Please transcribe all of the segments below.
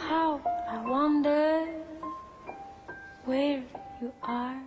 How I wonder where you are.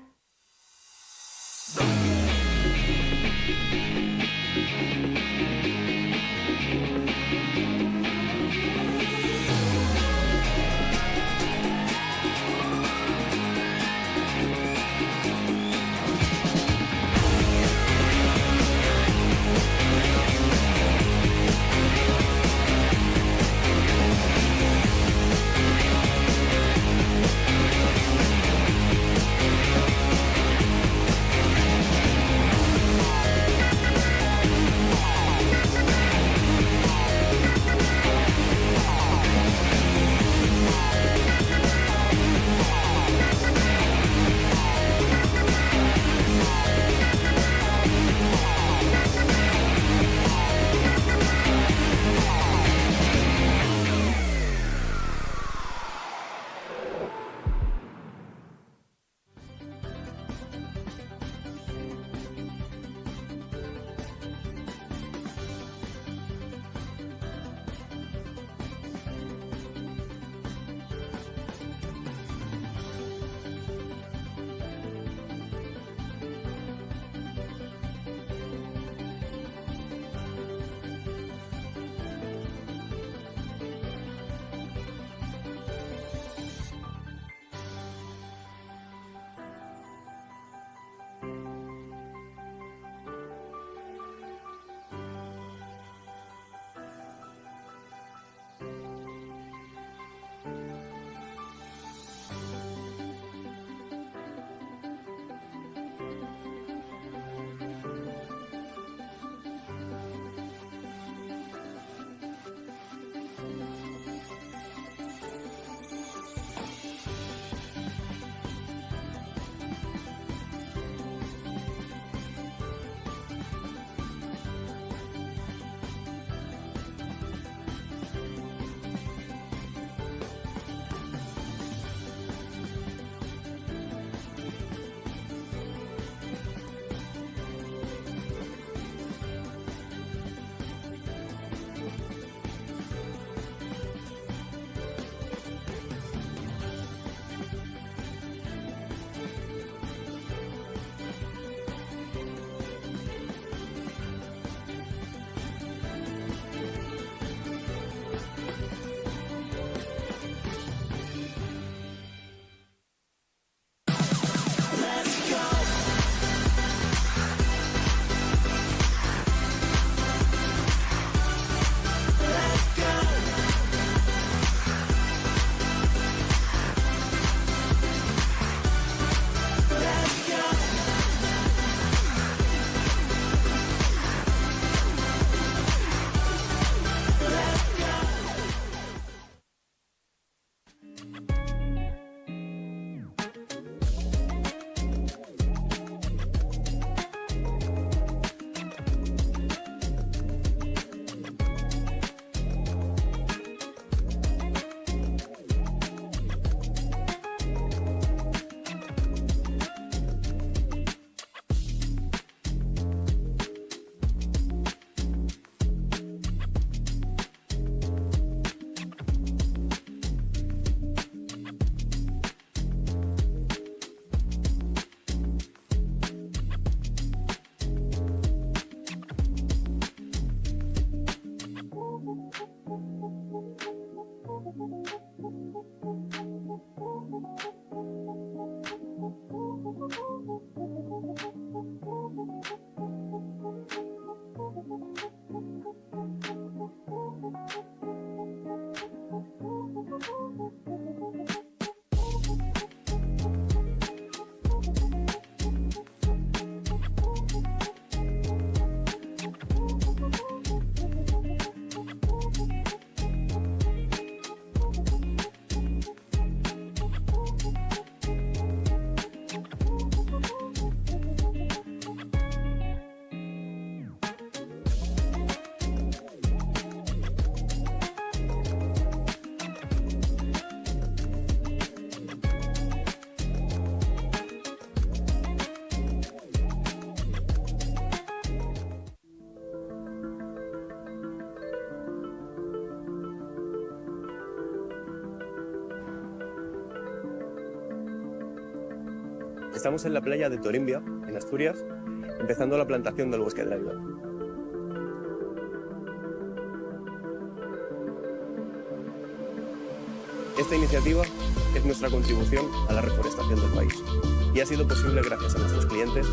Estamos en la playa de Torimbia, en Asturias, empezando la plantación del bosque de la vida. Esta iniciativa es nuestra contribución a la reforestación del país y ha sido posible gracias a nuestros clientes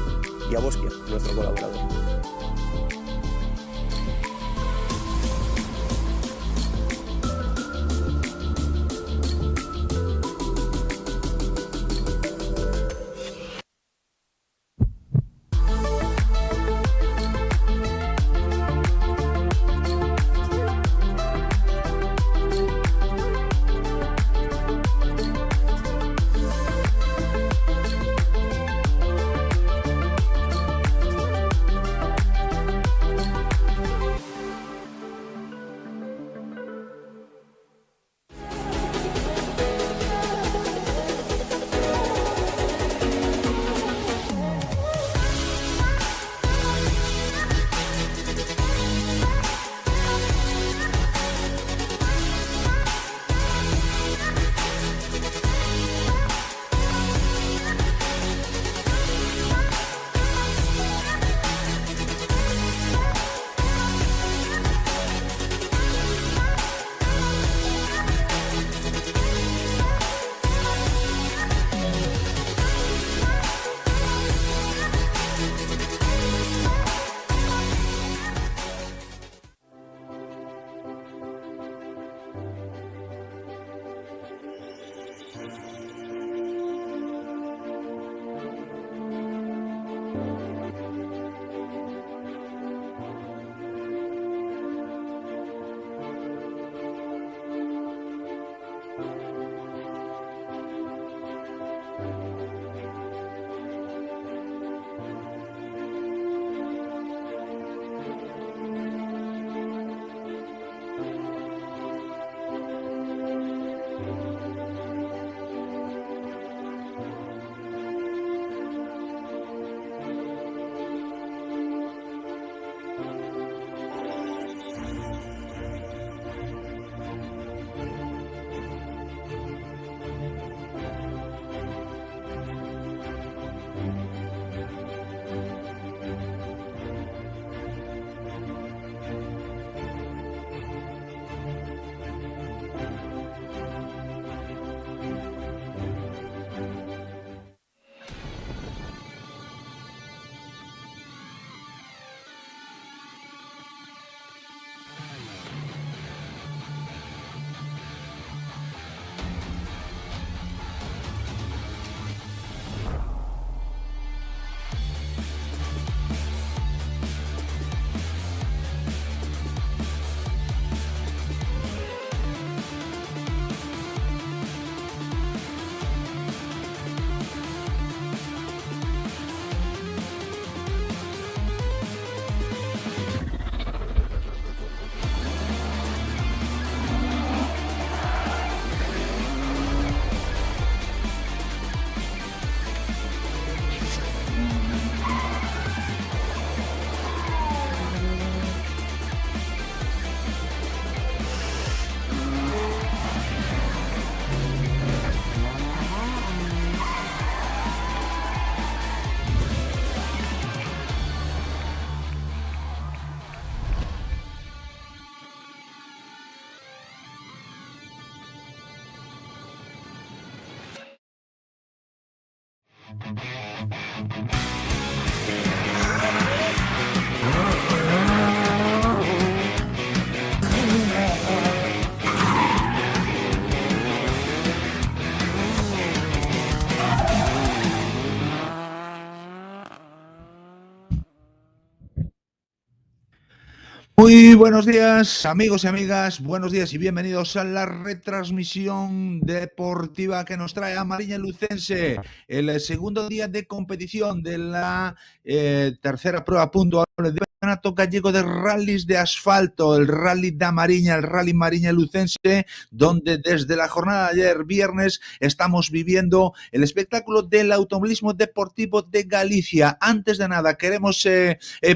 y a Bosquia, nuestro colaborador. Muy buenos días, amigos y amigas, buenos días y bienvenidos a la retransmisión deportiva que nos trae Mariña Lucense, el segundo día de competición de la tercera prueba puntual del Campeonato Gallego de Rallys de Asfalto, el Rally da Mariña, el Rally Mariña Lucense, donde desde la jornada de ayer, viernes, estamos viviendo el espectáculo del automovilismo deportivo de Galicia. Antes de nada, queremos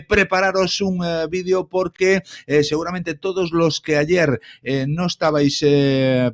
prepararos un vídeo porque seguramente todos los que ayer no estabais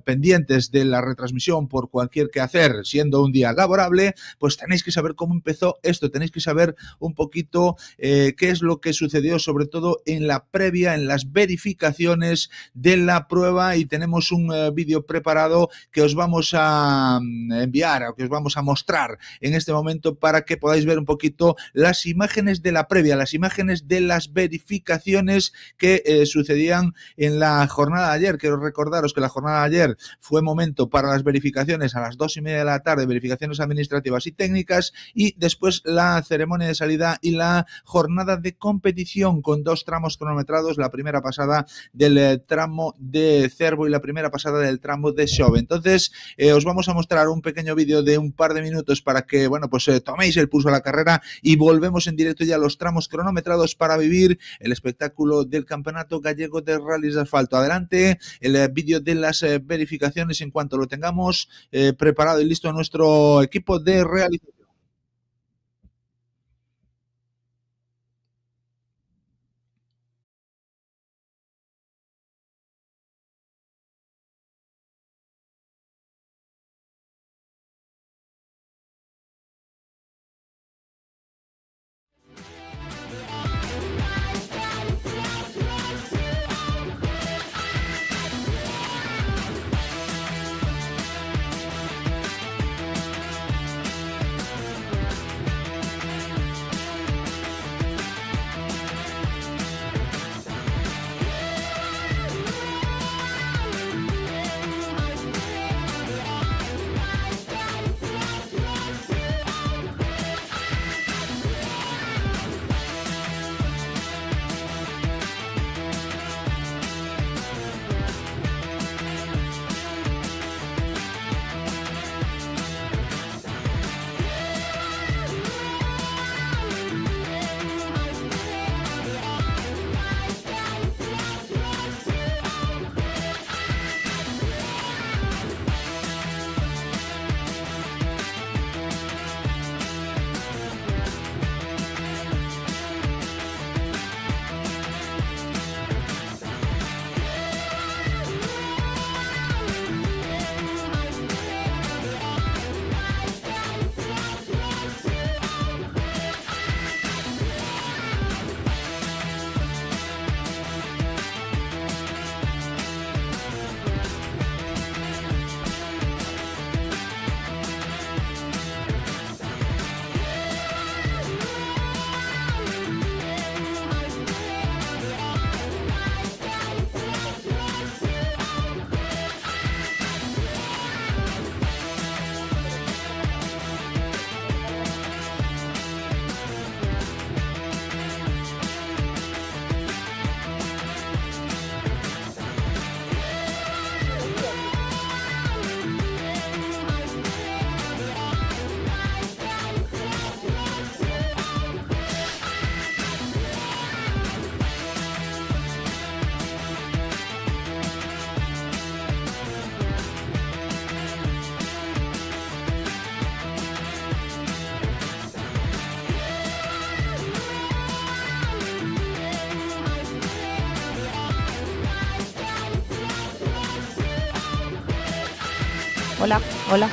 pendientes de la retransmisión por cualquier quehacer, siendo un día laborable, pues tenéis que saber cómo empezó esto, tenéis que saber un poquito qué es lo que sucedió, sobre todo en la previa, en las verificaciones de la prueba, y tenemos un vídeo preparado que os vamos a enviar, o que os vamos a mostrar en este momento para que podáis ver un poquito las imágenes de la previa, las imágenes de las verificaciones que sucedían en la jornada de ayer. Quiero recordaros que la jornada de ayer fue momento para las verificaciones a las 2:30 de la tarde, verificaciones administrativas y técnicas, y después la ceremonia de salida y la jornada de competición con 2 tramos cronometrados, la primera pasada del tramo de Cervo y la primera pasada del tramo de Xove. Entonces os vamos a mostrar un pequeño vídeo de un par de minutos para que, bueno, pues toméis el pulso a la carrera, y volvemos en directo ya a los tramos cronometrados para vivir el espectáculo del Campeonato Gallego de Rallys de Asfalto. Adelante el vídeo de las verificaciones en cuanto lo tengamos preparado y listo a nuestro equipo de realización. Hola, hola.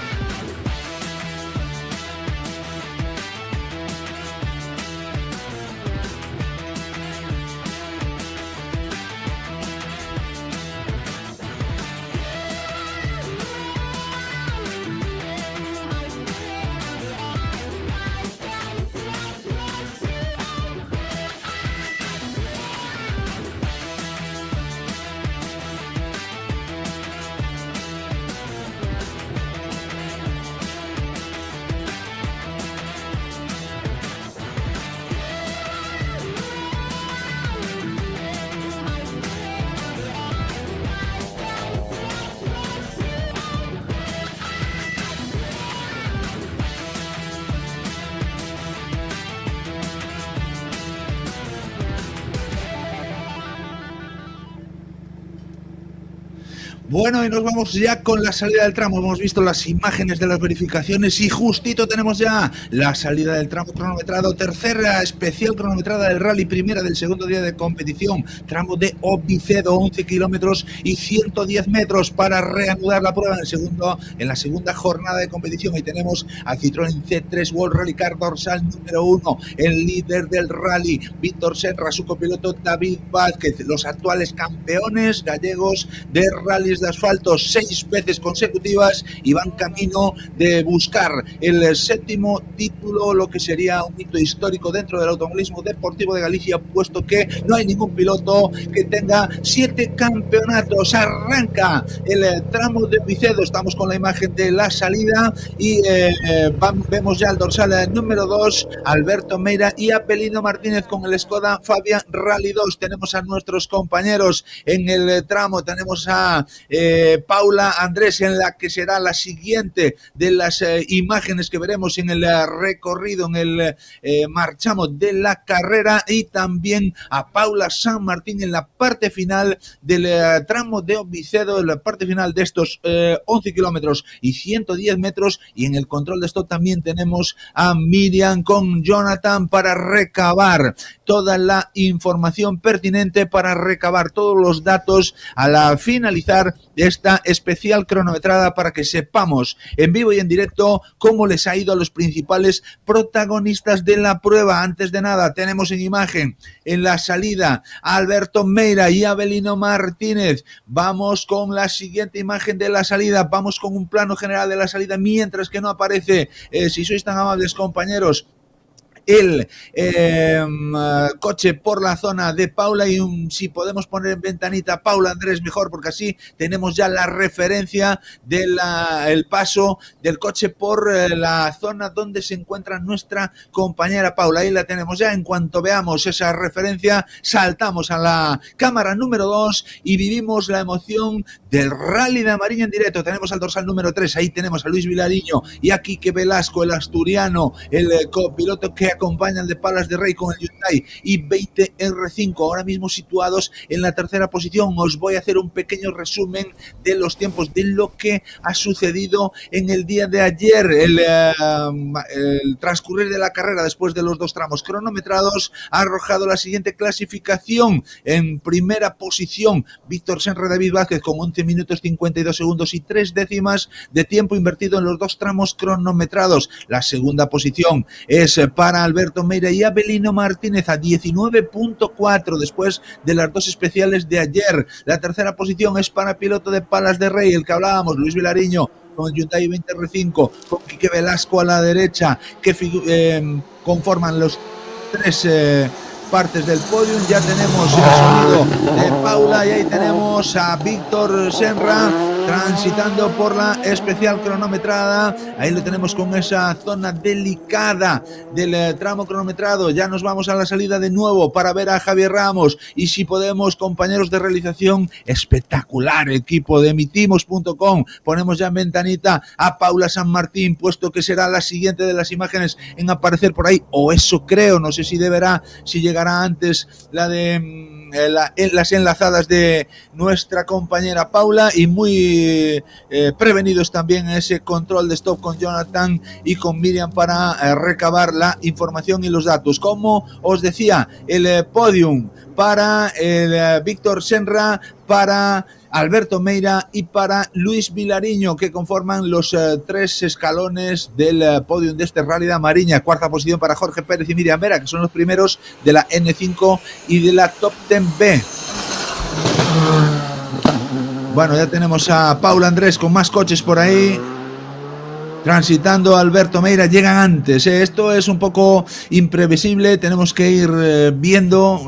Bueno, y nos vamos ya con la salida del tramo. Hemos visto las imágenes de las verificaciones y justito tenemos ya la salida del tramo cronometrado, tercera especial cronometrada del rally, primera del segundo día de competición, tramo de Obicedo, 11 kilómetros y 110 metros para reanudar la prueba en la segunda jornada de competición. Y tenemos al Citroën C3 World Rally Car dorsal número 1, el líder del rally, Víctor Senra, su copiloto David Vázquez, los actuales campeones gallegos de rallies de asfalto 6 veces consecutivas, y van camino de buscar el 7º título, lo que sería un hito histórico dentro del automovilismo deportivo de Galicia, puesto que no hay ningún piloto que tenga 7 campeonatos. Arranca el tramo de Vicedo, estamos con la imagen de la salida y vemos ya el dorsal número 2, Alberto Meira y Apelino Martínez con el Skoda Fabia Rally 2. Tenemos a nuestros compañeros en el tramo, tenemos a Paula Andrés, en la que será la siguiente de las imágenes que veremos en el recorrido, en el marchamo de la carrera, y también a Paula San Martín en la parte final del tramo de Obicedo, en la parte final de estos 11 kilómetros y 110 metros, y en el control de esto también tenemos a Miriam con Jonathan para recabar toda la información pertinente, para recabar todos los datos a la finalizar esta especial cronometrada, para que sepamos en vivo y en directo cómo les ha ido a los principales protagonistas de la prueba. Antes de nada, tenemos en imagen en la salida a Alberto Meira y Abelino Martínez. Vamos con la siguiente imagen de la salida, vamos con un plano general de la salida, mientras que no aparece, si sois tan amables compañeros, el coche por la zona de Paula, y si podemos poner en ventanita Paula Andrés mejor, porque así tenemos ya la referencia del paso del coche por la zona donde se encuentra nuestra compañera Paula. Ahí la tenemos ya. En cuanto veamos esa referencia, saltamos a la cámara número 2 y vivimos la emoción del Rally de Mariña en directo. Tenemos al dorsal número 3, ahí tenemos a Luis Vilariño y a Quique Velasco, el asturiano, el copiloto que acompaña al de Palas de Rey con el Hyundai i20 R5, ahora mismo situados en la tercera posición. Os voy a hacer un pequeño resumen de los tiempos, de lo que ha sucedido en el día de ayer, el transcurrir de la carrera después de los 2 tramos cronometrados. Ha arrojado la siguiente clasificación: en primera posición Víctor Senra, David Vázquez con 11 minutos 52 segundos y 3 décimas de tiempo invertido en los 2 tramos cronometrados. La segunda posición es para Alberto Meira y Abelino Martínez a 19.4 después de las 2 especiales de ayer. La tercera posición es para piloto de Palas de Rey, el que hablábamos, Luis Vilariño, con el Hyundai i20 R5, con Quique Velasco a la derecha, que conforman los 3 partes del podium. Ya tenemos el sonido de Paula y ahí tenemos a Víctor Senra transitando por la especial cronometrada. Ahí lo tenemos con esa zona delicada del tramo cronometrado. Ya nos vamos a la salida de nuevo para ver a Javier Ramos, y si podemos, compañeros de realización, espectacular equipo de emitimos.com, ponemos ya en ventanita a Paula San Martín, puesto que será la siguiente de las imágenes en aparecer por ahí, o eso creo. No sé si llegará antes la de las enlazadas de nuestra compañera Paula, y muy prevenidos también en ese control de stop con Jonathan y con Miriam para recabar la información y los datos. Como os decía, el podium para el Víctor Senra, para Alberto Meira y para Luis Vilariño, que conforman los 3 escalones del podium de este Rally de Mariña. Cuarta posición para Jorge Pérez y Miriam Vera, que son los primeros de la N5 y de la Top 10B. Bueno, ya tenemos a Paula Andrés con más coches por ahí. Transitando Alberto Meira, llegan antes. Esto es un poco imprevisible, tenemos que ir viendo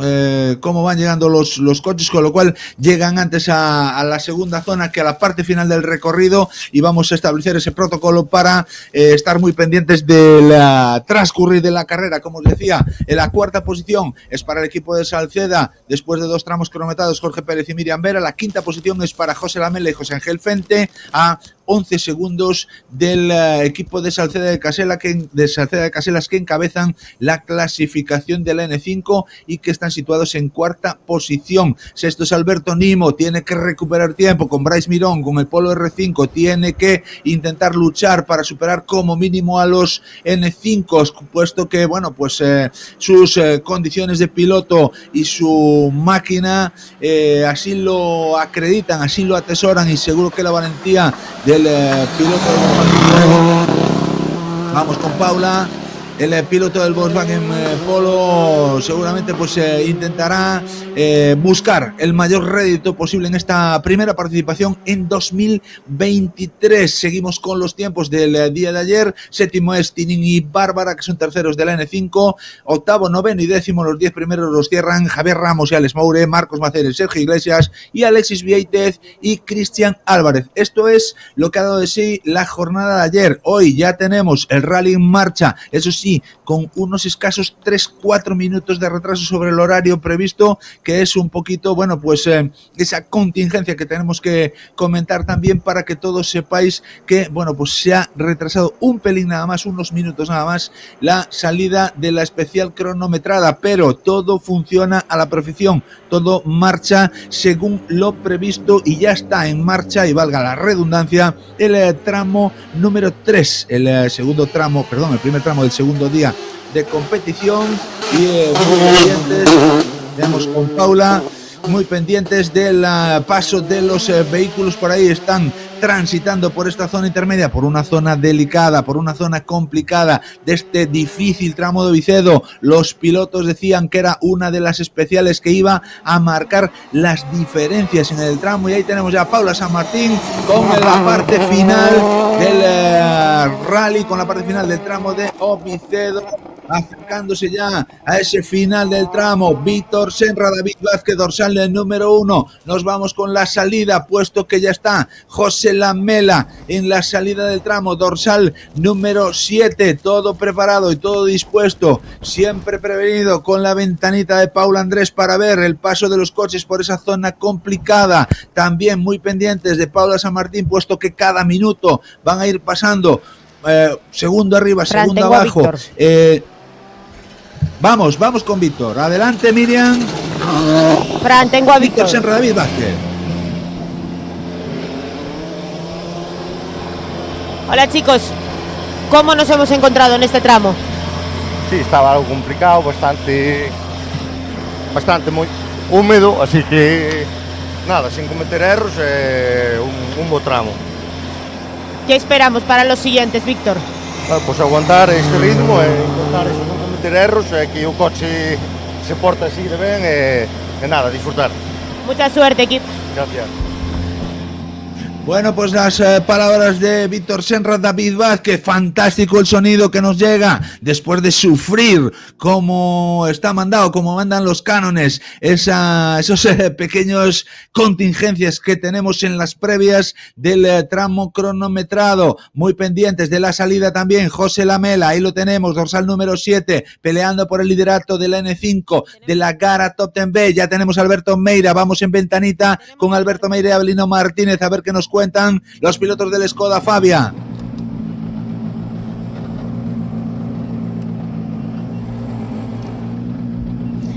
cómo van llegando los coches, con lo cual llegan antes a la segunda zona que a la parte final del recorrido, y vamos a establecer ese protocolo para estar muy pendientes del transcurrir de la carrera. Como os decía, en la cuarta posición es para el equipo de Salceda, después de 2 tramos cronometrados, Jorge Pérez y Miriam Vera. La quinta posición es para José Lamela y José Ángel Fente, a 11 segundos del equipo de Salceda de Caselas que encabezan la clasificación de la N5 y que están situados en cuarta posición. Sexto es Alberto Nimo, tiene que recuperar tiempo con Bryce Mirón, con el Polo R5, tiene que intentar luchar para superar como mínimo a los N5, puesto que, bueno, pues sus condiciones de piloto y su máquina así lo acreditan, así lo atesoran, y seguro que la valentía del piloto vamos con Paula. El piloto del Volkswagen Polo seguramente pues intentará buscar el mayor rédito posible en esta primera participación en 2023. Seguimos con los tiempos del día de ayer. Séptimo es Tinin y Bárbara, que son terceros de la N5. Octavo, noveno y décimo, los 10 primeros los cierran Javier Ramos y Alex Moure, Marcos Maceres, Sergio Iglesias y Alexis Vieitez y Cristian Álvarez. Esto es lo que ha dado de sí la jornada de ayer. Hoy ya tenemos el rally en marcha, eso sí, con unos escasos 3-4 minutos de retraso sobre el horario previsto, que es un poquito, bueno, pues esa contingencia que tenemos que comentar también para que todos sepáis que, bueno, pues se ha retrasado un pelín nada más, unos minutos nada más, la salida de la especial cronometrada, pero todo funciona a la perfección, todo marcha según lo previsto y ya está en marcha, y valga la redundancia, el tramo número 3, el primer tramo del segundo día de competición, y muy pendientes, veamos con Paula, muy pendientes del paso de los vehículos. Por ahí están transitando por esta zona intermedia, por una zona delicada, por una zona complicada de este difícil tramo de Vicedo. Los pilotos decían que era una de las especiales que iba a marcar las diferencias en el tramo, y ahí tenemos ya a Paula San Martín con la parte final del rally, con la parte final del tramo de Vicedo, acercándose ya a ese final del tramo. Víctor Senra, David Vázquez, dorsal del número 1. Nos vamos con la salida, puesto que ya está José Lamela en la salida del tramo, dorsal número 7. Todo preparado y todo dispuesto, siempre prevenido con la ventanita de Paula Andrés para ver el paso de los coches por esa zona complicada. También muy pendientes de Paula San Martín, puesto que cada minuto van a ir pasando segundo arriba, Fran, segundo tengo abajo. Vamos con Víctor. Adelante, Miriam. Fran, tengo a Víctor. Víctor Senra, David Vázquez. Hola, chicos. ¿Cómo nos hemos encontrado en este tramo? Sí, estaba algo complicado, bastante muy húmedo, así que nada, sin cometer errores, un buen tramo. ¿Qué esperamos para los siguientes, Víctor? Bueno, pues aguantar este ritmo e intentar eso, non cometer erros, que o coche se porta así de ben e nada, disfrutar. Mucha suerte, equipo. Gracias. Bueno, pues las palabras de Víctor Senra, David Vázquez. Fantástico el sonido que nos llega después de sufrir como está mandado, como mandan los cánones, esos pequeños contingencias que tenemos en las previas del tramo cronometrado. Muy pendientes de la salida también José Lamela, ahí lo tenemos, dorsal número 7, peleando por el liderato de la N5 de la Gara Top 10 B. Ya tenemos a Alberto Meira, vamos en ventanita con Alberto Meira y Abelino Martínez a ver qué nos cuentan los pilotos del Skoda Fabia.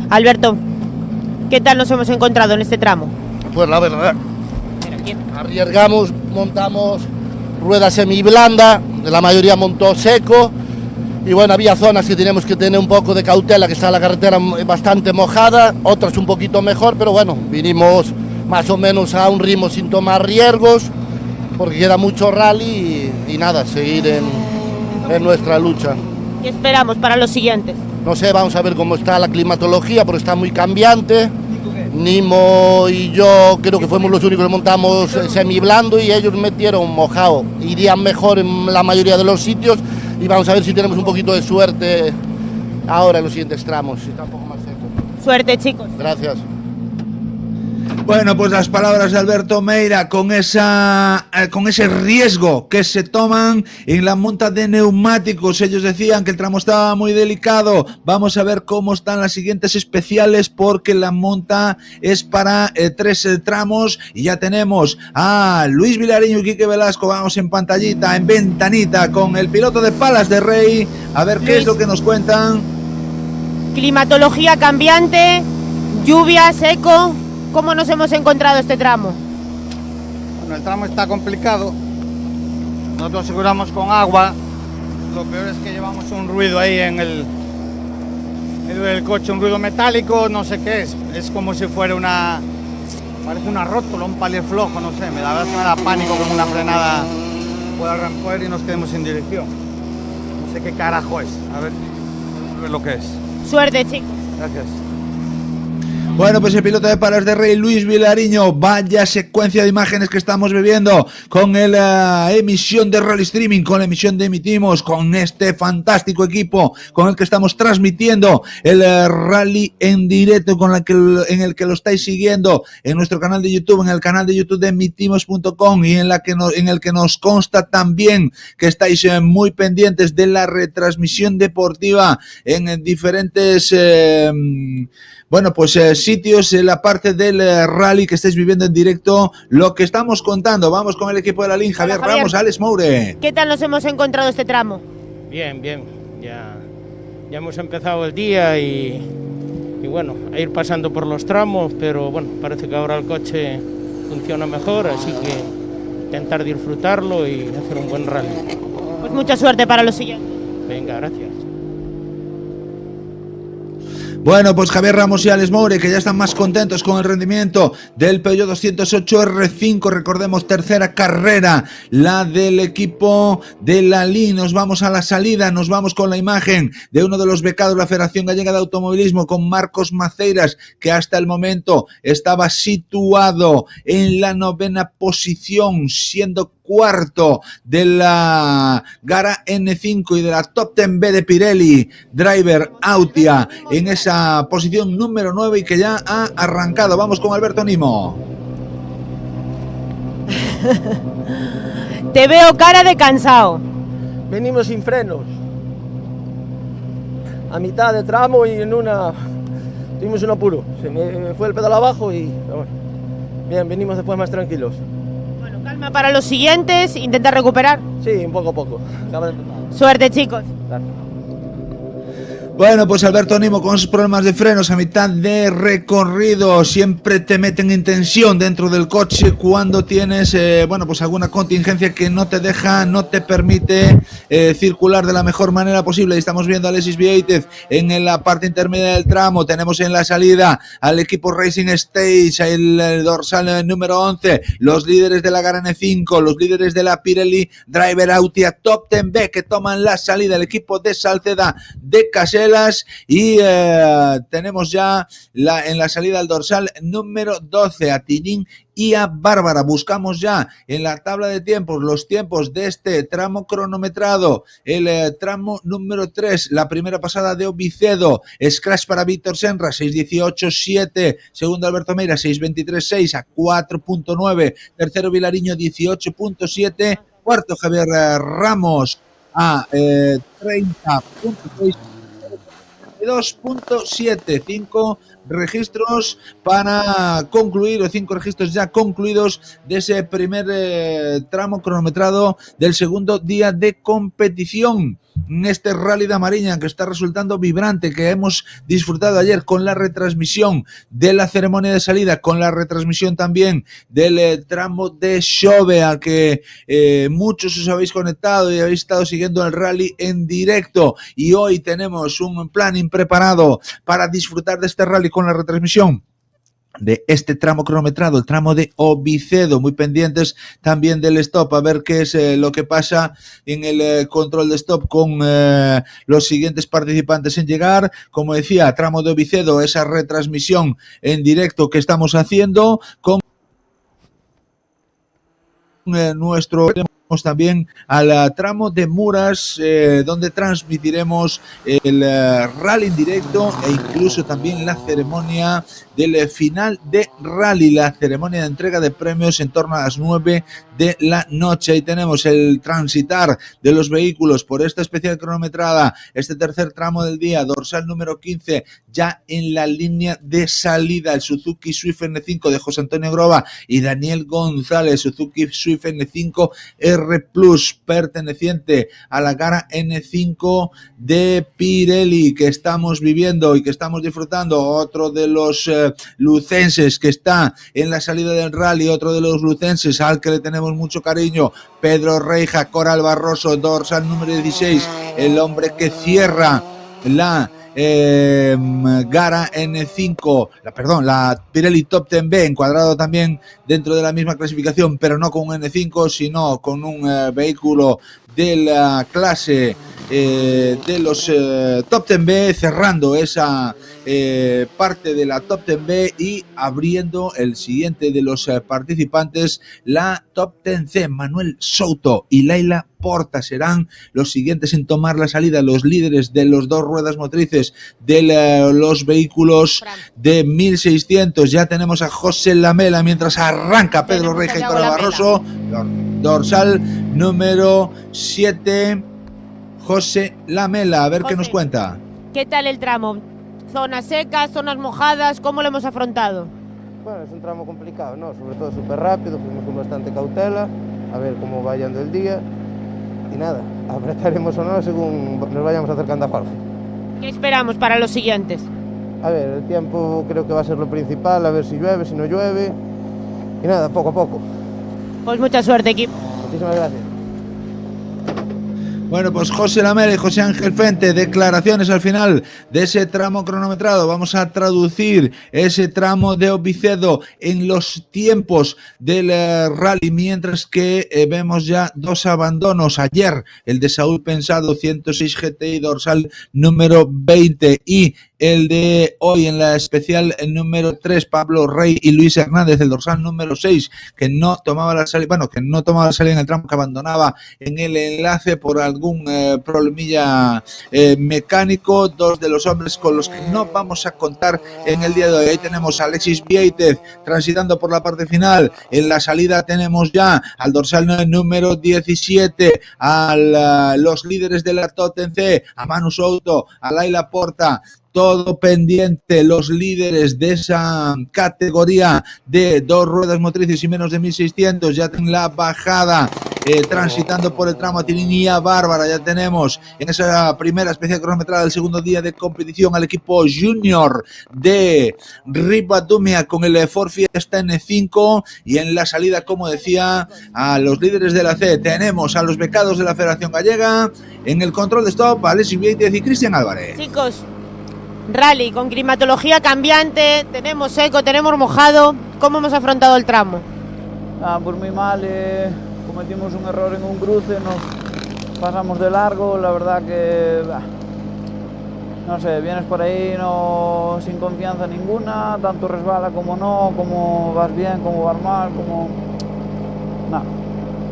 Alberto, ¿qué tal nos hemos encontrado en este tramo? Pues la verdad, arriesgamos, montamos rueda semiblanda, la mayoría montó seco, y bueno, había zonas que teníamos que tener un poco de cautela, que está la carretera bastante mojada, otras un poquito mejor, pero bueno, vinimos más o menos a un ritmo sin tomar riesgos, porque queda mucho rally y nada, seguir en nuestra lucha. ¿Qué esperamos para los siguientes? No sé, vamos a ver cómo está la climatología, porque está muy cambiante. Nimo y yo creo que fuimos los únicos que montamos semiblando y ellos metieron mojado. Irían mejor en la mayoría de los sitios y vamos a ver si tenemos un poquito de suerte ahora en los siguientes tramos. Está un poco más seco. Suerte, chicos. Gracias. Bueno, pues las palabras de Alberto Meira con ese riesgo que se toman en la monta de neumáticos. Ellos decían que el tramo estaba muy delicado. Vamos a ver cómo están las siguientes especiales, porque la monta es para 3 tramos y ya tenemos a Luis Vilariño y Quique Velasco. Vamos en pantallita, en ventanita, con el piloto de Palas de Rey, a ver qué es lo que nos cuentan. Climatología cambiante, lluvia, seco. ¿Cómo nos hemos encontrado este tramo? Bueno, el tramo está complicado. Nosotros aseguramos con agua. Lo peor es que llevamos un ruido ahí en el medio del coche, un ruido metálico, no sé qué es. Es como si fuera parece una rótula, un palier flojo, no sé. La verdad es que me da pánico que una frenada pueda arrancar y nos quedemos sin dirección. No sé qué carajo es. A ver lo que es. Suerte, chicos. Gracias. Bueno, pues el piloto de Palas de Rey, Luis Vilariño. Vaya secuencia de imágenes que estamos viviendo con la emisión de Rally Streaming, con la emisión de Emitimos, con este fantástico equipo con el que estamos transmitiendo el rally en directo, en el que lo estáis siguiendo en nuestro canal de YouTube, en el canal de YouTube de emitimos.com, y en el que nos consta también que estáis muy pendientes de la retransmisión deportiva en diferentes sitios en la parte del rally que estáis viviendo en directo lo que estamos contando. Vamos con el equipo de la LIN, Javier Ramos, Alex Moure. ¿Qué tal nos hemos encontrado este tramo? Bien, ya hemos empezado el día y bueno, a ir pasando por los tramos, pero bueno, parece que ahora el coche funciona mejor, así que intentar disfrutarlo y hacer un buen rally. Pues mucha suerte para los siguientes. Venga, gracias. Bueno, pues Javier Ramos y Alex Moure, que ya están más contentos con el rendimiento del Peugeot 208 R5. Recordemos, tercera carrera, la del equipo de la LIN. Nos vamos a la salida, nos vamos con la imagen de uno de los becados de la Federación Gallega de Automovilismo, con Marcos Maceiras, que hasta el momento estaba situado en la 9ª posición, siendo cuarto de la Gara N5 y de la Top 10B de Pirelli Driver Autia en esa posición número 9 y que ya ha arrancado. Vamos con Alberto Nimo. Te veo cara de cansado. Venimos sin frenos. A mitad de tramo y tuvimos un apuro. Se me fue el pedal abajo y bueno, bien, venimos después más tranquilos. Calma para los siguientes, intenta recuperar. Sí, un poco a poco. Suerte, chicos. Gracias. Bueno, pues Alberto Nimo con esos problemas de frenos a mitad de recorrido. Siempre te meten en tensión dentro del coche cuando tienes pues alguna contingencia que no te permite circular de la mejor manera posible. Y estamos viendo a Alexis Vieitez en la parte intermedia del tramo. Tenemos en la salida al equipo Racing Stage, el dorsal número 11, los líderes de la Gara N5, los líderes de la Pirelli Driver Autia Top 10B, que toman la salida, el equipo de Salceda de Caselas. Y tenemos ya en la salida al dorsal número 12 a Tinín y a Bárbara. Buscamos ya en la tabla de tiempos los tiempos de este tramo cronometrado. El tramo número 3, la primera pasada de Obicedo, Scratch para Víctor Senra, 6.18.7, segundo Alberto Meira, 6.23.6 a 4.9, tercero Vilariño, 18.7, cuarto Javier Ramos a 30.6, 2.7, 5 registros para concluir, o 5 registros ya concluidos de ese primer tramo cronometrado del segundo día de competición en este Rally da Mariña, que está resultando vibrante, que hemos disfrutado ayer con la retransmisión de la ceremonia de salida, con la retransmisión también del tramo de Xove, a que muchos os habéis conectado y habéis estado siguiendo el rally en directo, y hoy tenemos un planning preparado para disfrutar de este rally con la retransmisión de este tramo cronometrado, el tramo de Obicedo. Muy pendientes también del stop, a ver qué es lo que pasa en el control de stop con los siguientes participantes en llegar. Como decía, tramo de Obicedo, esa retransmisión en directo que estamos haciendo con nuestro también al tramo de Muras, donde transmitiremos el rally en directo e incluso también la ceremonia del final de rally, la ceremonia de entrega de premios en torno a las 9 de la noche. Ahí tenemos el transitar de los vehículos por esta especial cronometrada, este tercer tramo del día, dorsal número 15, ya en la línea de salida, el Suzuki Swift N5 de José Antonio Groba y Daniel González, Suzuki Swift N5 R Plus, perteneciente a la cara N5 de Pirelli, que estamos viviendo y que estamos disfrutando. Otro de los lucenses que está en la salida del rally, otro de los lucenses al que le tenemos mucho cariño, Pedro Reija, Coral Barroso, dorsal número 16, el hombre que cierra la Gara N5, la Pirelli Top 10B, encuadrado también dentro de la misma clasificación, pero no con un N5, sino con un vehículo de la clase de los Top 10B, cerrando esa parte de la Top 10B y abriendo el siguiente de los participantes, la Top 10C. Manuel Souto y Laila Porta serán los siguientes en tomar la salida, los líderes de los dos ruedas motrices de los vehículos de 1600. Ya tenemos a José Lamela mientras arranca Pedro Reija y Coral Barroso, dorsal número 7, José Lamela, a ver José, qué nos cuenta. ¿Qué tal el tramo? ¿Zonas secas, zonas mojadas? ¿Cómo lo hemos afrontado? Bueno, es un tramo complicado, ¿no? Sobre todo súper rápido, fuimos con bastante cautela, a ver cómo va yendo el día. Y nada, apretaremos o no según nos vayamos acercando a Jorge. ¿Qué esperamos para los siguientes? A ver, el tiempo creo que va a ser lo principal, a ver si llueve, si no llueve. Y nada, poco a poco. Pues mucha suerte, equipo. Muchísimas gracias. Bueno, pues José Lamela y José Ángel Fente, declaraciones al final de ese tramo cronometrado. Vamos a traducir ese tramo de Obicedo en los tiempos del rally, mientras que vemos ya dos abandonos. Ayer el de Saúl Pensado, 106 GTI, dorsal número 20, y el de hoy en la especial número 3, Pablo Rey y Luis Hernández, el dorsal número 6, que no tomaba la salida, en el tramo, que abandonaba en el enlace por algún problemilla mecánico. Dos de los hombres con los que no vamos a contar en el día de hoy. Ahí tenemos a Alexis Vieitez transitando por la parte final. En la salida tenemos ya al dorsal número 17 a los líderes de la Top 10C, a Manu Souto, a Laila Porta. Todo pendiente, los líderes de esa categoría de dos ruedas motrices y menos de 1600, ya en la bajada, transitando por el tramo a Tirinía Bárbara. Ya tenemos en esa primera especial cronometrada del segundo día de competición al equipo junior de Rivadumia con el Ford Fiesta N5, y en la salida, como decía, a los líderes de la C tenemos a los becados de la Federación Gallega. En el control de stop, Alexis Vieitez y Cristian Álvarez. Chicos, rally con climatología cambiante, tenemos seco, tenemos mojado. ¿Cómo hemos afrontado el tramo? Pues muy mal, cometimos un error en un cruce, nos pasamos de largo, la verdad que no sé, vienes por ahí sin confianza ninguna, tanto resbala como no, como vas bien, como vas mal, como...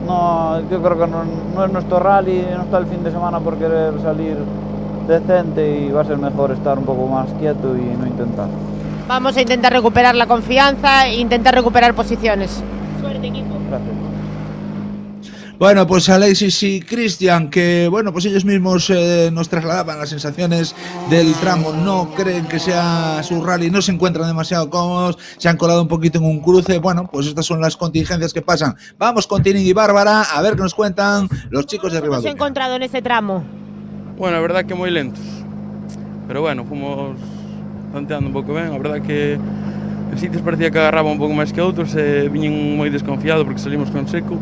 No, yo creo que no es nuestro rally, no está el fin de semana por querer salir decente, y va a ser mejor estar un poco más quieto y no intentar. Vamos a intentar recuperar la confianza e intentar recuperar posiciones. Suerte, equipo. Gracias. Bueno, pues Alexis y Cristian, que bueno, pues ellos mismos nos trasladaban las sensaciones del tramo. No creen que sea su rally, no se encuentran demasiado cómodos, se han colado un poquito en un cruce. Bueno, pues estas son las contingencias que pasan. Vamos con Tining y Bárbara a ver qué nos cuentan los chicos de Rivadumia. ¿Qué hemos encontrado en este tramo? Bueno, a verdad que moi lentos, pero bueno, fomos tanteando un pouco ben. A verdad que en sitios parecía que agarraba un pouco máis que outros, e viñen moi desconfiado porque salimos con seco.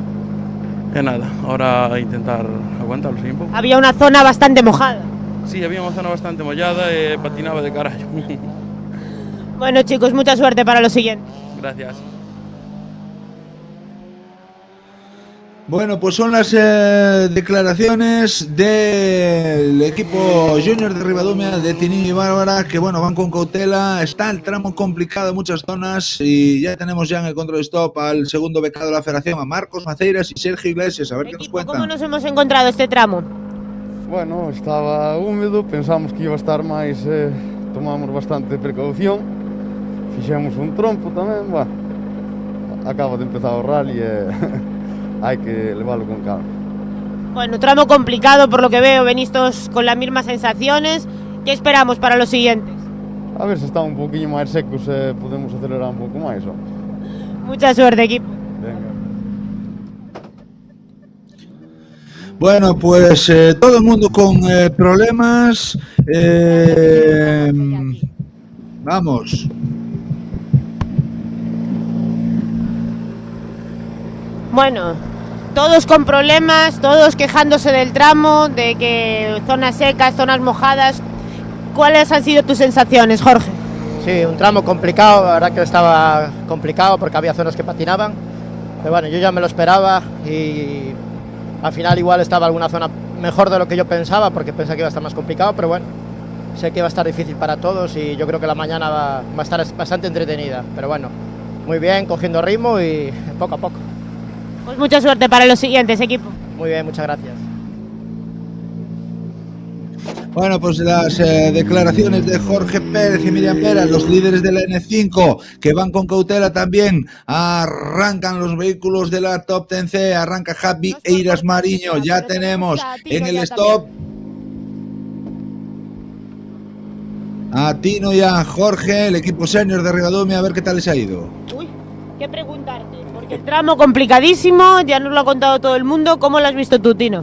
E nada, ahora a intentar aguantarlo un pouco. Había una zona bastante mojada. Sí, había unha zona bastante mollada e patinaba de carallo. Bueno, chicos, mucha suerte para lo siguiente. Gracias. Bueno, pues son las declaraciones del equipo junior de Ribadumia, de Tinín y Bárbara, que bueno, van con cautela. Está el tramo complicado en muchas zonas y ya tenemos ya en el control stop al segundo becado de la federación, a Marcos Maceiras y Sergio Iglesias. A ver qué nos cuentan. ¿Cómo nos hemos encontrado este tramo? Bueno, estaba húmedo, pensamos que iba a estar máis, tomamos bastante precaución, fixemos un trompo tamén, bueno, acaba de empezar o rally e hai que leválo con calma. Bueno, tramo complicado por lo que veo, venís todos con las mismas sensaciones. ¿Qué esperamos para los siguientes? A ver se está un poquinho máis secos e podemos acelerar un pouco máis. ¿O? Mucha suerte, equipo. Venga. Bueno, pues todo el mundo con problemas. Vamos. Bueno, todos con problemas, todos quejándose del tramo, de que zonas secas, zonas mojadas. ¿Cuáles han sido tus sensaciones, Jorge? Sí, un tramo complicado, la verdad que estaba complicado porque había zonas que patinaban. Pero bueno, yo ya me lo esperaba y al final igual estaba alguna zona mejor de lo que yo pensaba porque pensaba que iba a estar más complicado, pero bueno, sé que va a estar difícil para todos y yo creo que la mañana va a estar bastante entretenida. Pero bueno, muy bien, cogiendo ritmo y poco a poco. Pues mucha suerte para los siguientes, equipo. Muy bien, muchas gracias. Bueno, pues las declaraciones de Jorge Pérez y Miriam Pera, los líderes de la N5, que van con cautela también. Arrancan los vehículos de la Top 10C, arranca Javi Eiras Mariño, ya tenemos en el stop a Tino y a Jorge, el equipo senior de Ribadumia, a ver qué tal les ha ido. Uy, qué preguntarte, porque el tramo complicadísimo, ya nos lo ha contado todo el mundo. ¿Cómo lo has visto tú, Tino?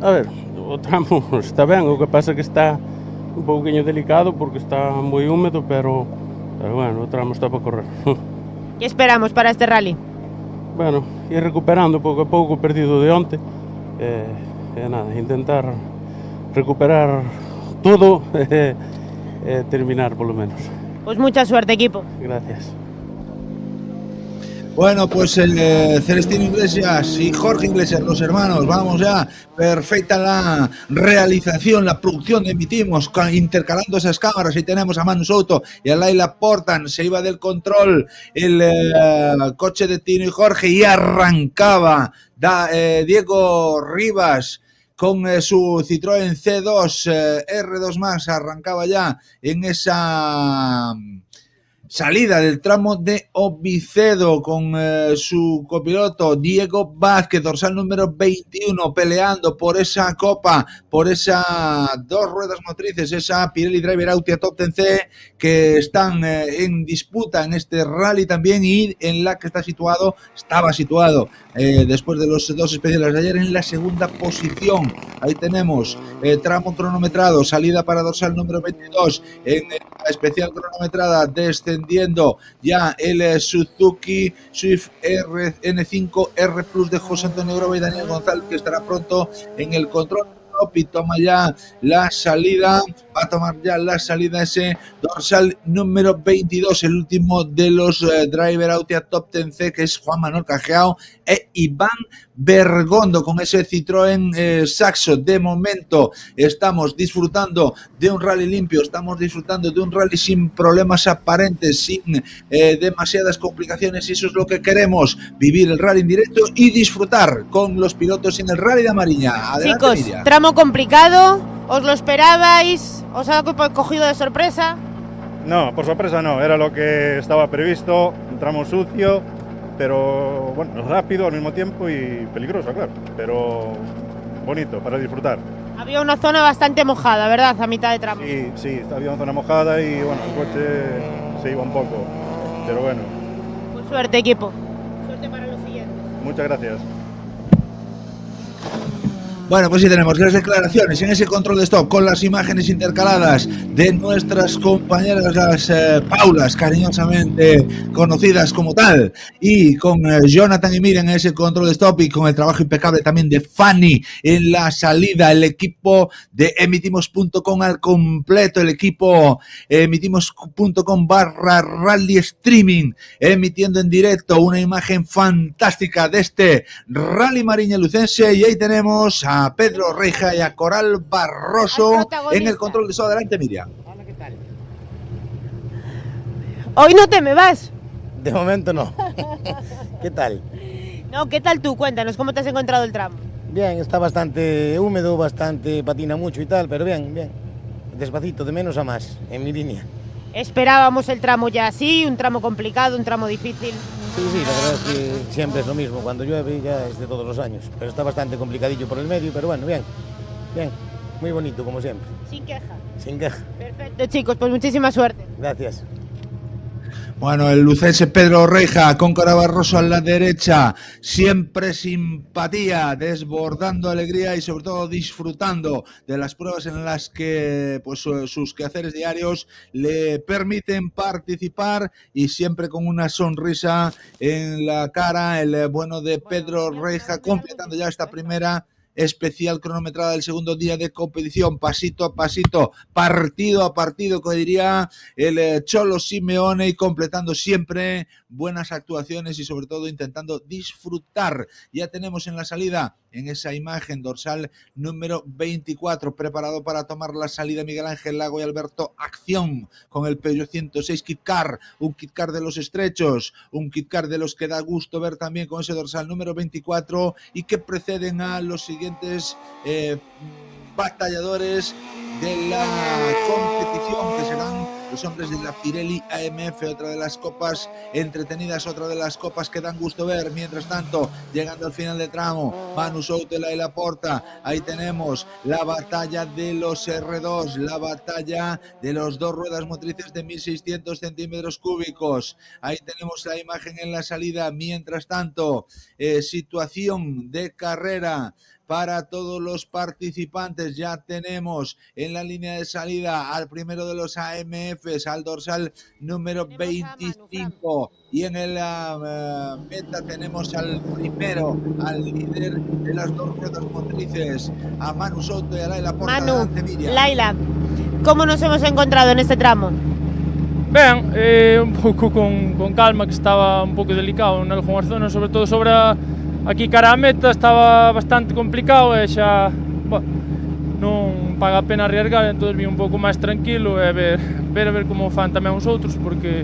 A ver, o tramo está ben, o que pasa é que está un pouquinho delicado porque está moi húmedo, pero bueno, o tramo está para correr. ¿Qué esperamos para este rally? Bueno, ir recuperando pouco a pouco o perdido de onte, nada, intentar recuperar todo e terminar polo menos. Pues mucha suerte, equipo. Gracias. Bueno, pues el Celestino Iglesias y Jorge Iglesias, los hermanos, vamos ya, perfecta la realización, la producción de Emitimos, intercalando esas cámaras, y tenemos a Manu Souto y a Laila Portan. Se iba del control el coche de Tino y Jorge y arrancaba Diego Rivas con su Citroën C2 R2 Max, arrancaba ya en esa salida del tramo de Ovicedo con su copiloto Diego Vázquez, dorsal número 21, peleando por esa copa, por esas dos ruedas motrices, esa Pirelli Driver Auto Top 10C, que están en disputa en este rally también, y en la que estaba situado después de los dos especiales de ayer en la segunda posición. Ahí tenemos tramo cronometrado, salida para dorsal número 22, en la especial cronometrada descendiendo ya el Suzuki Swift N5 R Plus de José Antonio Grova y Daniel González, que estará pronto en el control y toma ya la salida, va a tomar ya la salida ese dorsal número 22, el último de los Driver Auto Top 10C, que es Juan Manuel Cajeao e Iván Bergondo con ese Citroën Saxo. De momento estamos disfrutando de un rally limpio, estamos disfrutando de un rally sin problemas aparentes, sin demasiadas complicaciones, y eso es lo que queremos, vivir el rally en directo y disfrutar con los pilotos en el rally de Mariña. Adelante, chicos, Miriam. Tramo complicado, ¿os lo esperabais? ¿Os ha cogido de sorpresa? No, por sorpresa no, era lo que estaba previsto, un tramo sucio, pero bueno, rápido al mismo tiempo y peligroso, claro, pero bonito para disfrutar. Había una zona bastante mojada, ¿verdad? A mitad de tramo. Sí, había una zona mojada y bueno, el coche se iba un poco, pero bueno. Pues suerte, equipo. Suerte para los siguientes. Muchas gracias. Bueno, pues sí tenemos las declaraciones en ese control de stop con las imágenes intercaladas de nuestras compañeras, las Paulas, cariñosamente conocidas como tal, y con Jonathan y Miriam en ese control de stop y con el trabajo impecable también de Fanny en la salida, el equipo de emitimos.com al completo, el equipo emitimos.com/rally streaming, emitiendo en directo una imagen fantástica de este Rally Mariña Lucense, y ahí tenemos a Pedro Reija y a Coral Barroso en el control de stop. Adelante, Miriam. Hoy no te me vas. De momento no. ¿Qué tal? No, ¿qué tal tú? Cuéntanos, ¿cómo te has encontrado el tramo? Bien, está bastante húmedo, bastante patina mucho y tal, pero bien, bien. Despacito, de menos a más, en mi línea. Esperábamos el tramo ya así, un tramo complicado, un tramo difícil. Sí, la verdad es que siempre es lo mismo, cuando llueve ya es de todos los años, pero está bastante complicadillo por el medio, pero bueno, bien, bien, muy bonito como siempre. Sin queja. Sin queja. Perfecto, chicos, pues muchísima suerte. Gracias. Bueno, el lucense Pedro Reija con Coral Barroso a la derecha, siempre simpatía, desbordando alegría y sobre todo disfrutando de las pruebas en las que pues sus quehaceres diarios le permiten participar, y siempre con una sonrisa en la cara el bueno de Pedro Reija, completando ya esta primera especial cronometrada del segundo día de competición, pasito a pasito, partido a partido, que diría el Cholo Simeone, y completando siempre buenas actuaciones y sobre todo intentando disfrutar. Ya tenemos en la salida, en esa imagen, dorsal número 24, preparado para tomar la salida Miguel Ángel Lago y Alberto Acción con el Peugeot 106 Kit Car, un Kit Car de los estrechos, un Kit Car de los que da gusto ver también con ese dorsal número 24, y que preceden a los siguientes batalladores de la competición, que serán los hombres de la Pirelli AMF, otra de las copas entretenidas, otra de las copas que dan gusto ver. Mientras tanto, llegando al final de tramo, Manu Souto y Laporta, ahí tenemos la batalla de los R2, la batalla de los dos ruedas motrices de 1600 centímetros cúbicos. Ahí tenemos la imagen en la salida. Mientras tanto, situación de carrera para todos los participantes. Ya tenemos en la línea de salida al primero de los AMFs, al dorsal número 25, y en la meta tenemos al primero, al líder de las dos ruedas motrices, a Manu Souto y a Laila Porta. Manu, Laila, ¿cómo nos hemos encontrado en este tramo? Ben, un pouco con calma, que estaba un pouco delicado en algunhas zonas, sobre todo sobre aquí cara a meta estaba bastante complicado e xa, non paga a pena arriesgar, entón vi un pouco máis tranquilo e ver a ver como fan tamén os outros, porque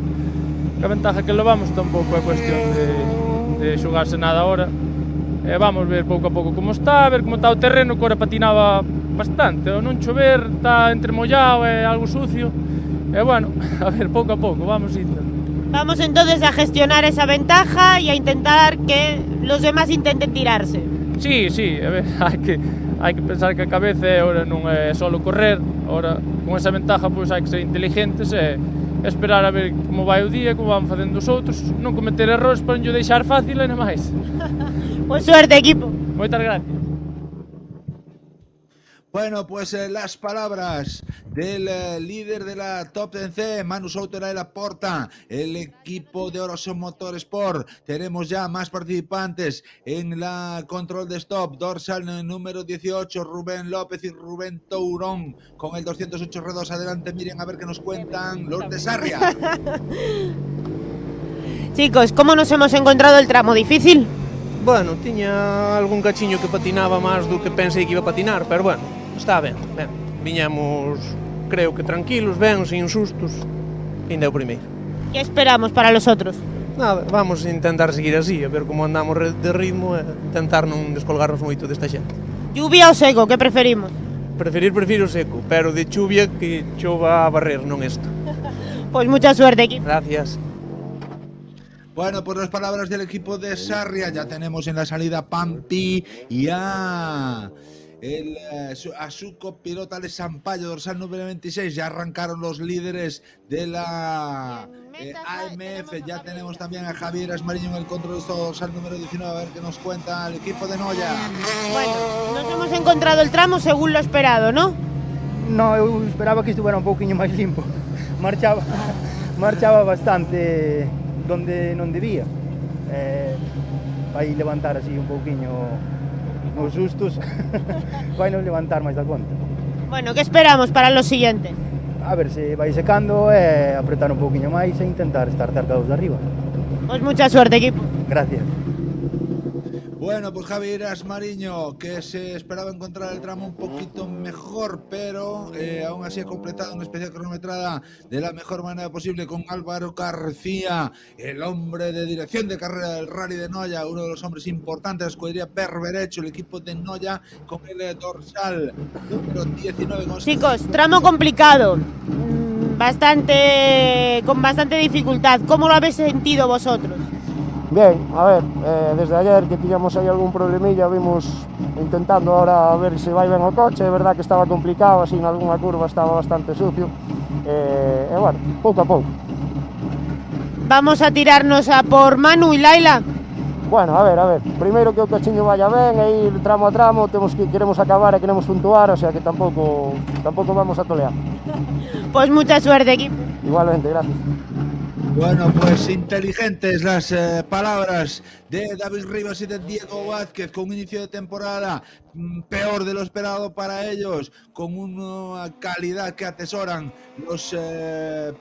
a ventaja que levamos tampouco é cuestión de xogarse nada ahora. E vamos ver pouco a pouco como está, a ver como está o terreno, que ahora patinaba bastante, ao non chover, está entre mollado e algo sucio, e bueno, a ver pouco a pouco, vamos indo. Vamos entonces a gestionar esa ventaja y a intentar que los demás intenten tirarse. Sí, a ver, hai que pensar que a cabeza ahora non é solo correr, ahora con esa ventaja pois hai que ser inteligentes e esperar a ver como vai o día, como van facendo os outros, non cometer errores para non deixar fácil e nada máis. Pues suerte, equipo. Moitas gracias. Bueno, pues las palabras del líder de la Top 10C, Manu Souto y Laila Porta, el equipo de Oroson Motorsport. Tenemos ya más participantes en la control de stop, dorsal número 18, Rubén López y Rubén Tourón, con el 208 R2. Adelante, miren a ver qué nos cuentan los de Sarria. Chicos, ¿cómo nos hemos encontrado el tramo? ¿Difícil? Bueno, tiña algún cachiño que patinaba máis do que pensei que iba a patinar, pero bueno, está ben. Viñamos, creo que tranquilos, ben, sin sustos, ainda é o primeiro. ¿Qué esperamos para los otros? Nada, vamos a intentar seguir así, a ver como andamos de ritmo e tentar non descolgarnos moito desta xente. ¿Lluvia o seco? ¿Qué preferimos? Prefiro seco, pero de chuvia que chova a barrer, non isto. Pues mucha suerte, equipo. Gracias. Bueno, pues las palabras del equipo de Sarria. Ya tenemos en la salida Pampi y a a su copilota de Sampaio, dorsal número 26. Ya arrancaron los líderes de la AMF. Ya tenemos también a Javier Asmariño en el control de dorsal número 19. A ver qué nos cuenta el equipo de Noia. Bueno, nos hemos encontrado el tramo según lo esperado, ¿no? No, eu esperaba que estuviera un pouquiño máis limpo. Marchaba bastante donde non debía. Vai levantar así un pouquiño os sustos. Vai non levantar máis da conta. Bueno, ¿qué esperamos para los siguientes? A ver se vai secando e apretar un pouquiño máis e intentar estar cerca dos de arriba. Pues mucha suerte, equipo. Gracias. Bueno, pues Javier Asmariño, que se esperaba encontrar el tramo un poquito mejor, pero aún así ha completado una especial cronometrada de la mejor manera posible con Álvaro García, el hombre de dirección de carrera del Rally de Noia, uno de los hombres importantes de la escudería Berberecho, el equipo de Noia, con el dorsal número 19. Chicos, tramo complicado, con bastante dificultad. ¿Cómo lo habéis sentido vosotros? Bien, a ver, desde ayer que tiñamos aí algún problemilla, vimos intentando ahora a ver se vai ben o coche. É verdad que estaba complicado, así en algunha curva estaba bastante sucio, e bueno, pouco a pouco. Vamos a tirarnos a por Manu y Laila. Bueno, a ver, primeiro que o cochiño vaya ben, e ir tramo a tramo, queremos acabar e queremos puntuar, o sea que tampouco vamos a tolear. Pues mucha suerte, equipo. Igualmente, gracias. Bueno, pues inteligentes las palabras de David Rivas y de Diego Vázquez, con un inicio de temporada peor de lo esperado para ellos, con una calidad que atesoran los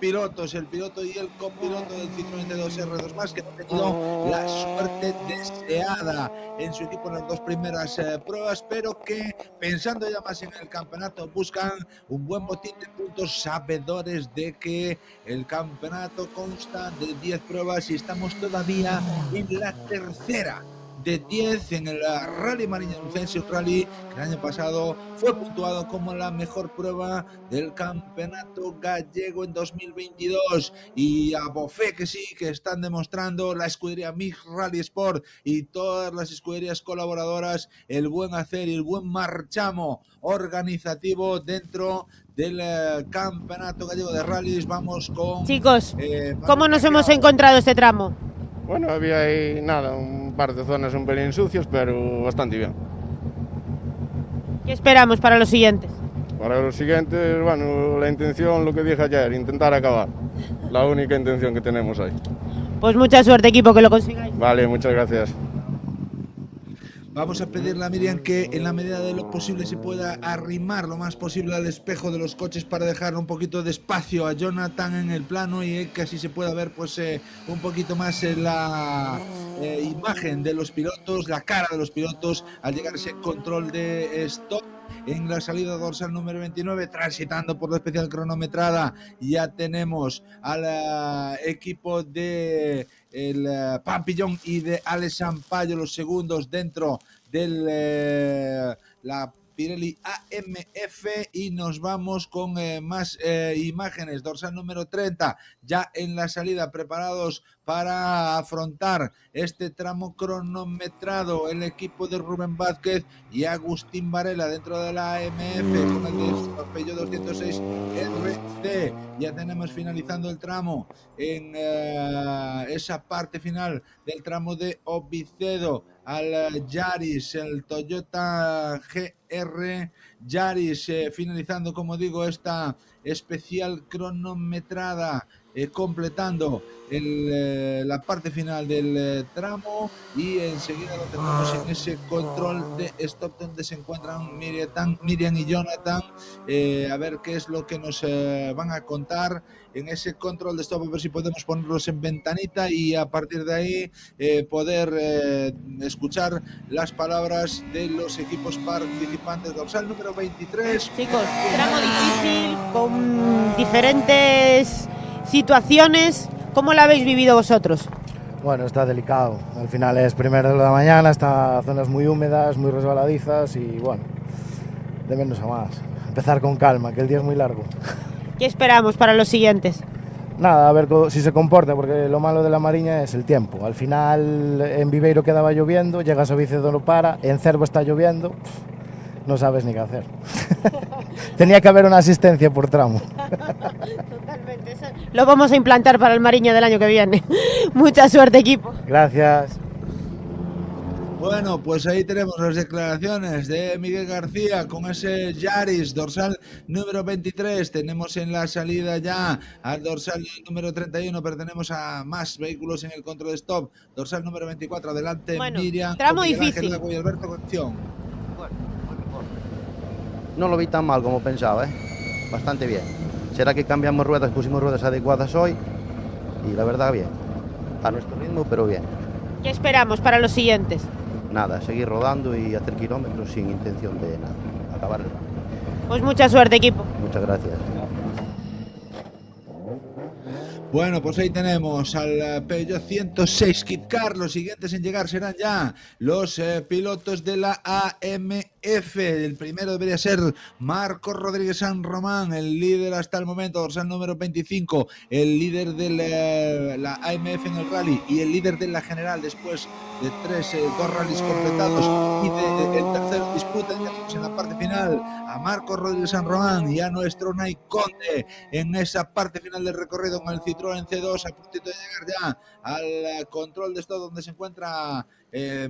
pilotos, el piloto y el copiloto del Citroën D2R2+, que han tenido la suerte deseada en su equipo en las dos primeras pruebas, pero que pensando ya más en el campeonato buscan un buen botín de puntos, sabedores de que el campeonato consta de 10 pruebas y estamos todavía en la tercera de 10 en el Rally Mariña Lucense, un rally que el año pasado fue puntuado como la mejor prueba del campeonato gallego en 2022, y a bofé que sí, que están demostrando la escudería Mix Rally Sport y todas las escuderías colaboradoras el buen hacer y el buen marchamo organizativo dentro del campeonato gallego de rallies. Vamos con... Chicos, ¿cómo nos hemos encontrado este tramo? Bueno, había ahí nada, un par de zonas un pelín sucios, pero bastante bien. ¿Qué esperamos para los siguientes? Para los siguientes, bueno, la intención, lo que dije ayer, intentar acabar. La única intención que tenemos ahí. Pues mucha suerte, equipo, que lo consigáis. Vale, muchas gracias. Vamos a pedirle a Miriam que en la medida de lo posible se pueda arrimar lo más posible al espejo de los coches para dejar un poquito de espacio a Jonathan en el plano y que así se pueda ver pues un poquito más la imagen de los pilotos, la cara de los pilotos al llegar a ese control de stop. En la salida dorsal número 29, transitando por la especial cronometrada, ya tenemos al equipo de el Pampillón y de Alex Sampaio, los segundos dentro de la Pirelli AMF, y nos vamos con más imágenes. Dorsal número 30, ya en la salida, preparados para afrontar este tramo cronometrado, el equipo de Rubén Vázquez y Agustín Varela dentro de la AMF con el Peugeot 206 RC. Ya tenemos finalizando el tramo en esa parte final del tramo de Obicedo al Yaris, el Toyota GR Yaris, finalizando, como digo, esta especial cronometrada, completando la parte final del tramo, y enseguida lo tenemos en ese control de stop donde se encuentran Miriam y Jonathan, a ver qué es lo que nos van a contar en ese control de stop, a ver si podemos ponerlos en ventanita y a partir de ahí poder escuchar las palabras de los equipos participantes. Dorsal número 23. Chicos, tramo difícil, con diferentes situaciones. ¿Cómo la habéis vivido vosotros? Bueno, está delicado. Al final es primero de la mañana, está zonas muy húmedas, muy resbaladizas y bueno, de menos a más. Empezar con calma, que el día es muy largo. ¿Qué esperamos para los siguientes? Nada, a ver si se comporta, porque lo malo de la Mariña es el tiempo. Al final en Viveiro quedaba lloviendo, llegas a Vicedo no para, en Cervo está lloviendo. no sabes ni qué hacer. Tenía que haber una asistencia por tramo. Totalmente. Lo vamos a implantar para el Mariña del año que viene. Mucha suerte, equipo. Gracias. Bueno, pues ahí tenemos las declaraciones de Miguel García con ese Yaris, dorsal número 23. Tenemos en la salida ya al dorsal número 31, pero tenemos a más vehículos en el control de stop. Dorsal número 24, adelante Miriam. Tramo Miguel difícil. Ángel y Alberto Concepción. No lo vi tan mal como pensaba, bastante bien. Será que cambiamos ruedas, pusimos ruedas adecuadas hoy y la verdad bien. A nuestro ritmo, pero bien. ¿Qué esperamos para los siguientes? Nada, seguir rodando y hacer kilómetros sin intención de nada. Acabar el rato. Pues mucha suerte, equipo. Muchas gracias. Bueno, pues ahí tenemos al Peugeot 106 Kit Car. Los siguientes en llegar serán ya los pilotos de la AMF. El primero debería ser Marcos Rodríguez San Román, el líder hasta el momento, dorsal número 25, el líder de la AMF en el rally y el líder de la general después de dos rallies completados y el tercer disputa. Tenemos en la parte final a Marcos Rodríguez San Román y a nuestro Unai Conde en esa parte final del recorrido con el Citroën C2 a puntito de llegar ya al control de esto donde se encuentra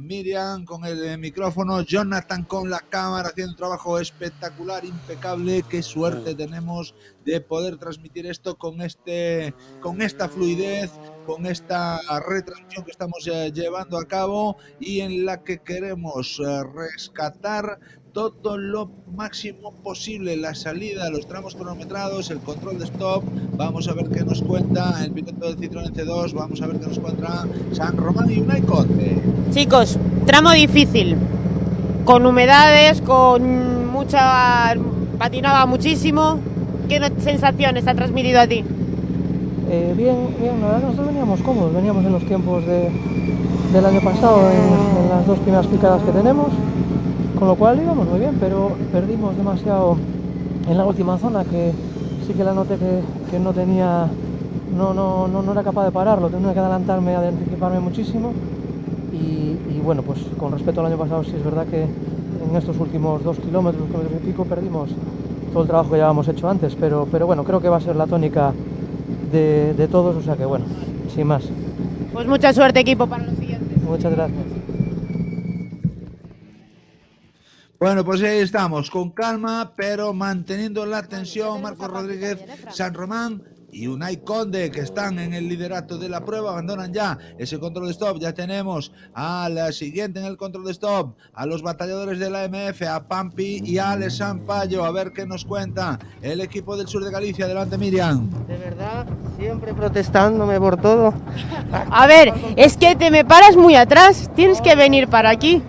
Miriam con el micrófono, Jonathan con la cámara haciendo un trabajo espectacular, impecable. Qué suerte tenemos de poder transmitir esto con esta fluidez, con esta retransmisión que estamos llevando a cabo y en la que queremos rescatar todo lo máximo posible, la salida, los tramos cronometrados, el control de stop. Vamos a ver qué nos cuenta el piloto del Citroën C2, vamos a ver qué nos cuenta San Román y Unai Conde. Chicos, tramo difícil, con humedades, con mucha... patinaba muchísimo. ¿Qué sensaciones ha transmitido a ti? Bien, la verdad que nosotros veníamos cómodos, veníamos en los tiempos del año pasado en las dos primeras picadas que tenemos, con lo cual íbamos muy bien, pero perdimos demasiado en la última zona, que sí que la noté que no tenía, no era capaz de pararlo, tenía que adelantarme, anticiparme muchísimo y bueno, pues con respecto al año pasado sí es verdad que en estos últimos 2 kilómetros y pico perdimos todo el trabajo que llevábamos hecho antes, pero bueno, creo que va a ser la tónica de todos, o sea que bueno, sin más. Pues mucha suerte, equipo, para los siguientes. Muchas gracias. Bueno, pues ahí estamos, con calma, pero manteniendo la tensión. Marcos Rodríguez San Román y Unai Conde, que están en el liderato de la prueba, abandonan ya ese control de stop. Ya tenemos a la siguiente en el control de stop, a los batalladores de la AMF, a Pampi y a Alex Sampaio. A ver qué nos cuenta el equipo del sur de Galicia. Adelante, Miriam. De verdad, siempre protestándome por todo. A ver, es que te me paras muy atrás, tienes que venir para aquí.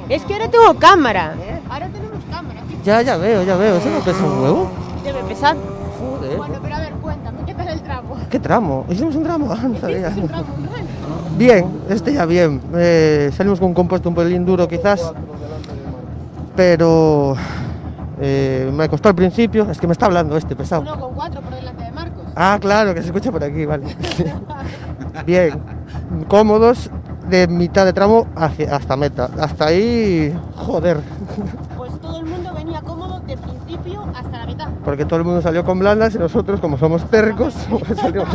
Es que ahora tengo cámara. Ahora tenemos cámara. Ya veo, ¿eso no pesa un huevo? Debe pesar. Joder. Bueno, pero a ver, cuéntame, ¿qué tal el tramo? ¿Qué tramo? ¿Hicimos un tramo? No sabía. ¿Hiciste un tramo bueno? Bien, ya bien. Salimos con un compuesto un pelín duro quizás, pero me costó al principio. Es que me está hablando este pesado. 1,4 por delante de Marcos. Ah, claro, que se escucha por aquí, vale. Bien, cómodos de mitad de tramo hasta meta. Hasta ahí, joder. Pues todo el mundo venía cómodo de principio hasta la mitad. Porque todo el mundo salió con blandas y nosotros, como somos tercos, salimos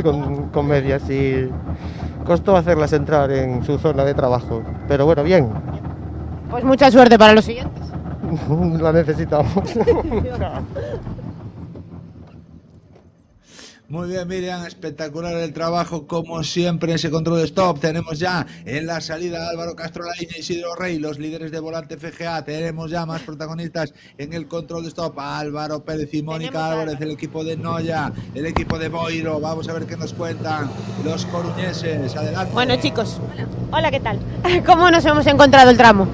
con medias y costó hacerlas entrar en su zona de trabajo. Pero bueno, bien. Pues mucha suerte para los siguientes. La necesitamos. Muy bien, Miriam, espectacular el trabajo como siempre en ese control de stop. Tenemos ya en la salida Álvaro Castro Laíña y Isidro Rey, los líderes de Volante FGA. Tenemos ya más protagonistas en el control de stop, Álvaro Pérez y Mónica Álvarez, el equipo de Noya, el equipo de Boiro. Vamos a ver qué nos cuentan los coruñeses. Adelante. Bueno, chicos, hola, ¿qué tal? ¿Cómo nos hemos encontrado el tramo?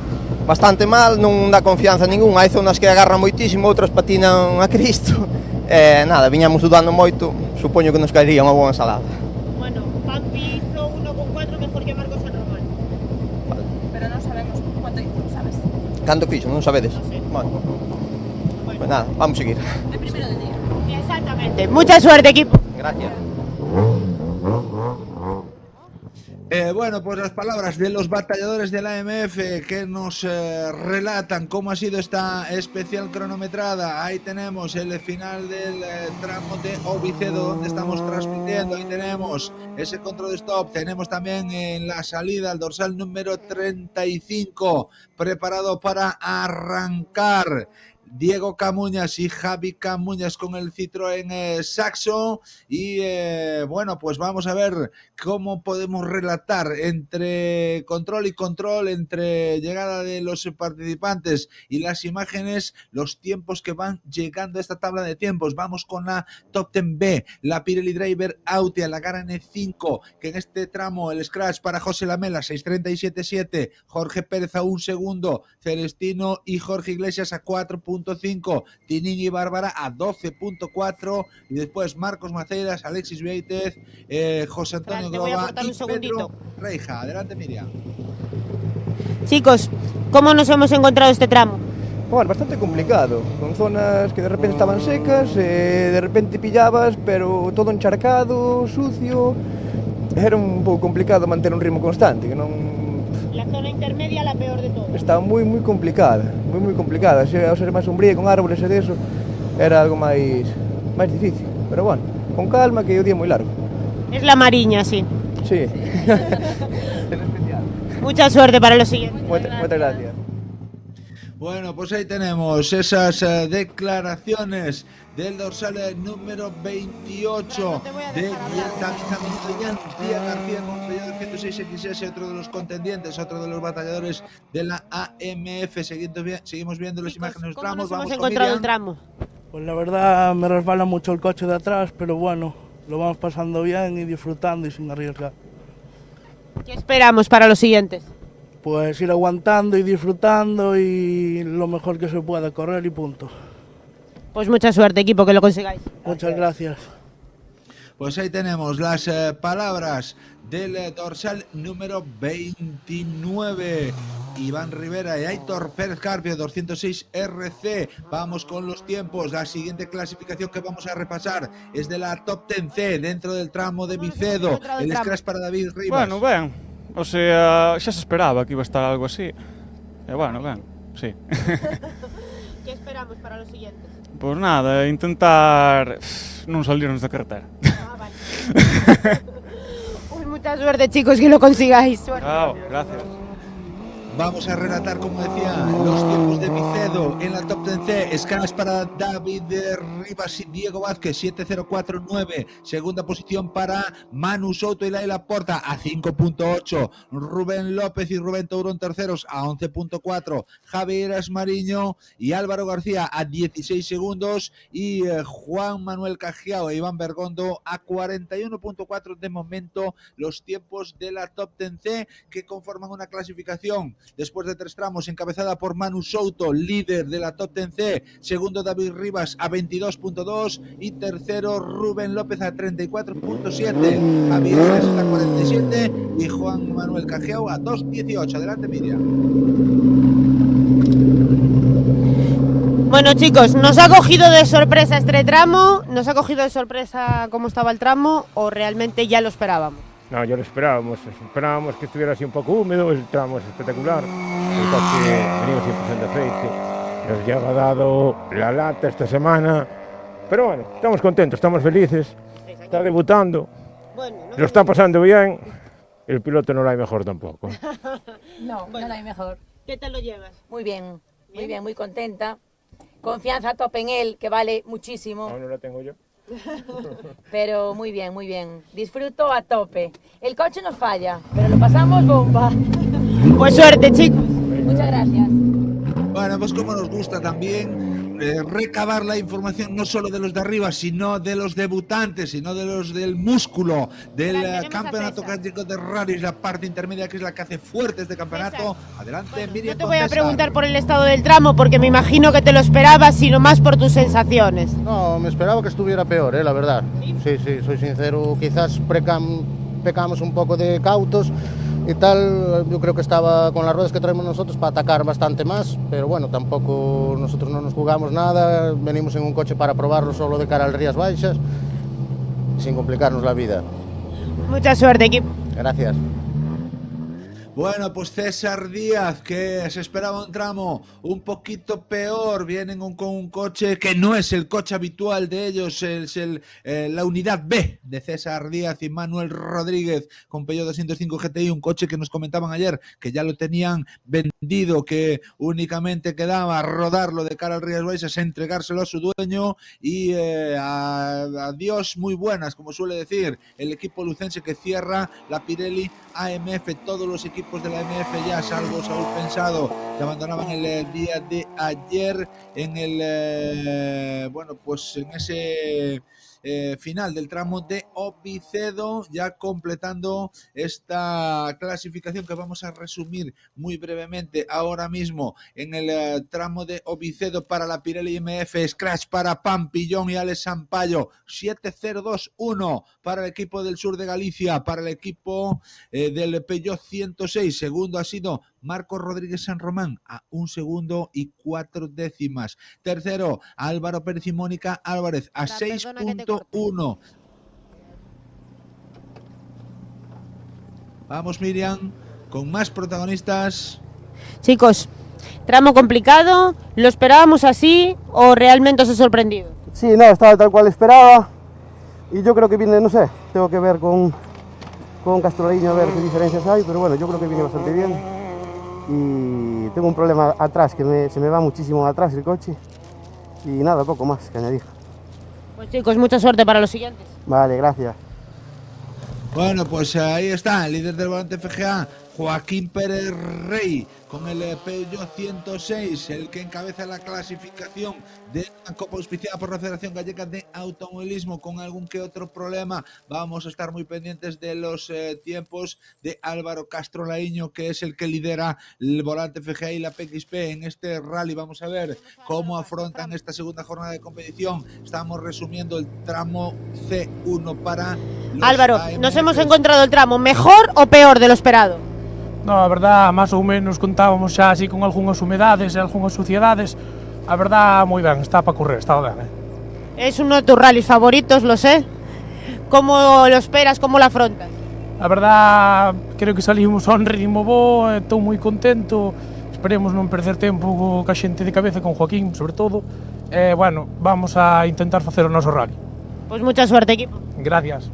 Bastante mal, non dá confianza ningún. Hai zonas que agarran moitísimo, outras patinan a Cristo. Nada, viñamos dudando moito, supoño que nos caería unha boa ensalada. Bueno, Pampi hizo 1,4 mejor que Marcos San Román. Vale. Pero non sabemos cuánto hizo, sabes? Canto fixo, non sabedes? No sé. Bueno. Pues nada, vamos a seguir. De primero del día. Exactamente. Mucha suerte, equipo. Gracias. Bueno, pues las palabras de los batalladores de la AMF que nos relatan cómo ha sido esta especial cronometrada. Ahí tenemos el final del tramo de Ovicedo donde estamos transmitiendo. Ahí tenemos ese control de stop. Tenemos también en la salida el dorsal número 35 preparado para arrancar. Diego Camuñas y Javi Camuñas con el Citroën Saxo y bueno, pues vamos a ver cómo podemos relatar entre control y control, entre llegada de los participantes y las imágenes, los tiempos que van llegando a esta tabla de tiempos. Vamos con la Top 10B, la Pirelli Driver Autea, la Gara N5, que en este tramo el scratch para José Lamela 6.37.7, Jorge Pérez a 1 segundo, Celestino y Jorge Iglesias a 4.5, Tinini y Bárbara a 12.4 y después Marcos Maceiras, Alexis Vieitez, José Antonio Groba y Pedro Reija. Adelante, Miriam. Chicos, ¿cómo nos hemos encontrado este tramo? Bueno, bastante complicado, con zonas que de repente estaban secas, de repente pillabas, pero todo encharcado, sucio. Era un pouco complicado manter un ritmo constante, que non... La zona intermedia la peor de todas. Está moi complicada, moi complicada. Se ao ser máis sombría, con árboles e deso, era algo máis difícil. Pero bueno, con calma, que o día é moi largo. Es la Mariña, sí. Sí. Mucha suerte para los siguientes. Muchas gracias. Bueno, pues ahí tenemos esas declaraciones del dorsal número 28 de García con el 106XS, otro de los contendientes, otro de los batalladores de la AMF. Seguimos viendo las imágenes del tramo. ¿Cómo hemos encontrado el tramo? Pues la verdad me resbala mucho el coche de atrás, pero bueno, lo vamos pasando bien y disfrutando y sin arriesgar. ¿Qué esperamos para los siguientes? Pues ir aguantando y disfrutando y lo mejor que se pueda, correr y punto. Pues mucha suerte, equipo, que lo consigáis. Muchas gracias. Pues ahí tenemos las palabras del dorsal número 29, Iván Rivera y Aitor Pérez Carpio, 206 RC. Vamos con los tiempos. La siguiente clasificación que vamos a repasar es de la Top 10C dentro del tramo de Vicedo. El scratch para David Rivas. Bueno, ben, o sea, xa se esperaba que iba a estar algo así. E bueno, ben, sí. ¿Qué esperamos para los siguientes? Pois nada, intentar non salirnos da carretera. Pues mucha suerte, chicos, que lo consigáis. Chao, gracias. Vamos a relatar, como decía, los tiempos de Vicedo en la Top 10C. Scratch para David Rivas y Diego Vázquez, 7.049. Segunda posición para Manu Souto y Laila Porta, a 5.8. Rubén López y Rubén Tourón, terceros, a 11.4. Javier Asmariño y Álvaro García, a 16 segundos. Y Juan Manuel Cajiao e Iván Bergondo, a 41.4 de momento. Los tiempos de la Top 10C, que conforman una clasificación después de 3 tramos, encabezada por Manu Souto, líder de la Top 10C, segundo David Rivas a 22.2 y tercero Rubén López a 34.7, Javier Iglesias a 47 y Juan Manuel Cajiao a 2.18. Adelante, Miriam. Bueno, chicos, ¿nos ha cogido de sorpresa este tramo? ¿Nos ha cogido de sorpresa cómo estaba el tramo o realmente ya lo esperábamos? No, ya lo esperábamos que estuviera así un poco húmedo, el tramo es espectacular, el coche venimos 100% de aceite, nos ya ha dado la lata esta semana, pero bueno, estamos contentos, estamos felices, está debutando, lo está pasando bien, el piloto no lo hay mejor tampoco. No, no la hay mejor. ¿Qué te lo llevas? Muy bien, muy contenta. Confianza a tope en él, que vale muchísimo. Aún no la tengo yo. Pero muy bien, muy bien. Disfruto a tope. El coche nos falla, pero lo pasamos bomba. Pues suerte, chicos. Muchas gracias. Bueno, pues como nos gusta también recabar la información no solo de los de arriba, sino de los debutantes, sino de los del músculo, del campeonato clásico de rallies, la parte intermedia que es la que hace fuerte este campeonato. Adelante, Miriam. No te voy a preguntar por el estado del tramo porque me imagino que te lo esperabas, sino más por tus sensaciones. No, me esperaba que estuviera peor, la verdad. Sí, soy sincero, quizás pecamos un poco de cautos y tal. Yo creo que estaba con las ruedas que traemos nosotros para atacar bastante más, pero bueno, tampoco nosotros no nos jugamos nada, venimos en un coche para probarlo solo de cara al Rías Baixas, sin complicarnos la vida. Mucha suerte, equipo. Gracias. Bueno, pues César Díaz, que se esperaba un tramo un poquito peor, vienen con un coche que no es el coche habitual de ellos, es la unidad B de César Díaz y Manuel Rodríguez con Peugeot 205 GTI, un coche que nos comentaban ayer que ya lo tenían vendido, que únicamente quedaba rodarlo de cara al Rías Baixas, entregárselo a su dueño y adiós muy buenas, como suele decir el equipo lucense que cierra la Pirelli AMF. Todos los equipos de la AMF ya, salvo Saúl Pensado, que abandonaban el día de ayer en el bueno, pues en ese final del tramo de Obicedo, ya completando esta clasificación que vamos a resumir muy brevemente ahora mismo. En el tramo de Obicedo para la Pirelli MF, scratch para Pampillón y Alex Sampaio, 7-0-2-1 para el equipo del sur de Galicia, para el equipo del Peugeot 106. Segundo ha sido Marco Rodríguez San Román a 1 segundo y 4 décimas. Tercero, Álvaro Pérez y Mónica Álvarez a 6.1. Vamos, Miriam, con más protagonistas. Chicos, tramo complicado, ¿lo esperábamos así o realmente os he sorprendido? Sí, no, estaba tal cual esperaba y yo creo que viene, no sé, tengo que ver con Castrolariño a ver qué diferencias hay, pero bueno, yo creo que viene bastante bien. Y tengo un problema atrás, que se me va muchísimo atrás el coche y nada, poco más que añadir. Pues chicos, mucha suerte para los siguientes. Vale, gracias. Bueno, pues ahí está el líder del Volante FGA, Joaquín Pérez Rey, con el Peugeot 106, el que encabeza la clasificación de la Copa auspiciada por la Federación Gallega de Automovilismo, con algún que otro problema. Vamos a estar muy pendientes de los tiempos de Álvaro Castrolaíño, que es el que lidera el Volante FGA y la PXP en este rally. Vamos a ver cómo afrontan esta segunda jornada de competición. Estamos resumiendo el tramo C1 para los Álvaro, AMF. ¿nos hemos encontrado el tramo mejor o peor de lo esperado? No, a verdad, máis ou menos contábamos xa así con algunhas humedades e algunhas suciedades. A verdad, moi ben, está para correr, está ben. Es uno de tus rallies favoritos, lo sé. ¿Cómo lo esperas, cómo lo afrontas? A verdad, creo que salimos a un ritmo bo, estou moi contento. Esperemos non perder tempo ca xente de cabeza, con Joaquín, sobre todo. Bueno, vamos a intentar facer o noso rally. Pues mucha suerte, equipo. Gracias.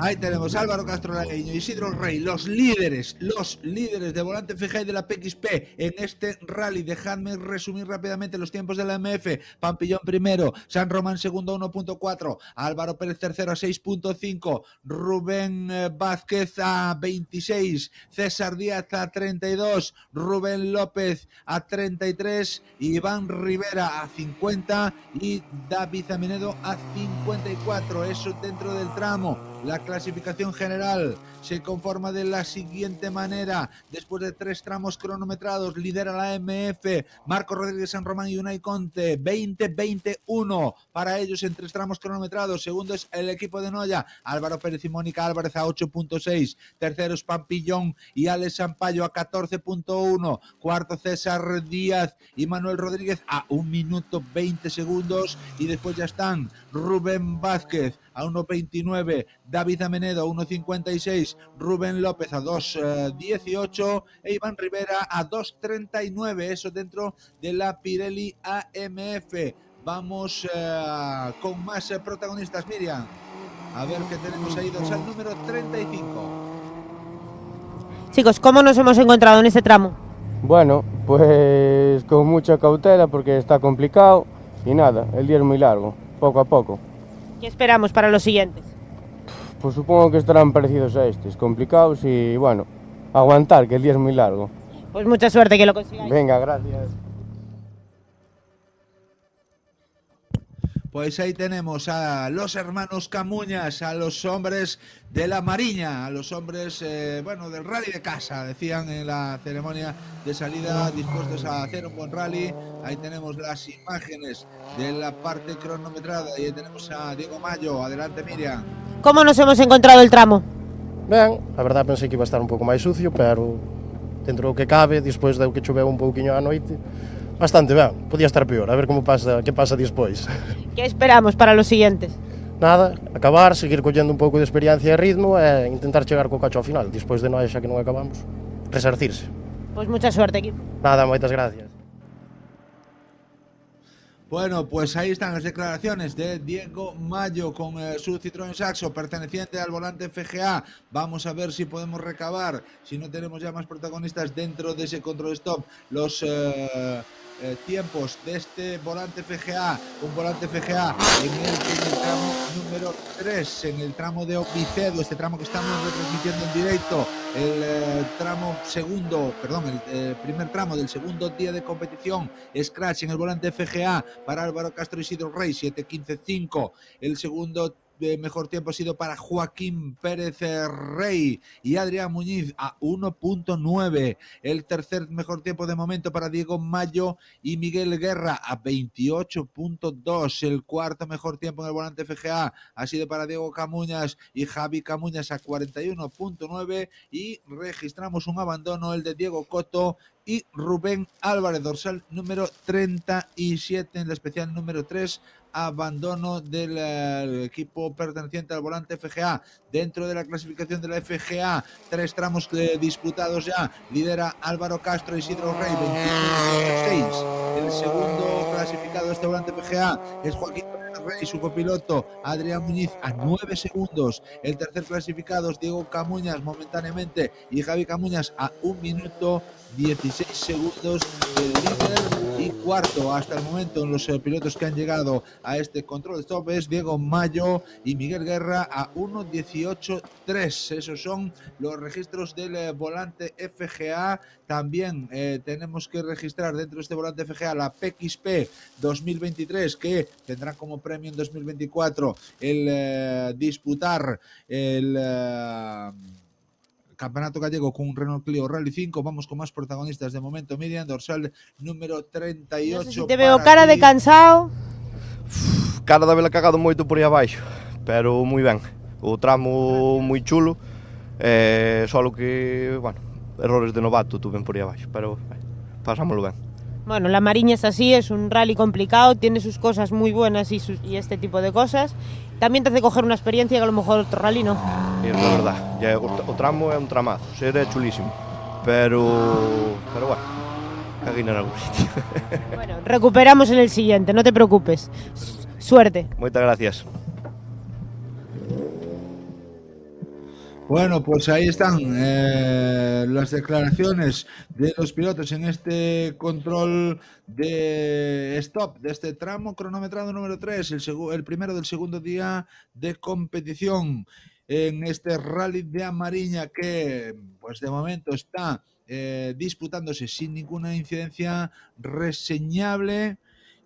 Ahí tenemos Álvaro Castrolaíño y Isidro Rey, los líderes de Volante FGA y de la PXP en este rally. Dejadme resumir rápidamente los tiempos de la MF. Pampillón primero, San Román segundo 1.4, Álvaro Pérez tercero a 6.5, Rubén Vázquez a 26, César Díaz a 32, Rubén López a 33, Iván Rivera a 50 y David Amenedo a 54. Eso dentro del tramo. La clasificación general se conforma de la siguiente manera. Después de 3 tramos cronometrados, lidera la MF Marco Rodríguez San Román y Unai Conte, 20-21 para ellos en 3 tramos cronometrados. Segundo es el equipo de Noya, Álvaro Pérez y Mónica Álvarez a 8.6. Tercero es Pampillón y Alex Sampaio a 14.1. Cuarto César Díaz y Manuel Rodríguez a 1 minuto 20 segundos. Y después ya están Rubén Vázquez a 1.29, David Amenedo a 1.56, Rubén López a 2.18 e Iván Rivera a 2.39. Eso dentro de la Pirelli AMF. Vamos con más protagonistas, Miriam. A ver qué tenemos ahí, dorsal número 35. Chicos, ¿cómo nos hemos encontrado en este tramo? Bueno, pues con mucha cautela porque está complicado y nada, el día es muy largo, poco a poco. ¿Qué esperamos para los siguientes? Pues supongo que estarán parecidos a estos, complicados y bueno, aguantar, que el día es muy largo. Pues mucha suerte, que lo consigáis. Venga, gracias. Pues ahí tenemos a los hermanos Camuñas, a los hombres de la Mariña, a los hombres, bueno, del rally de casa, decían en la ceremonia de salida, dispuestos a hacer un buen rally. Ahí tenemos las imágenes de la parte cronometrada y ahí tenemos a Diego Mayo. Adelante, Miriam. ¿Cómo nos hemos encontrado el tramo? Ben, a verdad pensei que iba a estar un pouco máis sucio, pero dentro do que cabe, despois do que choveu un pouquiño á noite, bastante ben, podía estar peor, a ver como pasa, que pasa despois. ¿Qué esperamos para los siguientes? nada, acabar, seguir collendo un pouco de experiencia e ritmo e intentar chegar co coche ao final, despois de nós xa que non acabamos, resarcirse. Pues mucha suerte, equipo. Nada, moitas gracias. Bueno, pues ahí están las declaraciones de Diego Mayo con su Citroën Saxo perteneciente al volante FGA. Vamos a ver si podemos recabar, si no tenemos ya más protagonistas dentro de ese control stop, los tiempos de este volante FGA, un volante FGA en el tramo número 3, en el tramo de Opicedo, este tramo que estamos retransmitiendo en directo, el tramo segundo, perdón, el primer tramo del segundo día de competición, scratch en el volante FGA para Álvaro Castro Isidro Rey, 7:15.5, el segundo mejor tiempo ha sido para Joaquín Pérez Rey y Adrián Muñiz a 1.9. El tercer mejor tiempo de momento para Diego Mayo y Miguel Guerra a 28.2. El cuarto mejor tiempo en el volante FGA ha sido para Diego Camuñas y Javi Camuñas a 41.9 y registramos un abandono, el de Diego Coto y Rubén Álvarez, dorsal número 37 en la especial número 3, abandono del equipo perteneciente al volante FGA. Dentro de la clasificación de la FGA, 3 tramos disputados ya, lidera Álvaro Castro Isidro Rey, 21.6. El segundo clasificado de este volante FGA es Joaquín Rey, su copiloto Adrián Muñiz a 9 segundos. El tercer clasificado es Diego Camuñas momentáneamente y Javi Camuñas a 1 minuto 16 segundos del líder. Y cuarto hasta el momento en los pilotos que han llegado a este control stop es Diego Mayo y Miguel Guerra a 1.18.3. Esos son los registros del volante FGA. También tenemos que registrar dentro de este volante FGA la PXP 2023, que tendrá como premio en 2024 el disputar el Campeonato Gallego con un Renault Clio Rally 5. Vamos con más protagonistas de momento. Miriam, dorsal número 38. No sé si te veo cara de cansado. Cara de haberla cagado moito por aí abaixo, pero moi ben. O tramo moi chulo, solo que, bueno, errores de novato tuven por aí abaixo, pero pasámoslo ben. Bueno, la Mariña es así, es un rally complicado, tiene sus cosas muy buenas y este tipo de cosas. También te hace coger una experiencia que a lo mejor otro rally no. É verdad, o tramo é un tramazo, ser é chulísimo, pero bueno, caguei en algún sitio. Bueno, recuperamos en el siguiente, no te preocupes. Suerte. Moitas gracias. Bueno, pues ahí están las declaraciones de los pilotos en este control de stop de este tramo cronometrado número 3, el primero del segundo día de competición en este rally de Amariña, que pues de momento está disputándose sin ninguna incidencia reseñable.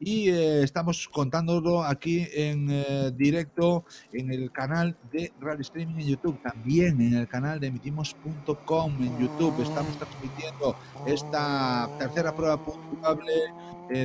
Y estamos contándolo aquí en directo en el canal de Rally Streaming en YouTube, también en el canal de emitimos.com en YouTube. Estamos transmitiendo esta tercera prueba puntuable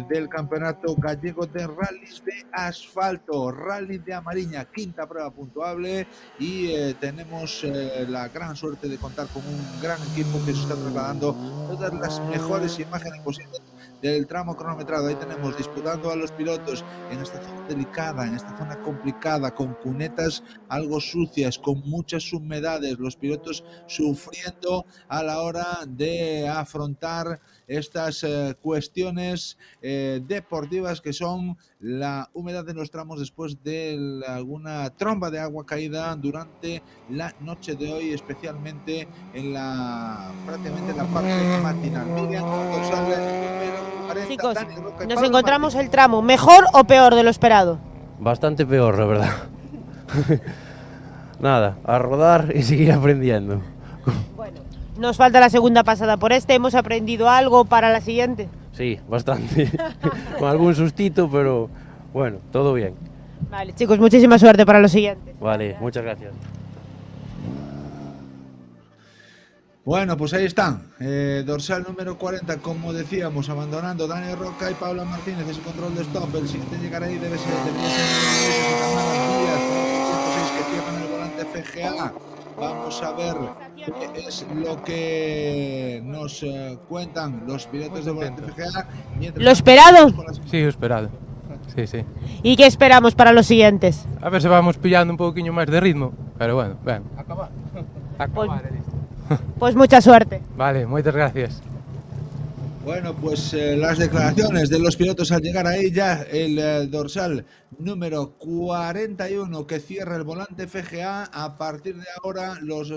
del Campeonato Gallego de Rallys de Asfalto, Rally de Amariña, quinta prueba puntuable, y tenemos la gran suerte de contar con un gran equipo que se está trasladando todas las mejores imágenes posibles del tramo cronometrado. Ahí tenemos disputando a los pilotos en esta zona delicada, en esta zona complicada, con cunetas algo sucias, con muchas humedades, los pilotos sufriendo a la hora de afrontar estas cuestiones deportivas, que son la humedad de los tramos después de alguna tromba de agua caída durante la noche de hoy, especialmente en prácticamente en la parte matinal. Miriam, chicos, nos encontramos el tramo mejor o peor de lo esperado. Bastante peor, la verdad. Nada, a rodar y seguir aprendiendo. Bueno, nos falta la segunda pasada por este. ¿Hemos aprendido algo para la siguiente? Sí, bastante. Con algún sustito, pero bueno, todo bien. Vale, chicos, muchísima suerte para lo siguiente. Vale, muchas gracias. Bueno, pues ahí están. Dorsal número 40, como decíamos, abandonando Dani Roca y Pablo Martínez, ese control de stop. El siguiente llegar ahí debería ser Díaz, 106, que cierran el volante FGA. Vamos a ver qué es lo que nos cuentan los pilotos de volante FGA. ¿Lo esperado? Sí, esperado. Sí. Sí, sí. ¿Y qué esperamos para los siguientes? A ver se vamos pillando un pouquiño máis de ritmo, pero bueno, ben. Acabar Pues mucha suerte. Vale, moitas gracias. Bueno, pues las declaraciones de los pilotos al llegar ahí ya el dorsal número 41 que cierra el volante FGA. A partir de ahora los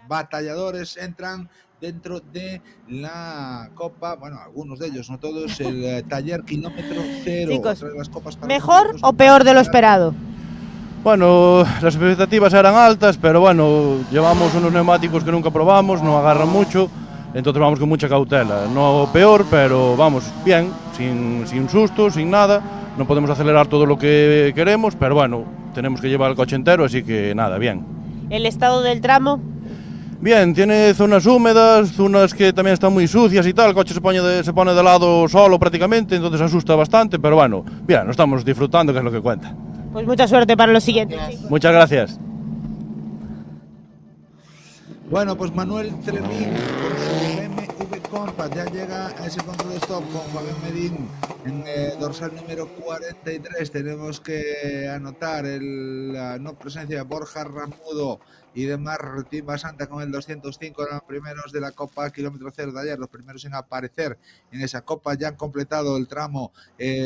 batalladores entran dentro de la Copa, bueno, algunos de ellos, no todos, el taller kilómetro cero. Chicos, Otra de las copas para ¿mejor o peor de lo esperado? Bueno, las expectativas eran altas, pero bueno, llevamos unos neumáticos que nunca probamos, no agarran mucho, entonces vamos con mucha cautela. No peor, pero vamos bien, sin susto, sin nada. No podemos acelerar todo lo que queremos, pero bueno, tenemos que llevar el coche entero, así que nada, bien. ¿El estado del tramo? Bien, tiene zonas húmedas, zonas que también están muy sucias y tal. El coche se pone de lado solo prácticamente, entonces asusta bastante, pero bueno, bien, lo estamos disfrutando, que es lo que cuenta. Pues mucha suerte para los siguientes. Muchas gracias. Bueno, pues Manuel Trevín con su BMW Compact ya llega a ese control de stop con Fabián Medín en dorsal número 43. Tenemos que anotar la no presencia de Borja Ramudo y de Martín Basanta con el 205, eran primeros de la Copa kilómetro cero de ayer, los primeros en aparecer en esa Copa. Ya han completado el tramo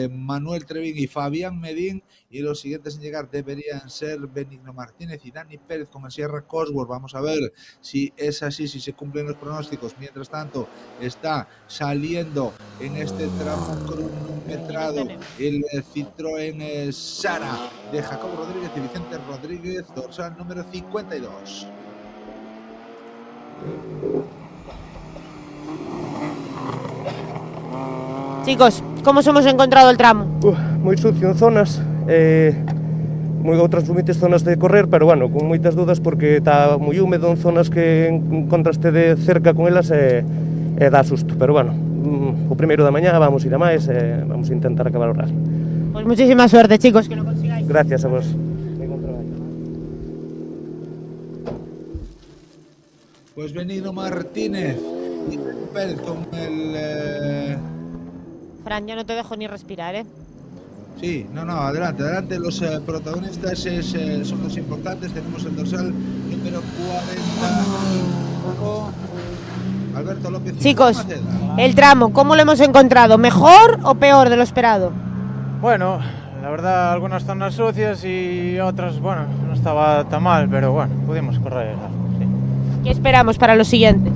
Manuel Trevín y Fabián Medín, y los siguientes en llegar deberían ser Benigno Martínez y Dani Pérez con el Sierra Cosworth. Vamos a ver si es así, si se cumplen los pronósticos. Mientras tanto, está saliendo en este tramo cronometrado el Citroën Sara de Jacobo Rodríguez y Vicente Rodríguez, dorsal número 52. Chicos, ¿cómo os hemos encontrado el tramo? Moi sucio en zonas, outras bonitas zonas de correr, pero bueno, con moitas dudas porque está moi húmedo en zonas que encontraste de cerca con elas e dá susto, pero bueno, o primeiro da mañá vamos ir a máis e vamos a intentar acabar o rally. Pues muchísima suerte, chicos, que lo consigáis. Gracias a vos. Pues Benigno Martínez y Pérez con el... Fran, ya no te dejo ni respirar, ¿eh? Sí, no, adelante. Los protagonistas son los importantes. Tenemos el dorsal número 45. Alberto López. Chicos, el tramo, ¿cómo lo hemos encontrado? ¿Mejor o peor de lo esperado? Bueno, la verdad, algunas zonas sucias y otras, bueno, no estaba tan mal, pero bueno, pudimos correr. Sí. ¿Qué esperamos para los siguientes?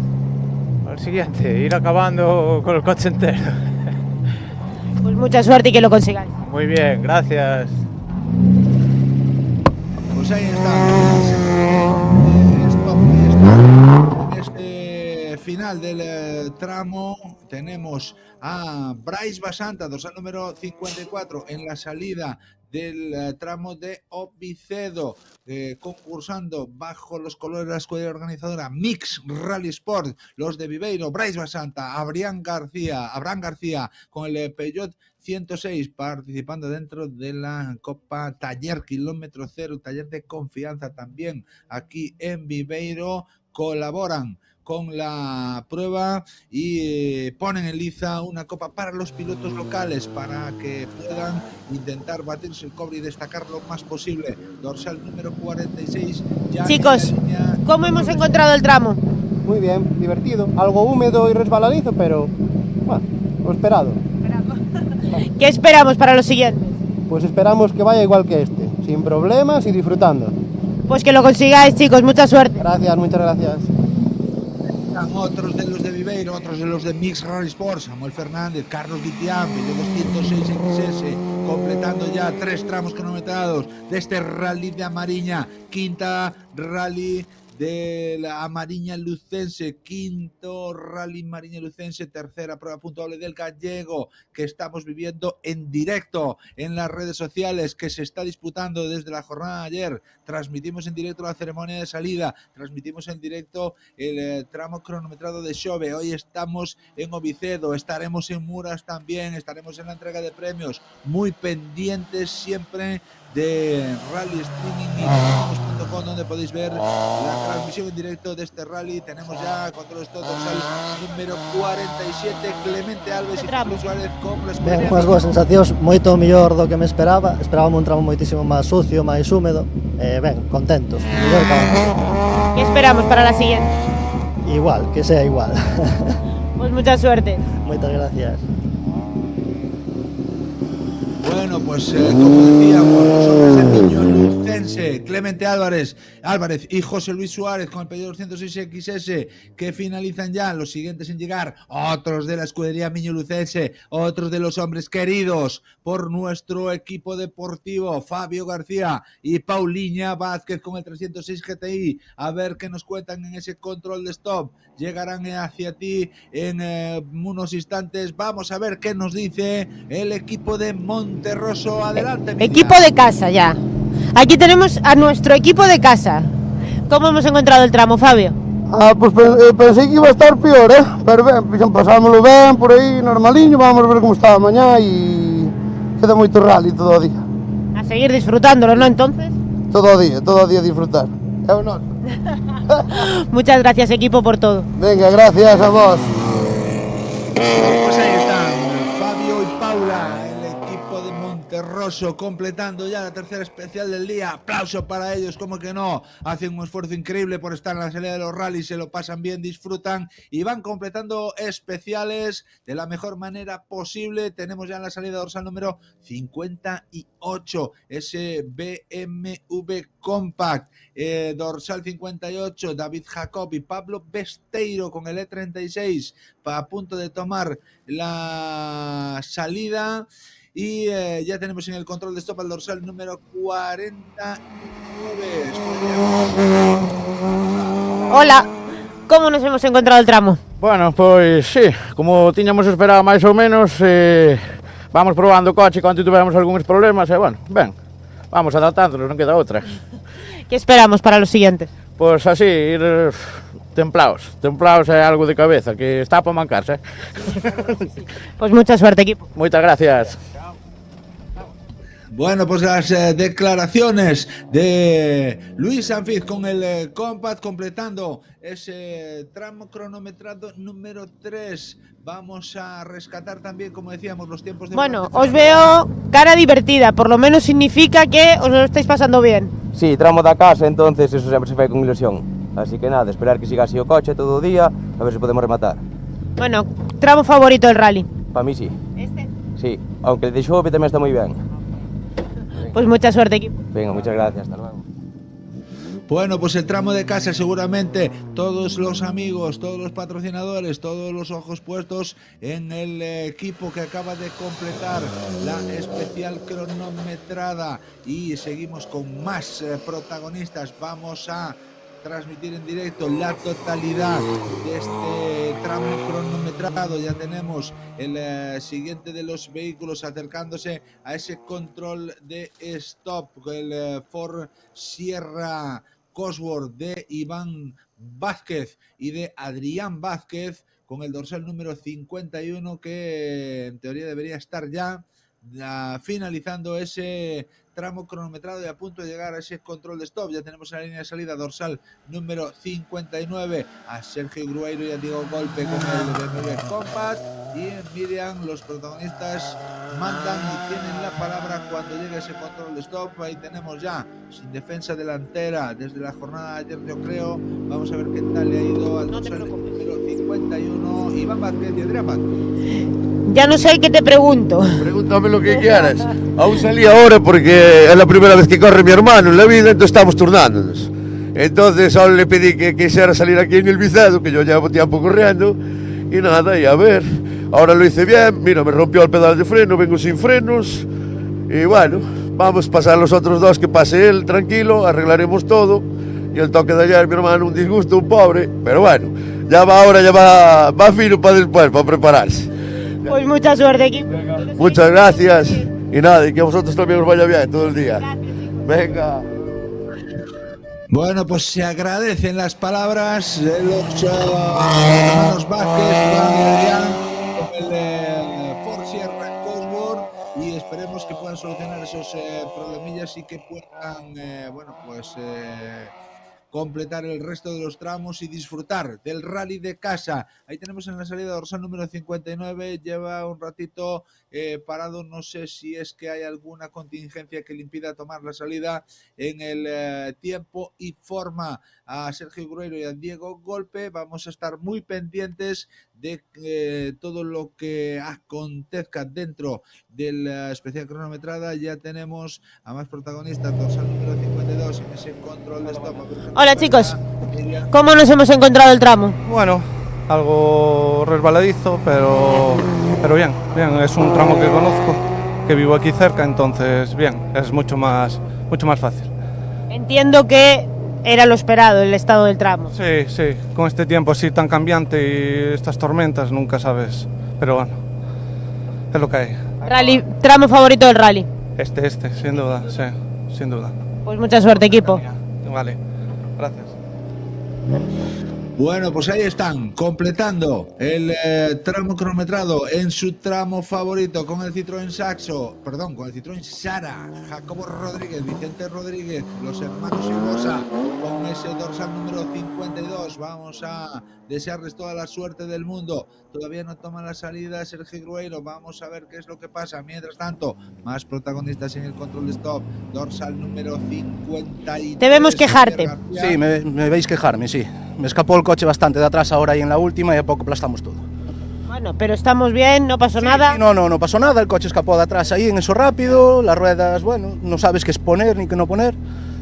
Para el siguiente, ir acabando con el coche entero. Pues mucha suerte y que lo consigáis. Muy bien, gracias. Pues ahí está. En este final del tramo tenemos a Brais Basanta, dorsal número 54, en la salida del tramo de Obicedo, concursando bajo los colores de la escuadra organizadora Mix Rally Sport, los de Viveiro, Brais Basanta, Abraham García con el Peugeot 106, participando dentro de la Copa Taller Kilómetro Cero, taller de confianza también aquí en Viveiro. Colaboran con la prueba y ponen en liza una copa para los pilotos locales para que puedan intentar batirse el cobre y destacar lo más posible. Dorsal número 46. Chicos, ¿cómo hemos encontrado el tramo? Muy bien, divertido. Algo húmedo y resbaladizo, pero bueno, lo esperado. ¿Qué esperamos para los siguientes? Pues esperamos que vaya igual que este, sin problemas y disfrutando. Pues que lo consigáis, chicos, mucha suerte. Gracias, muchas gracias. Otros de los de Viveiro, otros de los de Mix Rally Sport, Samuel Fernández, Carlos Guitián, de 206 XS, completando ya 3 tramos cronometrados de este Rally de Amariña, quinta Rally de la Amariña Lucense, quinto Rally Mariña Lucense, tercera prueba puntuable del gallego, que estamos viviendo en directo en las redes sociales, que se está disputando desde la jornada de ayer. Transmitimos en directo la ceremonia de salida, transmitimos en directo el tramo cronometrado de Xove. Hoy estamos en Obicedo, estaremos en Muras también, estaremos en la entrega de premios, muy pendientes siempre de Rally Streaming y facebook.com, donde podéis ver la transmisión en directo de este rally. Tenemos ya control stop dorsal número 47, Clemente Alves y Luis Suárez con la Ben, escudería. unhas boas sensacións, moito mellor do que me esperaba un tramo moitísimo máis sucio, máis húmedo, ben, contentos, mellor que antes. ¿Qué esperamos para la siguiente? Igual, que sea igual. Pues mucha suerte. Moitas gracias. Bueno, pues como decíamos, los hombres del Niño Lucense, Clemente Álvarez y José Luis Suárez con el pedido 206XS, que finalizan ya. Los siguientes en llegar, otros de la escudería Niño Lucense, otros de los hombres queridos por nuestro equipo deportivo, Fabio García y Paulinha Vázquez con el 306 GTI. A ver qué nos cuentan en ese control de stop. Llegarán hacia ti en unos instantes. Vamos a ver qué nos dice el equipo de Monterroso. Adelante, Miriam. Equipo de casa ya. Aquí tenemos a nuestro equipo de casa. ¿Cómo hemos encontrado el tramo, Fabio? Pues pensei que iba a estar peor, pero ben, pasámoslo ben por aí, normaliño, vamos a ver como está mañá e queda moito rally todo o día. A seguir disfrutándolo, ¿no? Entonces. Todo o día disfrutar. É o noso. Muchas gracias, equipo, por todo. Venga, gracias a vos. Pues ahí están Fabio y Paula, el equipo de Monterroso, completando ya la tercera especial del día. Aplauso para ellos, como que no. Hacen un esfuerzo increíble por estar en la salida de los rallies, se lo pasan bien, disfrutan y van completando especiales de la mejor manera posible. Tenemos ya en la salida dorsal número 58, ese BMW Compact. Dorsal 58, David Jacob y Pablo Besteiro con el E36 a punto de tomar la salida. Y ya tenemos en el control de stop al dorsal número 49. Hola, ¿cómo nos hemos encontrado el tramo? Bueno, pois sí, como tiñamos esperado máis ou menos, vamos probando o coche cando tivemos algúns problemas e bueno, ben, vamos adaptándonos, non queda outra. ¿Qué esperamos para los siguientes? Pois así, ir templaos é algo de cabeza, que está para mancarse. Pues mucha suerte, equipo. Moitas gracias. Bueno, pues las declaraciones de Luis Sanfiz con el Compact, completando ese tramo cronometrado número 3. Vamos a rescatar también, como decíamos, los tiempos de... Bueno, os veo cara divertida, por lo menos significa que os lo estáis pasando bien. Sí, tramo da casa, entonces eso sempre se fai con ilusión. Así que nada, esperar que siga así o coche todo o día, a ver se podemos rematar. Bueno, tramo favorito del rally. Para mí sí. ¿Este? Sí, aunque el de Xove tamén está moi ben. Pues mucha suerte, equipo. Venga, muchas gracias, hasta luego. Bueno, pues el tramo de casa seguramente todos los amigos, todos los patrocinadores, todos los ojos puestos en el equipo que acaba de completar la especial cronometrada y seguimos con más protagonistas. Vamos a transmitir en directo la totalidad de este tramo cronometrado. Ya tenemos el siguiente de los vehículos acercándose a ese control de stop, el Ford Sierra Cosworth de Iván Vázquez y de Adrián Vázquez con el dorsal número 51, que en teoría debería estar ya finalizando ese tramo cronometrado y a punto de llegar a ese control de stop. Ya tenemos en la línea de salida dorsal número 59 a Sergio Grueiro y a Diego Golpe con el BMW Compact, y Miriam, los protagonistas mandan y tienen la palabra cuando llegue ese control de stop. Ahí tenemos ya sin defensa delantera desde la jornada de ayer, yo creo. Vamos a ver qué tal le ha ido al dorsal número 51 Iván Vázquez y Adrián Vázquez. Ya no sé qué te pregunto. Pregúntame lo que quieras. Aún salí ahora porque es la primera vez que corre mi hermano en la vida, entonces estamos turnándonos. Entonces ahora le pedí que quisiera salir aquí en el Vicedo, que yo llevo tiempo corriendo, y nada, y a ver, ahora lo hice bien, mira, me rompió el pedal de freno, vengo sin frenos, y bueno, vamos a pasar los otros dos, que pase él, tranquilo, arreglaremos todo, y el toque de ayer, mi hermano, un disgusto, un pobre, pero bueno, ya va ahora, ya va fino para después, para prepararse. Pues mucha suerte, equipo. Muchas gracias. Y nada, y que a vosotros también os vaya bien todo el día. Venga. Bueno, pues se agradecen las palabras de los hermanos Vázquez, Iván y Adrián, con el Ford Sierra Cosworth, y esperemos que puedan solucionar esos problemillas y que puedan, completar el resto de los tramos y disfrutar del rally de casa. Ahí tenemos en la salida dorsal número 59, lleva un ratito parado, no sé si es que hay alguna contingencia que le impida tomar la salida en el tiempo y forma a Sergio Grueiro y a Diego Golpe. Vamos a estar muy pendientes de todo lo que acontezca dentro de la especial cronometrada. Ya tenemos a más protagonistas, dorsal número 52 en ese control de stop. Hola chicos, ¿cómo nos hemos encontrado el tramo? Bueno, algo resbaladizo, pero bien, es un tramo que conozco, que vivo aquí cerca, entonces bien, es mucho más fácil. Entiendo que era lo esperado, el estado del tramo. Sí, con este tiempo así tan cambiante y estas tormentas nunca sabes, pero bueno, es lo que hay. Rally, tramo favorito del rally. Este, sin duda, sí, sin duda. Pues mucha suerte, equipo. Vale, gracias. Bueno, pues ahí están, completando el tramo cronometrado en su tramo favorito con el Citroën con el Citroën Sara, Jacobo Rodríguez, Vicente Rodríguez, los hermanos Silvosa, con ese dorsal número 52. Vamos a desearles toda la suerte del mundo. Todavía no toma la salida Sergio Grueiro, vamos a ver qué es lo que pasa. Mientras tanto, más protagonistas en el control de stop, dorsal número 53. Debemos quejarte. Sí, me veis quejarme, sí. Me escapó el coche bastante de atrás ahora y en la última y a poco aplastamos todo. Bueno, pero estamos bien, no pasó nada. Sí, no pasó nada, el coche escapó de atrás ahí en eso rápido, las ruedas, bueno, no sabes qué es poner ni qué no poner,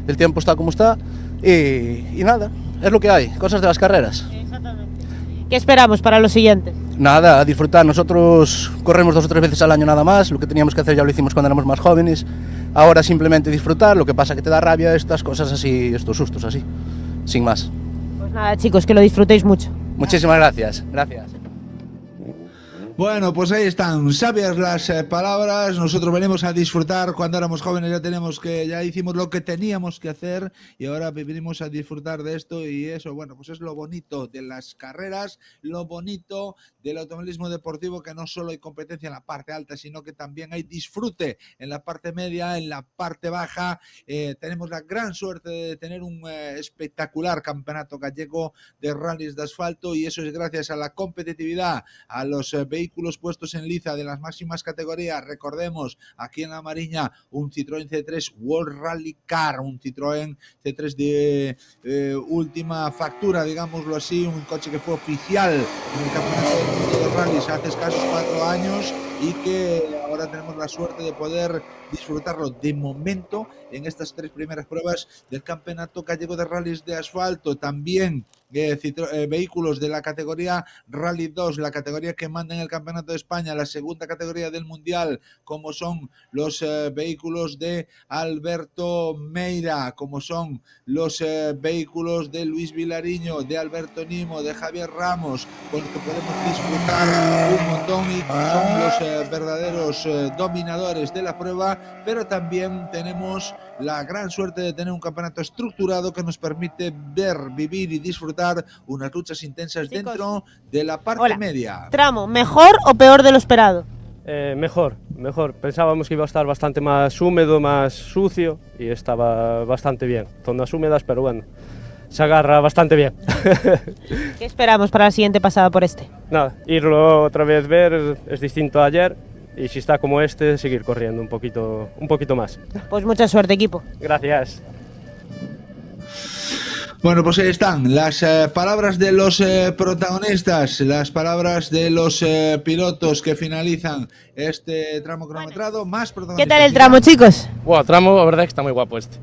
el tiempo está como está y nada, es lo que hay, cosas de las carreras. Exactamente. ¿Qué esperamos para los siguientes? Nada, a disfrutar, nosotros corremos 2 o 3 veces al año nada más, lo que teníamos que hacer ya lo hicimos cuando éramos más jóvenes, ahora simplemente disfrutar, lo que pasa que te da rabia estas cosas así, estos sustos así, sin más. Pues nada chicos, que lo disfrutéis mucho. Muchísimas gracias. Bueno, pues ahí están, sabias las palabras. Nosotros venimos a disfrutar. Cuando éramos jóvenes ya hicimos lo que teníamos que hacer y ahora venimos a disfrutar de esto, y eso, bueno, pues es lo bonito de las carreras, lo bonito del automovilismo deportivo, que no solo hay competencia en la parte alta, sino que también hay disfrute en la parte media, en la parte baja. Tenemos la gran suerte de tener un espectacular campeonato gallego de rallies de asfalto, y eso es gracias a la competitividad, a los vehículos puestos en liza de las máximas categorías. Recordemos, aquí en La Mariña, un Citroën C3 World Rally Car, un Citroën C3 de última factura, digámoslo así, un coche que fue oficial en el Campeonato del Mundo de Rallys hace escasos 4 años y que ahora tenemos la suerte de poder disfrutarlo de momento en estas 3 primeras pruebas del Campeonato Gallego de Rallys de Asfalto. También vehículos de la categoría Rally 2, la categoría que manda en el Campeonato de España, la segunda categoría del Mundial, como son los vehículos de Alberto Meira, como son los vehículos de Luis Vilariño, de Alberto Nimo, de Javier Ramos, con los que podemos disfrutar un montón y son los verdaderos dominadores de la prueba. Pero también tenemos la gran suerte de tener un campeonato estructurado que nos permite ver, vivir y disfrutar unas luchas intensas dentro de la parte media. Tramo, ¿mejor o peor de lo esperado? Mejor. Pensábamos que iba a estar bastante más húmedo, más sucio, y estaba bastante bien. Zonas húmedas, pero bueno, se agarra bastante bien. ¿Qué esperamos para la siguiente pasada por este? Nada, irlo otra vez ver, es distinto a ayer, y si está como este, seguir corriendo un poquito más. Pues mucha suerte, equipo. Gracias. Bueno, pues ahí están las palabras de los protagonistas, las palabras de los pilotos que finalizan este tramo cronometrado. Más protagonistas. ¿Qué tal el tramo, chicos? Bueno, tramo, a verdad é que está moi guapo este.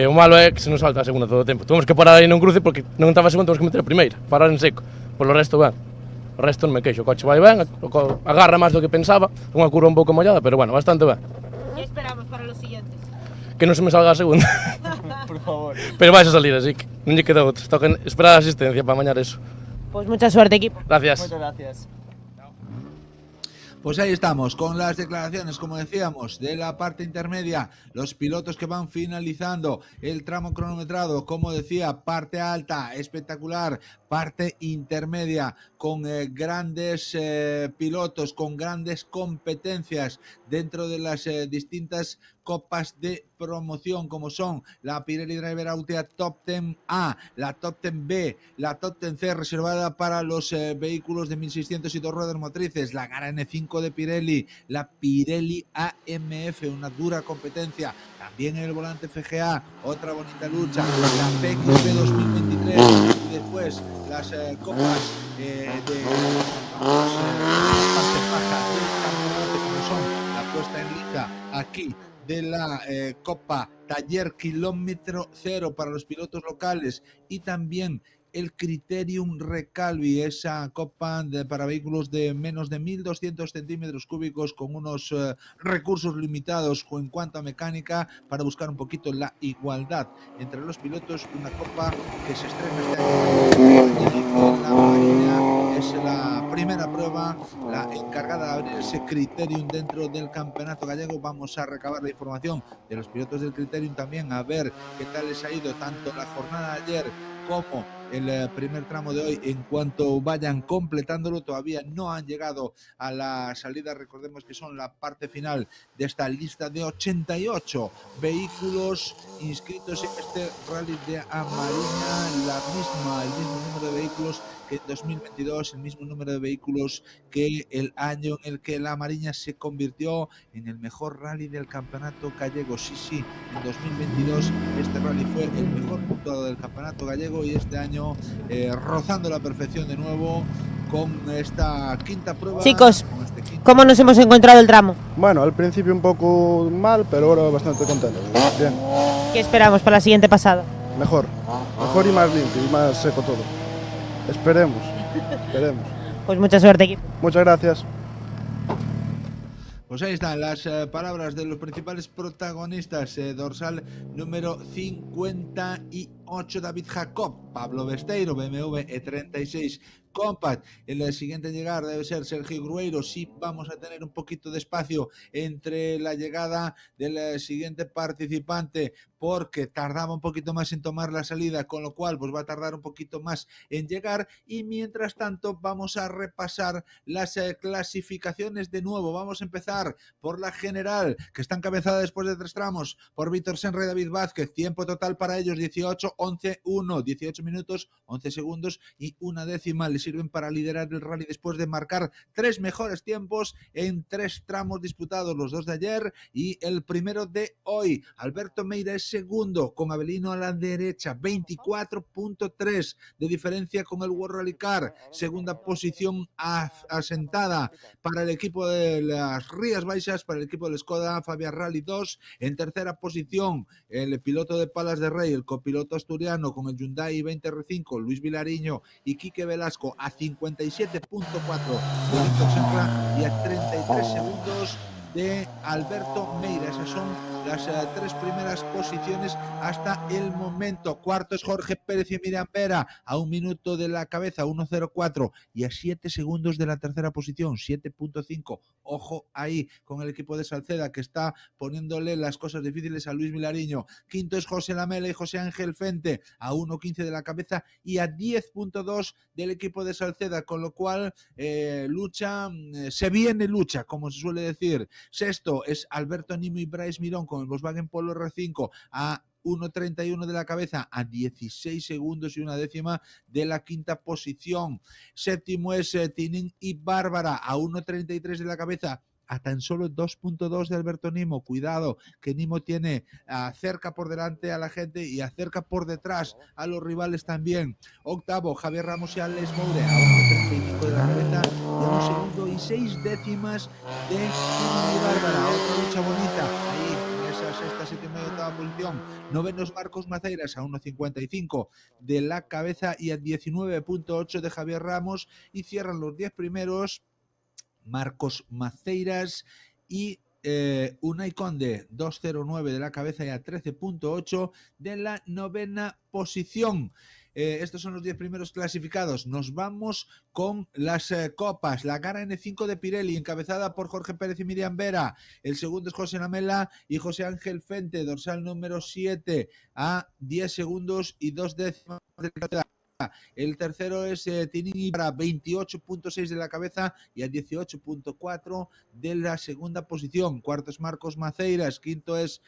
O malo é que se nos falta a segunda todo o tempo. Tuvemos que parar aí nun cruce porque non estaba a segunda, tuvemos que meter a primeira, parar en seco. Por lo resto, ben. O resto non me queixo, o coche vai ben, agarra máis do que pensaba, unha curva un pouco mollada, pero bueno, bastante ben. ¿Qué esperamos para los siguientes? Que non se me salga a segunda. Por favor. Pero vais a salir, así que non lle queda outra. Toca esperar a asistencia para mañar eso. Pues mucha suerte, equipo. Gracias. Muchas gracias. Pues ahí estamos, con las declaraciones, como decíamos, de la parte intermedia, los pilotos que van finalizando el tramo cronometrado, como decía, parte alta, espectacular, parte intermedia, con grandes pilotos, con grandes competencias dentro de las distintas copas de promoción, como son la Pirelli Driver Autea Top 10 A, la Top 10 B, la Top 10 C, reservada para los vehículos de 1600 y 2 ruedas motrices, la Gara N5 de Pirelli, la Pirelli AMF, una dura competencia, también en el volante FGA, otra bonita lucha, la PXB 2023, y después las copas de partes bajas del campeonato, como son la puesta en liza aquí de la Copa Taller Kilómetro Cero para los pilotos locales, y también el Criterium Recalvi, esa copa para vehículos de menos de 1.200 centímetros cúbicos con unos recursos limitados en cuanto a mecánica, para buscar un poquito la igualdad entre los pilotos. Una copa que se estrena este año en la Marina. Es la primera prueba, la encargada de abrir ese Criterium dentro del campeonato gallego. Vamos a recabar la información de los pilotos del Criterium también, a ver qué tal les ha ido tanto la jornada de ayer como el primer tramo de hoy. En cuanto vayan completándolo, todavía no han llegado a la salida. Recordemos que son la parte final de esta lista de 88 vehículos inscritos en este Rally de Amariña, el mismo número de vehículos que en 2022, el mismo número de vehículos que el año en el que la Amariña se convirtió en el mejor rally del campeonato gallego. Sí, en 2022 este rally fue el mejor puntuado del campeonato gallego, y este año rozando la perfección de nuevo con esta quinta prueba. Chicos, ¿cómo nos hemos encontrado el tramo? Bueno, al principio un poco mal, pero ahora bastante contento. Bien. ¿Qué esperamos para la siguiente pasada? Mejor y más limpio y más seco todo. Esperemos. Pues mucha suerte, equipo. Muchas gracias. Pues ahí están las palabras de los principales protagonistas. Dorsal número 58, David Jacob. Pablo Besteiro, BMW E36 Compact. El siguiente en llegar debe ser Sergio Grueiro. Sí, vamos a tener un poquito de espacio entre la llegada del siguiente participante, porque tardaba un poquito más en tomar la salida, con lo cual pues va a tardar un poquito más en llegar. Y mientras tanto vamos a repasar las clasificaciones de nuevo. Vamos a empezar por la general, que está encabezada después de 3 tramos por Víctor Senra y David Vázquez. Tiempo total para ellos 18:11:1, 18 minutos 11 segundos y una décima. Le sirven para liderar el rally después de marcar 3 mejores tiempos en 3 tramos disputados, los 2 de ayer y el primero de hoy. Alberto Meira es segundo, con Avelino a la derecha, 24.3 de diferencia con el World Rally Car. Segunda posición asentada para el equipo de las Rías Baixas, para el equipo del Skoda Fabia Rally 2. En tercera posición, el piloto de Palas de Rey, el copiloto asturiano con el Hyundai 20R5, Luis Vilariño y Quique Velasco, a 57.4 de Víctor Senra y a 33 segundos de Alberto Meira. Esas son las 3 primeras posiciones hasta el momento. Cuarto es Jorge Pérez y Miriam Vera, a 1 minuto de la cabeza, 1:04, y a 7 segundos de la tercera posición, 7.5. Ojo ahí con el equipo de Salceda, que está poniéndole las cosas difíciles a Luis Vilariño. Quinto es José Lamela y José Ángel Fente, a 1:15 de la cabeza y a 10.2 del equipo de Salceda, con lo cual se viene lucha, como se suele decir. Sexto es Alberto Nimo y Bryce Mirón con el Volkswagen Polo R5, a 1:31 de la cabeza, a 16 segundos y una décima de la quinta posición. Séptimo es Tinin y Bárbara, a 1:33 de la cabeza, a tan solo 2.2 de Alberto Nimo. Cuidado, que Nimo tiene cerca por delante a la gente y acerca por detrás a los rivales también. Octavo, Javier Ramos y Alex Moure, a 1:35 de la cabeza y a 1 segundo y 6 décimas de Tinin y Bárbara. Otra lucha bonita ahí en esa sexta, séptima y octava posición. Novenos Marcos Maceiras, a 1:55 de la cabeza y a 19.8 de Javier Ramos, y cierran los 10 primeros Marcos Maceiras y Unai Conde, 2:09 de la cabeza y a 13.8 de la novena posición. Estos son los 10 primeros clasificados. Nos vamos con las copas. La Gara N5 de Pirelli, encabezada por Jorge Pérez y Miriam Vera. El segundo es José Lamela y José Ángel Fente, dorsal número 7, a 10 segundos y 2 décimas de la El tercero es Tinini para 28.6 de la cabeza y a 18.4 de la segunda posición. Cuarto es Marcos Maceiras, quinto es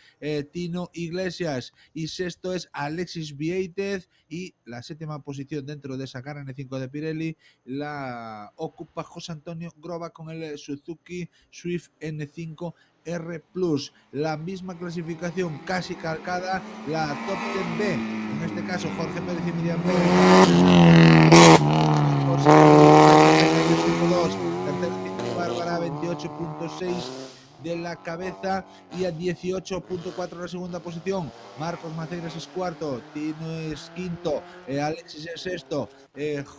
Tino Iglesias y sexto es Alexis Vieitez, y la séptima posición dentro de esa cara N5 de Pirelli la ocupa José Antonio Groba con el Suzuki Swift N5 R+. La misma clasificación casi calcada, la Top 10B, en este caso Jorge Pérez y Miriam Pérez, tercero Bárbara 28.6 de la cabeza y a 18.4 la segunda posición. Marcos Maceiras es cuarto, Tino es quinto, Alexis es sexto,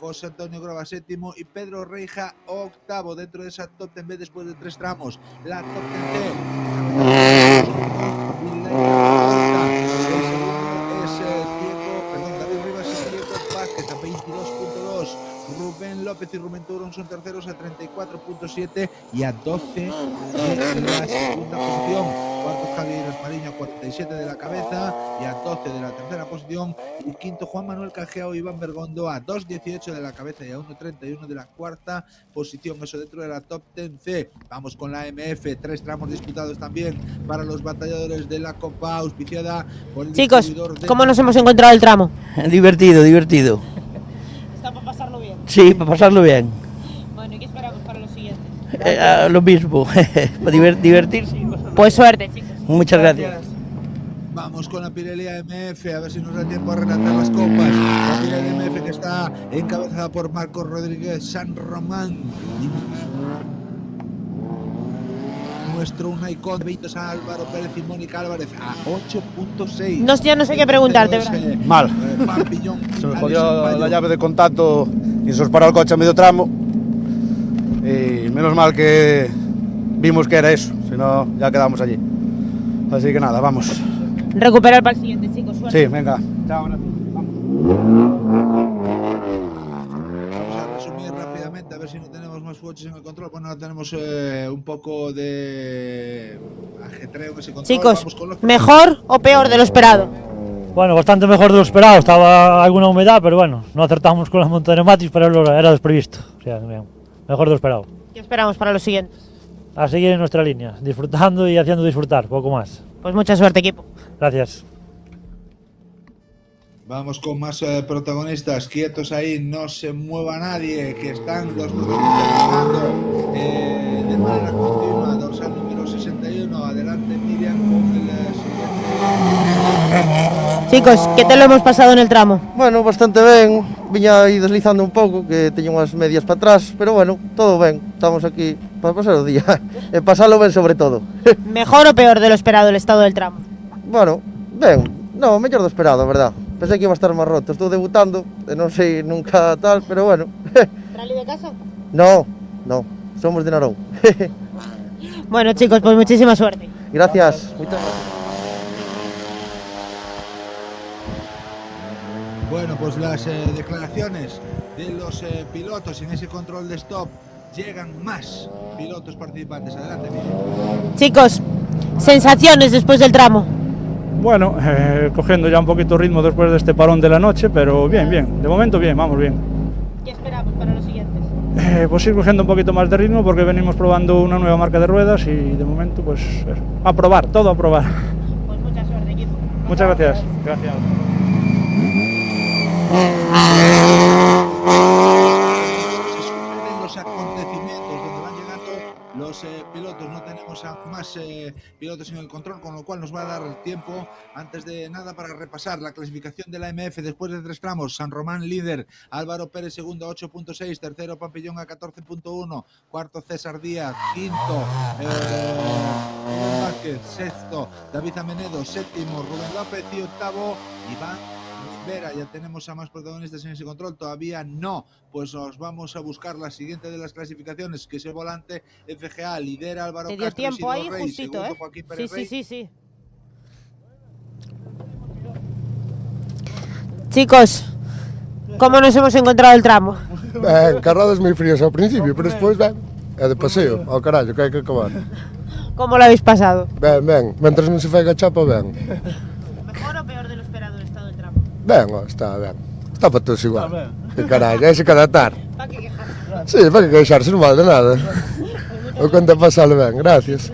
José Antonio Groba séptimo y Pedro Reija octavo dentro de esa Top 10B después de 3 tramos. La Top 10C, David Rivas y Diego Vázquez a 22.2. Rubén López y Rubén Turón son terceros a 34.7 y a 12 de la segunda posición. Cuarto Javier Espariño a 47 de la cabeza y a 12 de la tercera posición. Y quinto Juan Manuel Cajeao y Iván Bergondo a 2.18 de la cabeza y a 1.31 de la cuarta posición. Eso dentro de la Top 10C. Vamos con la MF, 3 tramos disputados también para los batalladores de la Copa, auspiciada por el Chicos, distribuidor de... ¿cómo nos hemos encontrado el tramo? Divertido, divertido. Está para pasarlo bien. Sí, para pasarlo bien. Bueno, ¿y qué esperamos para los siguientes? Lo mismo, para divertirse. Pues suerte, chicos. Muchas gracias. Vamos con la Pirelli AMF, a ver si nos da tiempo a relatar las copas. La Pirelli AMF que está encabezada por Marcos Rodríguez San Román. Nuestro Unaicon de 20 a Álvaro Pérez y Mónica Álvarez a 8.6. No, ya no sé qué preguntarte, ¿verdad? Mal. Se nos jodió la llave de contacto y se nos paró el coche a medio tramo. Y menos mal que vimos que era eso, si no ya quedamos allí. Así que nada, vamos. Recuperar para el siguiente, chicos. Suerte. Sí, venga. Chao, gracias. Vamos a resumir rápidamente, a ver si no tenemos más coches en el control. Bueno, ahora tenemos un poco de ajetreo en ese control. Chicos, Vamos con los... ¿mejor o peor de lo esperado? Bueno, bastante mejor de lo esperado. Estaba alguna humedad, pero bueno, no acertamos con las montañas, pero era desprevisto. O sea, bien, mejor de lo esperado. ¿Qué esperamos para los siguientes? A seguir en nuestra línea, disfrutando y haciendo disfrutar, poco más. Pues mucha suerte, equipo. Gracias. Vamos con más protagonistas, quietos ahí, no se mueva nadie, que están los protagonistas jugando de manera continua. Dorsal número 61, adelante Miriam con el siguiente. Chicos, ¿qué te lo hemos pasado en el tramo? Bueno, bastante ben, viña aí deslizando un pouco, que teño unhas medias para atrás, pero bueno, todo ben, estamos aquí para pasar o día, e pasalo ben sobre todo. ¿Mejor o peor de lo esperado el estado del tramo? Bueno, ben, no, mellor do esperado, a verdad. Pensei que iba a estar máis roto, estou debutando, e non sei nunca tal, pero bueno. ¿Rally de casa? No, no, somos de Narón. Bueno, chicos, pues muchísima suerte. Gracias, muchas gracias. Bueno, pues las declaraciones de los pilotos en ese control de stop. Llegan más pilotos participantes. Adelante, Miguel. Chicos, sensaciones después del tramo. Bueno, cogiendo ya un poquito ritmo después de este parón de la noche, pero bien, bien. De momento bien, vamos bien. ¿Qué esperamos para los siguientes? Pues ir cogiendo un poquito más de ritmo porque venimos probando una nueva marca de ruedas y de momento pues a probar, todo a probar. Pues mucha suerte, equipo. Muchas gracias. Gracias. Los acontecimientos donde van llegando los pilotos, no tenemos a más pilotos en el control, con lo cual nos va a dar tiempo antes de nada para repasar la clasificación de la MF después de 3 tramos. San Román líder, Álvaro Pérez segundo 8.6, tercero Pampillón a 14.1, cuarto César Díaz, quinto Rubén Vázquez, sexto David Amenedo, séptimo Rubén López y octavo Iván Vera. Ya tenemos a más protagonistas en ese control, todavía no, pues nos vamos a buscar la siguiente de las clasificaciones, que es el volante FGA, lidera Álvaro Te dio Castro, tiempo Isidro ahí Rey, justito, segundo Joaquín Pérez Sí, Rey. sí, sí, sí. Chicos, ¿cómo nos hemos encontrado el tramo? Ben, carradas moi frías ao principio, pero despois ben, é de paseo, ao carallo, que hai que acabar. ¿Cómo lo habéis pasado? Ben, ben, mentras non se fai a chapa, ben. ¿Mejor o peor de lo esperado el estado del tramo? Ben, está ben. Está para todos igual. Que carallo, ese cada tarde. Sí, para que queixarse, non vale nada. O conta pasalo ben, gracias.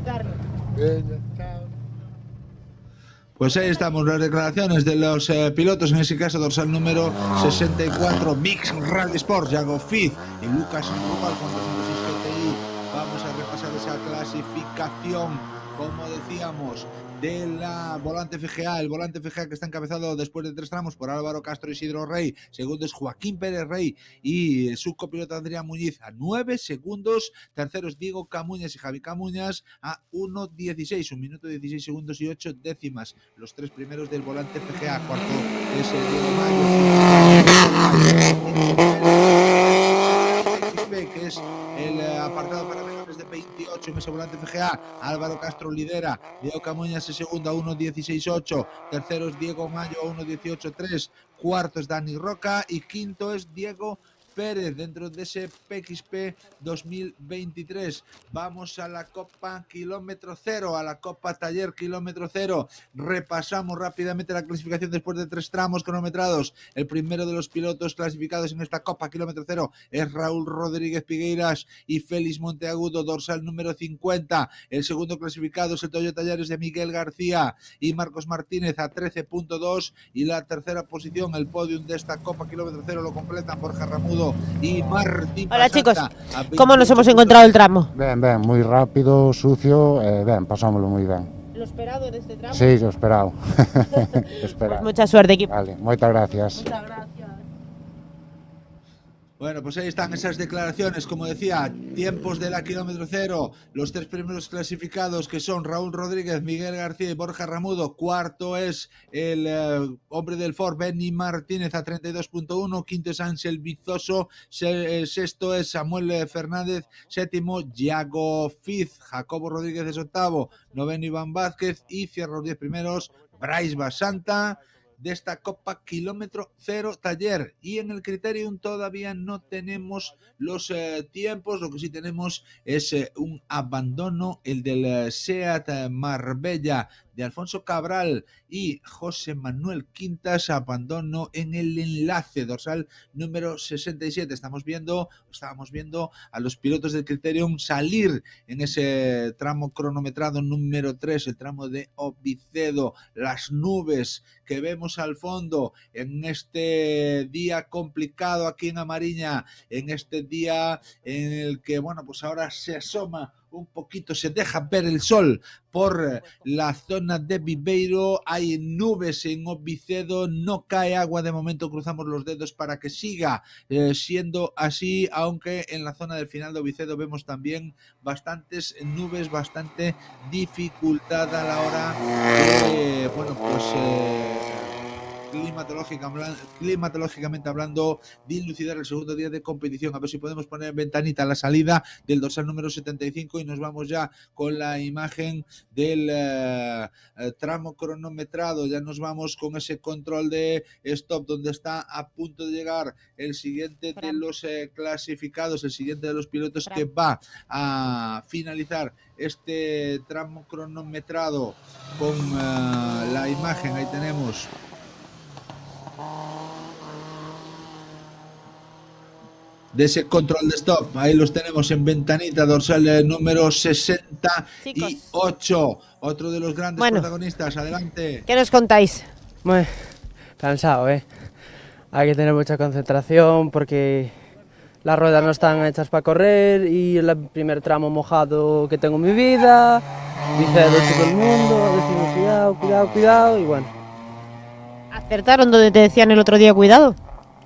Pues ahí estamos, las declaraciones de los pilotos, en ese caso dorsal número 64, Mix Rally Sports, Yago Fiz y Lucas Rubal con 206 GTI. Vamos a repasar esa clasificación, como decíamos, de la Volante FGA, el Volante FGA que está encabezado después de 3 tramos por Álvaro Castro y Isidro Rey, segundo es Joaquín Pérez Rey y su copiloto Adrián Muñiz a 9 segundos, terceros Diego Camuñas y Javi Camuñas a 1:16, 1 minuto 16 segundos y 8 décimas, los 3 primeros del Volante FGA, cuarto es Diego Mayo, que es el apartado para menores de 28 en ese Volante FGA. Álvaro Castro lidera, Diego Camuñas es segundo a 1:16.8, tercero es Diego Mayo a 1:18.3, cuarto es Dani Roca y quinto es Diego Pérez dentro de ese PXP 2023. Vamos a la Copa Kilómetro Cero, a la Copa Taller Kilómetro Cero. Repasamos rápidamente la clasificación después de 3 tramos cronometrados. El primero de los pilotos clasificados en esta Copa Kilómetro Cero es Raúl Rodríguez Pigueiras y Félix Monteagudo, dorsal número 50. El segundo clasificado es el Toyota Yaris de Miguel García y Marcos Martínez a 13.2, y la tercera posición, el podium de esta Copa Kilómetro Cero, lo completan Borja Ramudo y Martín Hola Pasanta, chicos, a ¿cómo nos hemos encontrado el tramo? Ben, moi rápido, sucio, ben, pasámoslo moi ben. ¿Lo esperado de este tramo? Sí, lo esperado. Esperado. Pues mucha suerte, equipo. Vale, moitas gracias. Muchas gracias. Bueno, pues ahí están esas declaraciones, como decía, tiempos de la Kilómetro Cero, los 3 primeros clasificados que son Raúl Rodríguez, Miguel García y Borja Ramudo, cuarto es el hombre del Ford, Benny Martínez a 32.1, quinto es Ángel Vizoso, sexto es Samuel Fernández, séptimo Yago Fiz, Jacobo Rodríguez es octavo, noveno Iván Vázquez y cierra los 10 primeros Brais Basanta de esta Copa Kilómetro Cero Taller. Y en el Criterium todavía no tenemos los tiempos, lo que sí tenemos es un abandono, el del Seat Marbella de Alfonso Cabral y José Manuel Quintas, abandono en el enlace dorsal número 67. Estábamos viendo a los pilotos del Criterium salir en ese tramo cronometrado número 3, el tramo de Obicedo, las nubes que vemos al fondo en este día complicado aquí en Amariña, en este día en el que, bueno, pues ahora se asoma un poquito, se deja ver el sol por la zona de Viveiro, hay nubes en Obicedo, no cae agua de momento, cruzamos los dedos para que siga siendo así, aunque en la zona del final de Obicedo vemos también bastantes nubes, bastante dificultad a la hora de, bueno, pues climatológicamente hablando, dilucidar el segundo día de competición. A ver si podemos poner en ventanita la salida del dorsal número 75 y nos vamos ya con la imagen del tramo cronometrado. Ya nos vamos con ese control de stop donde está a punto de llegar el siguiente de los clasificados, el siguiente de los pilotos que va a finalizar este tramo cronometrado con la imagen. Ahí tenemos de ese control de stop, ahí los tenemos en ventanita, dorsal número 68, otro de los grandes protagonistas. Adelante. ¿Qué nos contáis? Bueno, cansado, hay que tener mucha concentración porque las ruedas no están hechas para correr y el primer tramo mojado que tengo en mi vida, Vicedo todo el mundo, decimos cuidado y bueno. ¿Acertaron donde te decían el otro día cuidado?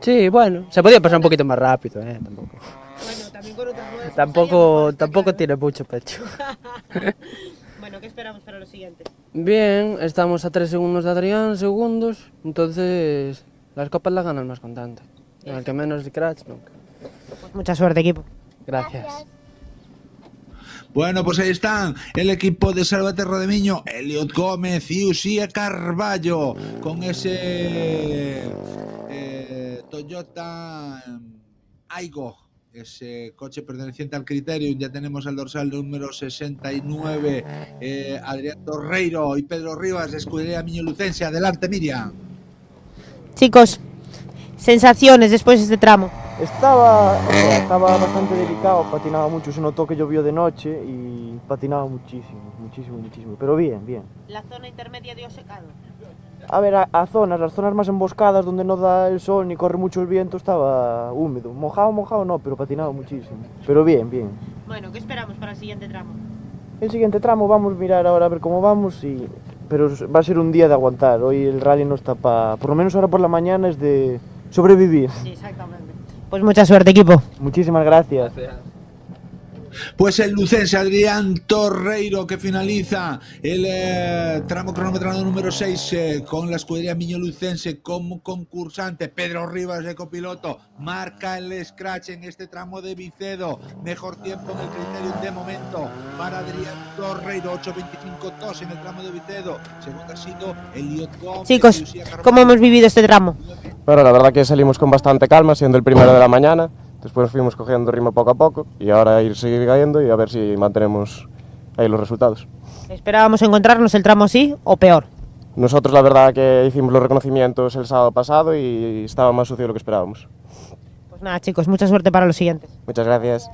Sí, bueno, se podía pasar un poquito más rápido, tampoco. Bueno, también con otras ruedas. Tampoco tiene mucho pecho. Bueno, ¿qué esperamos para los siguientes? Bien, estamos a 3 segundos de Adrián, entonces las copas las ganan más constante. El que menos de crash, nunca. Pues mucha suerte, equipo. Gracias. Bueno, pues ahí están el equipo de Sálvate Rodemiño, Eliot Gómez y Uxía Carballo, con ese Toyota Aygo, ese coche perteneciente al Criterium. Ya tenemos al dorsal número 69, Adrián Torreiro y Pedro Rivas, de Escudería Miño Lucense. Adelante, Miriam. Chicos, Sensaciones después de este tramo. Estaba bastante delicado, patinaba mucho, se notó que llovió de noche y patinaba muchísimo, pero bien. La zona intermedia dio secado. A ver, las zonas más emboscadas donde no da el sol ni corre mucho el viento estaba húmedo, mojado no, pero patinaba muchísimo, pero bien. Bueno, ¿qué esperamos para el siguiente tramo? El siguiente tramo vamos a mirar ahora a ver cómo vamos, pero va a ser un día de aguantar, hoy el rally no está por lo menos ahora por la mañana es de sobrevivir. Sí, exactamente. Pues mucha suerte, equipo. Muchísimas gracias. Pues el lucense Adrián Torreiro, que finaliza el tramo cronometrado número 6 con la escudería Miño Lucense como concursante. Pedro Rivas, de copiloto, marca el scratch en este tramo de Vicedo. Mejor tiempo en el criterio de momento para Adrián Torreiro, 8.25.2 en el tramo de Vicedo. Segundo ha sido Eliot Gómez. Chicos, ¿cómo hemos vivido este tramo? Bueno, la verdad que salimos con bastante calma, siendo el primero de la mañana. Después fuimos cogiendo ritmo poco a poco y ahora seguir cayendo y a ver si mantenemos ahí los resultados. ¿Esperábamos encontrarnos el tramo así o peor? Nosotros la verdad que hicimos los reconocimientos el sábado pasado y estaba más sucio de lo que esperábamos. Pues nada, chicos, mucha suerte para los siguientes. Muchas gracias.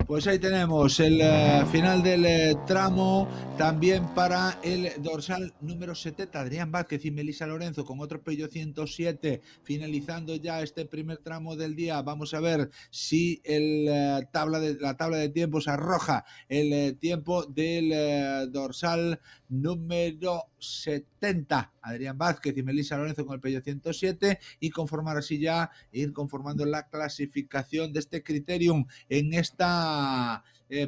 Pues ahí tenemos el final del tramo, también para el dorsal número 70, Adrián Vázquez y Melissa Lorenzo con otro Peugeot 107, finalizando ya este primer tramo del día. Vamos a ver si la tabla de tiempos arroja el tiempo del dorsal número 70, Adrián Vázquez y Melissa Lorenzo con el Peugeot 107, y conformar así ya, ir conformando la clasificación de este criterium en esta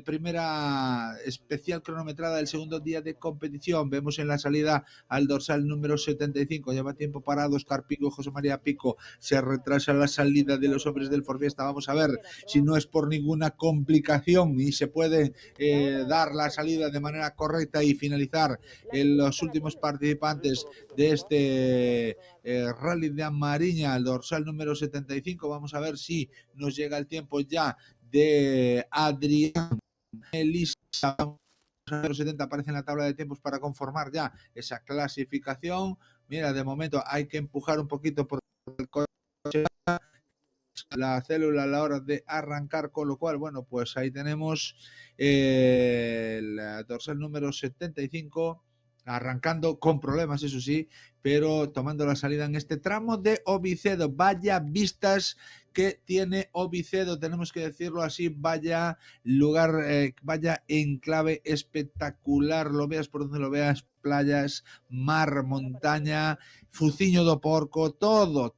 primera especial cronometrada del segundo día de competición. Vemos en la salida al dorsal número 75, lleva tiempo parado Óscar Pico, José María Pico, se retrasa la salida de los hombres del Forfiesta. Vamos a ver si no es por ninguna complicación y se puede dar la salida de manera correcta y finalizar en los últimos participantes de este rally de Amariña, el dorsal número 75. Vamos a ver si nos llega el tiempo ya de Adrián, Elisa. Vamos a ver, los 70 aparece en la tabla de tiempos para conformar ya esa clasificación. Mira, de momento hay que empujar un poquito por el coche, la célula a la hora de arrancar, con lo cual, bueno, pues ahí tenemos el dorsal número 75 arrancando con problemas, eso sí, pero tomando la salida en este tramo de Ovicedo. Vaya vistas que tiene Ovicedo, tenemos que decirlo así, vaya lugar, vaya enclave espectacular, lo veas por donde lo veas, playas, mar, montaña, Fuciño do Porco, todo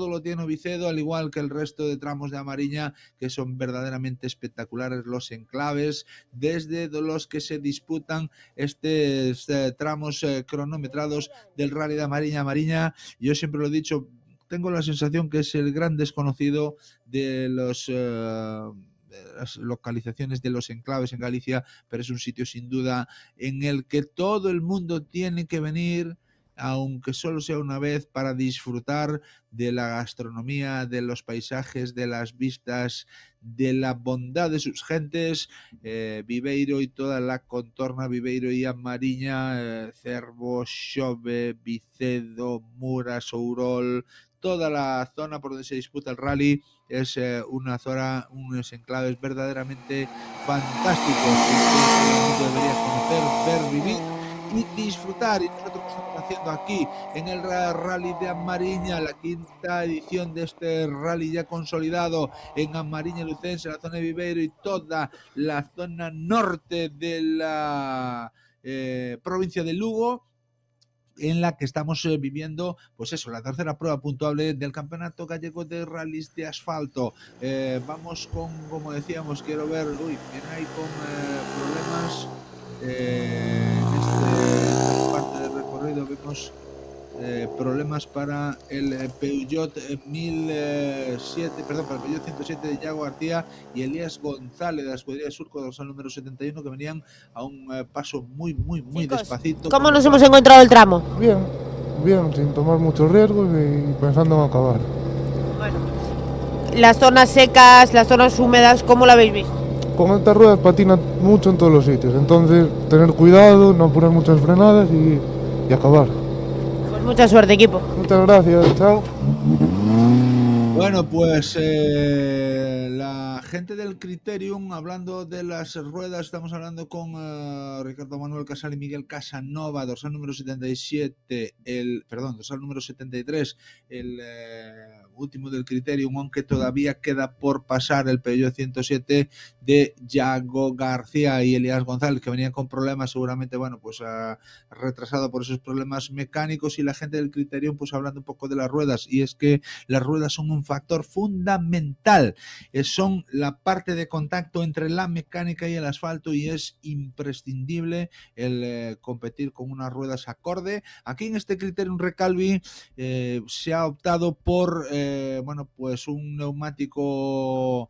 lo tiene Ovicedo, al igual que el resto de tramos de Amariña, que son verdaderamente espectaculares los enclaves, desde los que se disputan estos tramos cronometrados del Rally de Amariña. Yo siempre lo he dicho, tengo la sensación que es el gran desconocido de las localizaciones de los enclaves en Galicia, pero es un sitio sin duda en el que todo el mundo tiene que venir, aunque solo sea una vez, para disfrutar de la gastronomía, de los paisajes, de las vistas, de la bondad de sus gentes. Viveiro y toda la contorna, Viveiro y Amariña, Cervo, Xove, Vicedo, Muras, Ourol, toda la zona por donde se disputa el rally es una zona, unos enclaves verdaderamente fantásticos que debería conocer, ver, vivir y disfrutar. Y nosotros lo estamos haciendo aquí en el Rally de Amariña, la quinta edición de este rally ya consolidado en Amariña Lucense, la zona de Viveiro y toda la zona norte de la provincia de Lugo, en la que estamos viviendo, pues eso, la tercera prueba puntuable del Campeonato Gallego de Rallys de Asfalto. Vamos con, como decíamos, quiero ver, viene ahí con problemas en esta parte del recorrido, vemos problemas para el Peugeot 1007, perdón, para el Peugeot 107 de Yago García y Elías González de la escudería Surco, dorsal número 71, que venían a un paso muy Chicos, despacito. ¿Cómo nos hemos encontrado el tramo? Bien, sin tomar muchos riesgos y pensando en acabar. Bueno, las zonas secas, las zonas húmedas, ¿cómo lo habéis visto? Con estas ruedas patina mucho en todos los sitios, entonces tener cuidado, no poner muchas frenadas y acabar. Mucha suerte, equipo. Muchas gracias, chao. Bueno, pues la gente del Criterium, hablando de las ruedas, estamos hablando con Ricardo Manuel Casal y Miguel Casanova, dorsal número 77, dorsal número 73, el último del Criterium, aunque todavía queda por pasar el Peugeot 107 de Yago García y Elías González, que venían con problemas, seguramente, bueno, pues retrasado por esos problemas mecánicos, y la gente del Criterium, pues hablando un poco de las ruedas, y es que las ruedas son un factor fundamental, son la parte de contacto entre la mecánica y el asfalto, y es imprescindible el competir con unas ruedas acorde. Aquí en este Criterium Recalvi se ha optado por bueno, pues un neumático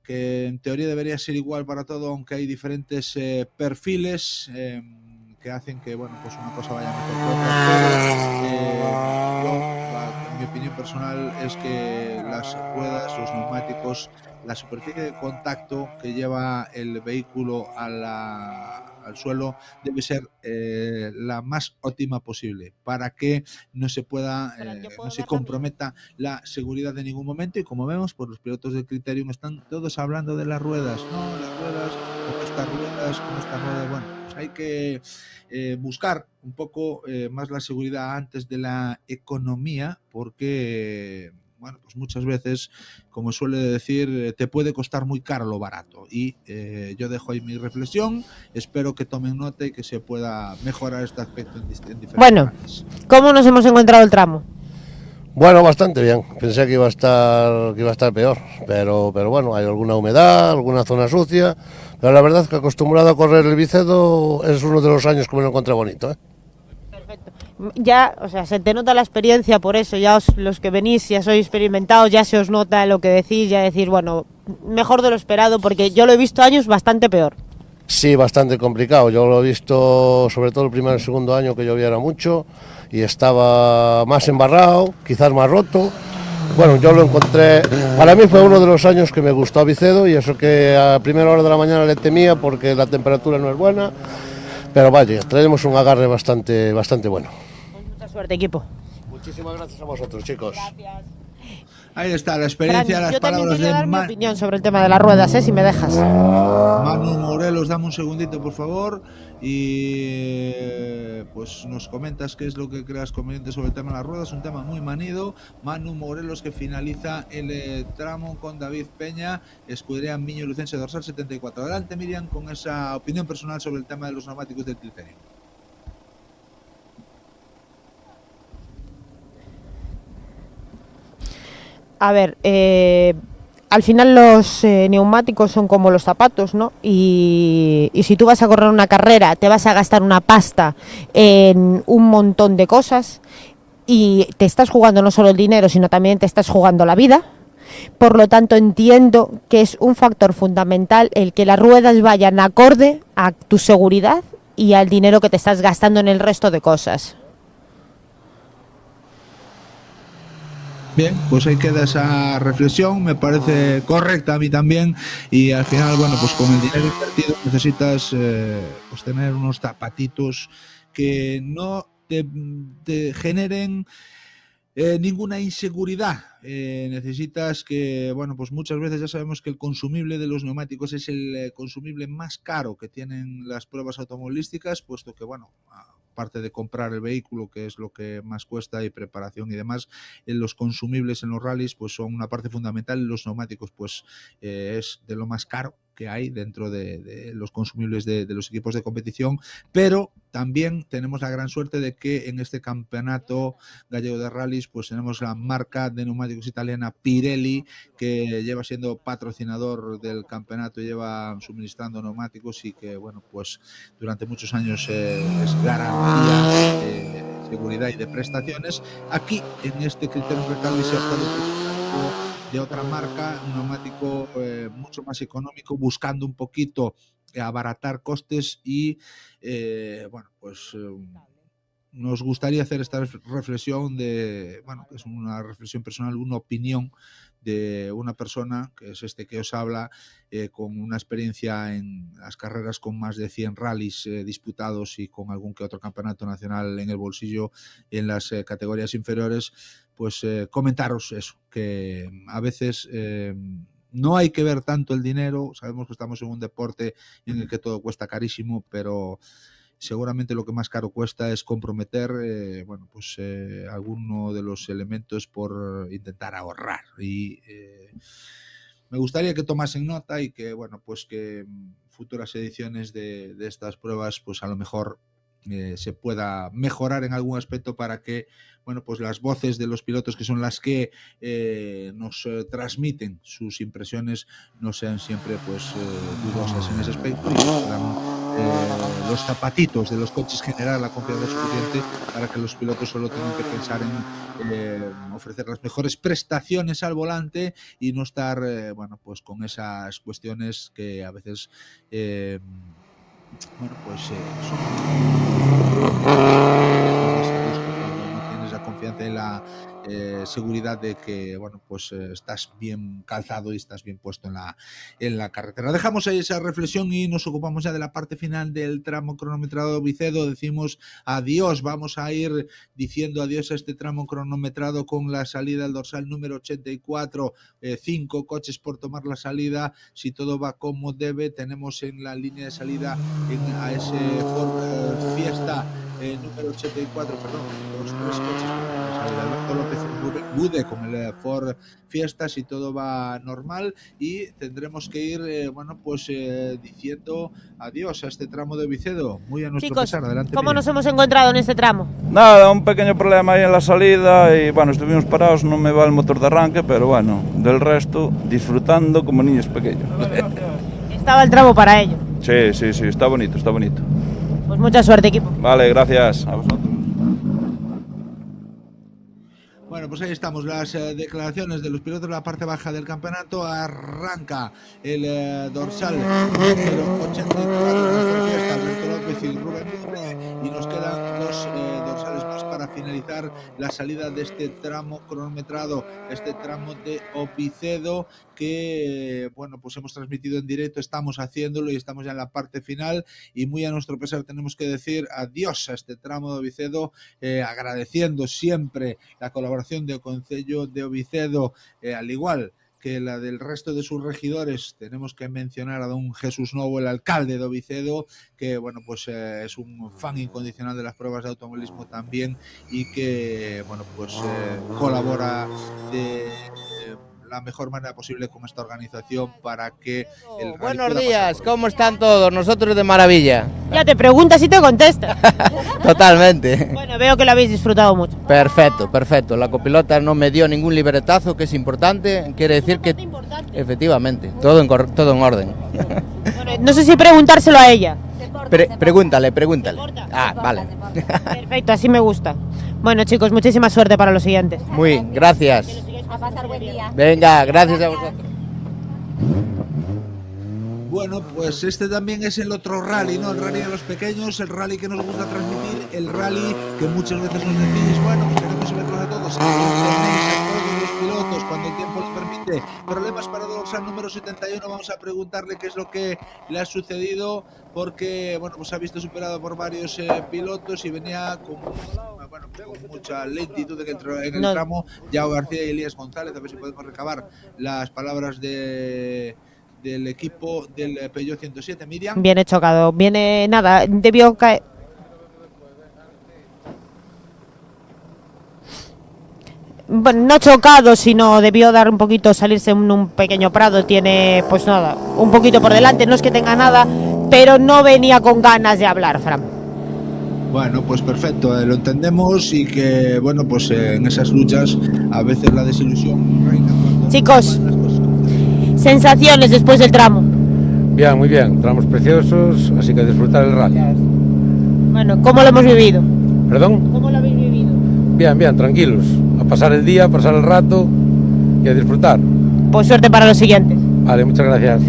que en teoría debería ser igual para todo, aunque hay diferentes perfiles que hacen que, bueno, pues una cosa vaya mejor que otra. En mi opinión personal es que las ruedas, los neumáticos, la superficie de contacto que lleva el vehículo al suelo debe ser la más óptima posible para que no se pueda, no se comprometa la seguridad en ningún momento. Y como vemos, pues los pilotos del Criterium están todos hablando de las ruedas, no, las ruedas, con estas ruedas, bueno, pues hay que buscar un poco más la seguridad antes de la economía, porque bueno, pues muchas veces, como suele decir, te puede costar muy caro lo barato. Y yo dejo ahí mi reflexión, espero que tomen nota y que se pueda mejorar este aspecto en diferentes planes. ¿Cómo nos hemos encontrado el tramo? Bueno, bastante bien. Pensé que iba a estar peor, pero bueno, hay alguna humedad, alguna zona sucia, pero la verdad es que acostumbrado a correr el Vicedo es uno de los años que me lo encontré bonito, ¿eh? Ya, o sea, se te nota la experiencia, por eso ya los que venís ya sois experimentados, ya se os nota lo que decís, ya decir, bueno, mejor de lo esperado, porque yo lo he visto años bastante peor. Sí, bastante complicado. Yo lo he visto sobre todo el primer y el segundo año, que lloviera mucho y estaba más embarrado, quizás más roto. Bueno, yo lo encontré, para mí fue uno de los años que me gustó a Vicedo, y eso que a primera hora de la mañana le temía porque la temperatura no es buena, pero vaya, traemos un agarre bastante bueno. Mucha suerte, equipo. Muchísimas gracias a vosotros, chicos. Gracias. Ahí está la experiencia, Fran, las yo palabras también quería de dar mi opinión sobre el tema de las ruedas, si me dejas. Manu Morelos, dame un segundito, por favor, y pues nos comentas qué es lo que creas conveniente sobre el tema de las ruedas, un tema muy manido. Manu Morelos, que finaliza el tramo con David Peña, escudería Miño Lucense, dorsal 74. Adelante, Miriam, con esa opinión personal sobre el tema de los neumáticos del Criterium. A ver, al final los neumáticos son como los zapatos, ¿no? Y si tú vas a correr una carrera, te vas a gastar una pasta en un montón de cosas y te estás jugando no solo el dinero, sino también te estás jugando la vida. Por lo tanto, entiendo que es un factor fundamental el que las ruedas vayan acorde a tu seguridad y al dinero que te estás gastando en el resto de cosas. Bien, pues ahí queda esa reflexión, me parece correcta a mí también, y al final, bueno, pues con el dinero invertido necesitas pues tener unos zapatitos que no te generen ninguna inseguridad. Necesitas que, bueno, pues muchas veces ya sabemos que el consumible de los neumáticos es el consumible más caro que tienen las pruebas automovilísticas, puesto que, bueno, aparte de comprar el vehículo, que es lo que más cuesta, y preparación y demás, los consumibles en los rallies pues son una parte fundamental. Los neumáticos pues es de lo más caro que hay dentro de los consumibles de los equipos de competición, pero también tenemos la gran suerte de que en este campeonato gallego de rallies pues tenemos la marca de neumáticos italiana Pirelli, que lleva siendo patrocinador del campeonato, lleva suministrando neumáticos, y que, bueno, pues durante muchos años es garantía de seguridad y de prestaciones. Aquí en este Criterium Recalvi se ha optado de otra marca, un neumático mucho más económico, buscando un poquito abaratar costes, y bueno, pues nos gustaría hacer esta reflexión de, bueno, que es una reflexión personal, una opinión de una persona, que es este que os habla, con una experiencia en las carreras con más de 100 rallies disputados y con algún que otro campeonato nacional en el bolsillo en las categorías inferiores, pues comentaros eso, que a veces no hay que ver tanto el dinero. Sabemos que estamos en un deporte en el que todo cuesta carísimo, pero seguramente lo que más caro cuesta es comprometer alguno de los elementos por intentar ahorrar. Y me gustaría que tomasen nota y que, que futuras ediciones de estas pruebas, pues a lo mejor se pueda mejorar en algún aspecto para que las voces de los pilotos, que son las que nos transmiten sus impresiones, no sean siempre dudosas en ese aspecto, y puedan los zapatitos de los coches generar la confianza suficiente para que los pilotos solo tengan que pensar en ofrecer las mejores prestaciones al volante y no estar con esas cuestiones que a veces son no tienes la confianza y la seguridad de que estás bien calzado y estás bien puesto en la carretera. Dejamos ahí esa reflexión y nos ocupamos ya de la parte final del tramo cronometrado de Ovicedo. Decimos adiós, vamos a ir diciendo adiós a este tramo cronometrado con la salida al dorsal número 84, 5 coches por tomar la salida. Si todo va como debe, tenemos en la línea de salida a ese Ford Fiesta número 84, los 3 coches por la salida. Alberto López Bude con el Ford Fiesta, si todo va normal, y tendremos que ir diciendo adiós a este tramo de Ovicedo. Muy a nuestro pesar. Adelante. ¿Cómo nos hemos encontrado en este tramo? Nada, un pequeño problema ahí en la salida y estuvimos parados, no me va el motor de arranque, pero del resto disfrutando como niños pequeños. Estaba el tramo para ello. Sí, está bonito, está bonito. Pues mucha suerte, equipo. Vale, gracias a vosotros. Bueno, pues ahí estamos, las declaraciones de los pilotos de la parte baja del campeonato. Arranca el dorsal número 84 de Alberto López y Rubén Bude, y nos quedan 2 dorsales más para finalizar la salida de este tramo cronometrado, este tramo de Ovicedo, que hemos transmitido en directo, estamos haciéndolo y estamos ya en la parte final, y muy a nuestro pesar tenemos que decir adiós a este tramo de Ovicedo, agradeciendo siempre la colaboración del Concello de Ovicedo, al igual que la del resto de sus regidores. Tenemos que mencionar a don Jesús Novo, el alcalde de Ovicedo, que es un fan incondicional de las pruebas de automovilismo también, y que colabora de la mejor manera posible con esta organización para que el rally Buenos días, ¿cómo están todos? Nosotros de maravilla. Ya te preguntas y te contestas. Totalmente. Bueno, veo que lo habéis disfrutado mucho. Perfecto. La copilota no me dio ningún libretazo, que es importante. Quiere decir que efectivamente, todo en orden. Bueno, no sé si preguntárselo a ella. Pregúntale. Ah, vale. Perfecto, así me gusta. Bueno, chicos, muchísima suerte para los siguientes. Muy, gracias. A pasar buen día. Venga, gracias a vosotros. Bueno, pues este también es el otro rally, ¿no? El rally de los pequeños, el rally que nos gusta transmitir, el rally que muchas veces nos decís, queremos verlos a todos, los pilotos cuando el tiempo lo permite. Problemas para dorsal número 71, vamos a preguntarle qué es lo que le ha sucedido, porque ha visto superado por varios pilotos y venía con mucha lentitud en el tramo. Yao García y Elías González, a ver si podemos recabar las palabras del equipo del Peugeot 107. Miriam. Viene chocado, debió caer. Bueno, no chocado, sino debió dar un poquito, salirse en un pequeño prado. Tiene, un poquito por delante, no es que tenga nada, pero no venía con ganas de hablar, Fran. Bueno, pues perfecto, lo entendemos, y que, en esas luchas a veces la desilusión reina. Chicos, sensaciones después del tramo. Bien, muy bien, tramos preciosos, así que disfrutar el rally. Bueno, ¿cómo lo hemos vivido? ¿Perdón? ¿Cómo lo habéis vivido? Bien, tranquilos, a pasar el día, a pasar el rato y a disfrutar. Pues suerte para los siguientes. Vale, muchas gracias.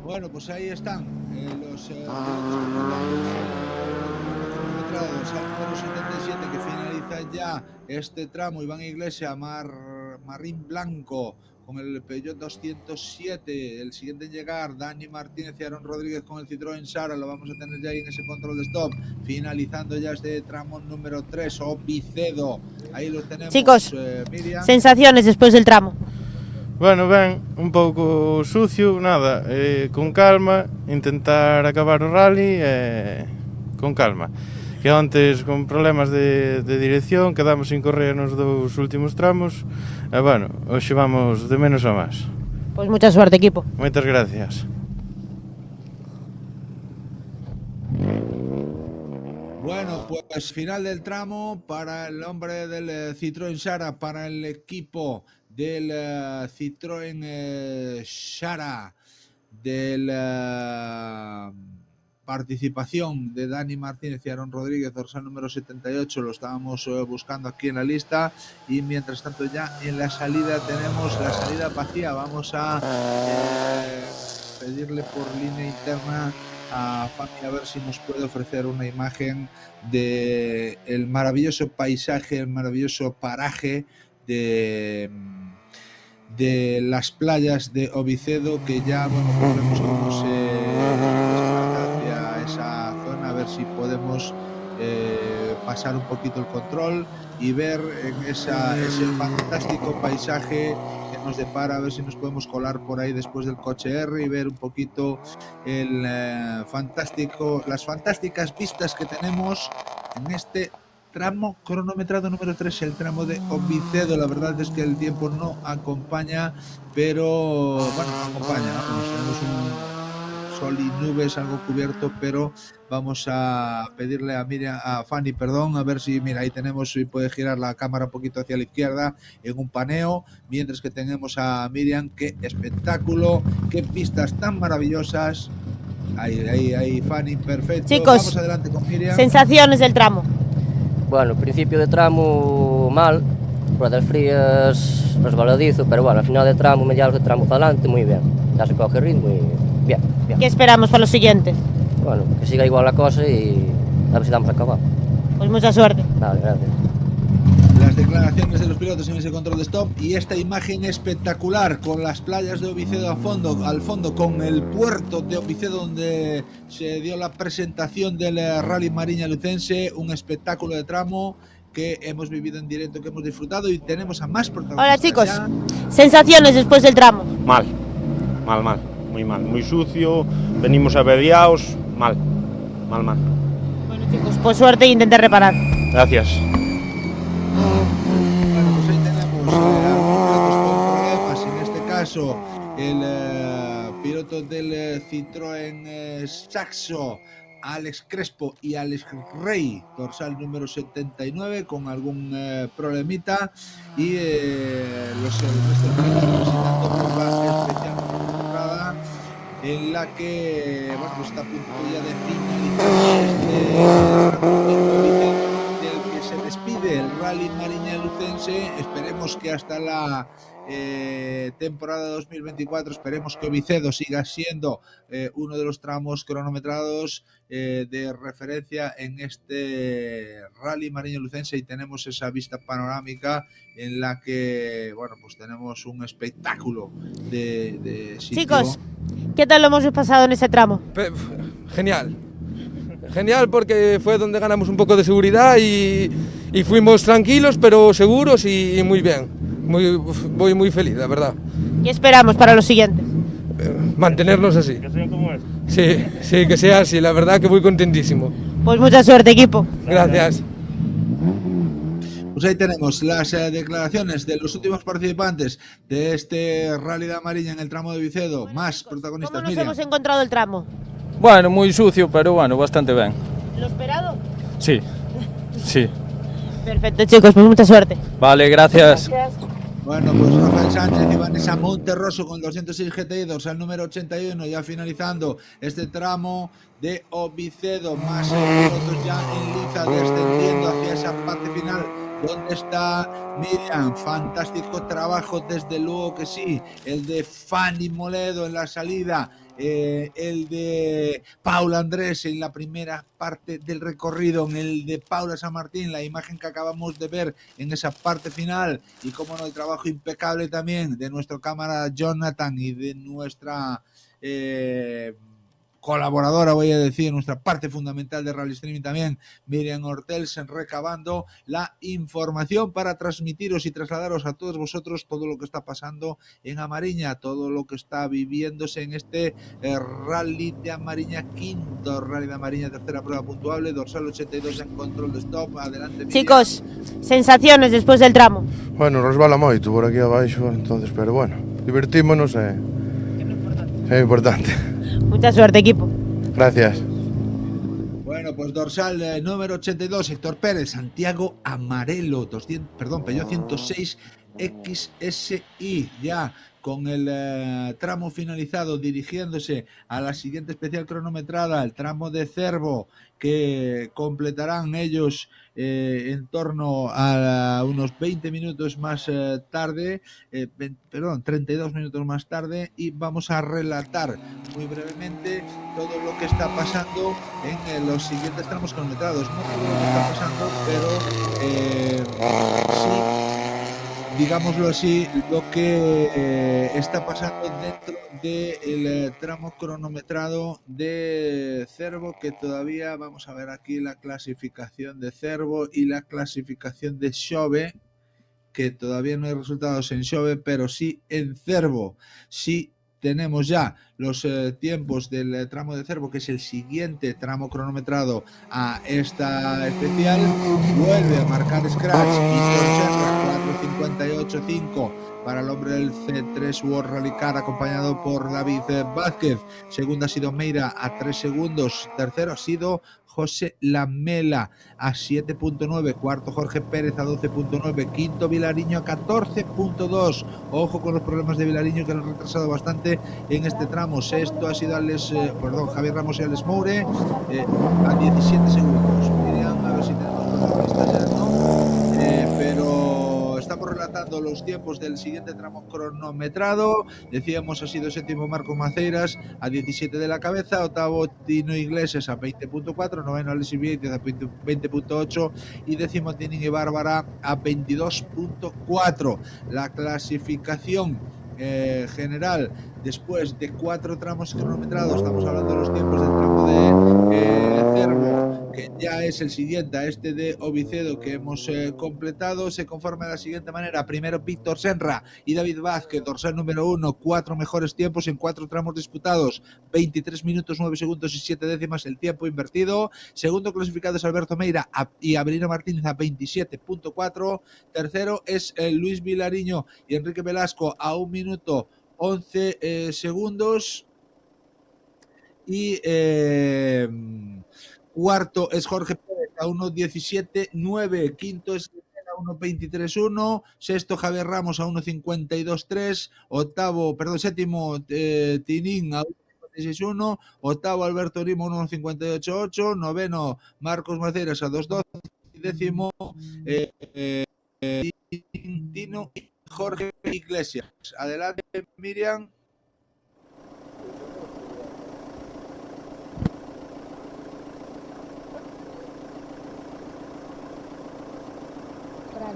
Bueno, pues ahí están los número 77, que finaliza ya este tramo. Iván Iglesia, Marín Blanco con el Peugeot 207. El siguiente en llegar, Dani Martínez y Aaron Rodríguez con el Citroën Sara. Lo vamos a tener ya ahí en ese control de stop. Finalizando ya este tramo número 3, Obicedo. Ahí lo tenemos. Chicos, Miriam. sensaciones después del tramo. Bueno, ben, un pouco sucio, nada, con calma, intentar acabar o rally con calma. Que antes con problemas de dirección quedamos sin correr nos dous últimos tramos e bueno, hoxe vamos de menos a máis. Pues mucha suerte, equipo. Moitas gracias. Bueno, pues final del tramo para el hombre del Citroën Sara, para el equipo del Citroën Sara, de la participación de Dani Martínez y Aaron Rodríguez, dorsal número 78, lo estábamos buscando aquí en la lista, y mientras tanto ya en la salida tenemos la salida vacía. Vamos a pedirle por línea interna a Fanny a ver si nos puede ofrecer una imagen de el maravilloso paisaje, el maravilloso paraje de las playas de Obicedo, que ya, bueno, pues vemos cómo se desplaza hacia esa zona, a ver si podemos pasar un poquito el control y ver en ese fantástico paisaje que nos depara, a ver si nos podemos colar por ahí después del coche R y ver un poquito las fantásticas vistas que tenemos en este tramo cronometrado número 3, el tramo de Obicedo. La verdad es que el tiempo no acompaña, pero bueno, acompaña, vamos, tenemos un sol y nubes, algo cubierto, pero vamos a pedirle a Fanny, a ver si, mira, ahí tenemos, si puede girar la cámara un poquito hacia la izquierda en un paneo, mientras que tenemos a Miriam. Qué espectáculo, qué pistas tan maravillosas. Ahí, Fanny, perfecto. Chicos, vamos adelante con Miriam. Sensaciones del tramo. Bueno, principio de tramo mal, ruedas frías, resbaladizo, pero bueno, al final de tramo, mediados de tramo para adelante, muy bien. Ya se coge ritmo y bien. ¿Qué esperamos para los siguientes? Bueno, que siga igual la cosa y a ver si damos a acabar. Pues mucha suerte. Vale, gracias. Las declaraciones de los pilotos en ese control de stop y esta imagen espectacular con las playas de Obicedo al fondo, con el puerto de Obicedo donde se dio la presentación del Rally Mariña Lucense, un espectáculo de tramo que hemos vivido en directo, que hemos disfrutado, y tenemos a más protagonistas. Hola chicos, sensaciones después del tramo. Mal, muy mal, muy sucio, venimos averiados, mal. Bueno chicos, pues suerte e intenté reparar. Gracias. Bueno, pues ahí tenemos algunos pilotos con problemas, en este caso el piloto del Citroën Saxo, Alex Crespo y Alex Rey, dorsal número 79, con algún problemita, y los representando por la especial temporada en la que, bueno, pues está a punto ya de finalizar del que se despide el Rally Mariña Lucense. Esperemos que hasta la temporada 2024, esperemos que Obicedo siga siendo uno de los tramos cronometrados de referencia en este Rally Mariña Lucense, y tenemos esa vista panorámica en la que, bueno, pues tenemos un espectáculo de sitio. Chicos, ¿qué tal lo hemos pasado en ese tramo? Genial, porque fue donde ganamos un poco de seguridad y fuimos tranquilos pero seguros y muy bien. Voy muy feliz, la verdad. ¿Qué esperamos para los siguientes? Mantenernos así. Que sea como este. Sí, que sea así, la verdad que voy contentísimo. Pues mucha suerte, equipo. Gracias. Pues ahí tenemos las declaraciones de los últimos participantes de este Rally de Mariña en el tramo de Obicedo. Más protagonistas. ¿Cómo nos Miriam. hemos encontrado el tramo? Bueno, muy sucio, pero bueno, bastante bien. ¿Lo esperado? Sí. Perfecto, chicos, pues mucha suerte. Vale, gracias. Bueno, pues Rafael Sánchez y Vanessa Monterroso con el 206 GTI, dorsal número 81, ya finalizando este tramo de Obicedo. Más pilotos ya en liza, descendiendo hacia esa parte final donde está Miriam. Fantástico trabajo, desde luego que sí, el de Fanny Moledo en la salida, el de Paula Andrés en la primera parte del recorrido, en el de Paula San Martín, la imagen que acabamos de ver en esa parte final, y como no, el trabajo impecable también de nuestro cámara Jonathan y de nuestra colaboradora, voy a decir, nuestra parte fundamental de Rally Streaming también, Miriam Hortels, recabando la información para transmitiros y trasladaros a todos vosotros todo lo que está pasando en Amariña, todo lo que está viviéndose en este Rally de Amariña, quinto Rally de Amariña, tercera prueba puntuable, dorsal 82 en control de stop. Adelante, Miriam. Chicos, sensaciones después del tramo. Bueno, resbala moito por aquí abaixo, entonces, pero bueno, divertímonos, é importante. Mucha suerte, equipo. Gracias. Bueno, pues dorsal número 82, Héctor Pérez, Santiago Amarelo, Peugeot 106 XSI, ya con el tramo finalizado, dirigiéndose a la siguiente especial cronometrada, el tramo de Cervo, que completarán ellos en torno a unos 20 minutos más tarde, 32 minutos más tarde, y vamos a relatar muy brevemente todo lo que está pasando en los siguientes tramos cronometrados. No todo lo que está pasando, pero sí, digámoslo así, lo que está pasando dentro del tramo cronometrado de Cervo, que todavía vamos a ver aquí la clasificación de Cervo y la clasificación de Xove, que todavía no hay resultados en Xove, pero sí en Cervo. Sí tenemos ya los tiempos del tramo de Cervo, que es el siguiente tramo cronometrado a esta especial. Vuelve a marcar Scratch y 4:58.5 para el hombre del C3 World Rally Car, acompañado por David Vázquez. Segundo ha sido Meira a 3 segundos. Tercero ha sido José Lamela a 7.9, cuarto Jorge Pérez a 12.9, quinto Vilariño a 14.2. Ojo con los problemas de Vilariño, que lo han retrasado bastante en este tramo. Sexto ha sido Javier Ramos y Alex Moure a 17 segundos. Miriam, a ver si tenemos protagonistas ya, ¿no? Pero estamos relatando los tiempos del siguiente tramo cronometrado. Decíamos, ha sido séptimo Marcos Maceiras a 17 de la cabeza, octavo Tino Iglesias a 20.4, noveno Alexis Vieitez a 20.8 y décimo Tinin y Bárbara a 22.4. La clasificación general después de 4 tramos cronometrados, estamos hablando de los tiempos del tramo de Cervo, que ya es el siguiente a este de Ovicedo que hemos completado, se conforma de la siguiente manera. Primero Víctor Senra y David Vázquez, dorsal número 1, 4 mejores tiempos en 4 tramos disputados, 23 minutos 9 segundos y 7 décimas el tiempo invertido. Segundo clasificado es Alberto Meira y Avelino Martínez a 27.4. Tercero es Luis Vilariño y Enrique Velasco a 1 minuto 11 segundos. Y cuarto es Jorge Pérez a 1.17.9. Quinto es a 1.23.1. Sexto Javier Ramos a 1.52.3. Séptimo Tinín a 1.56.1. Octavo Alberto Rimo a 1.58.8. Noveno Marcos Maceiras a 2.12. Y décimo Tino y Jorge Iglesias. Adelante, Miriam. Fran,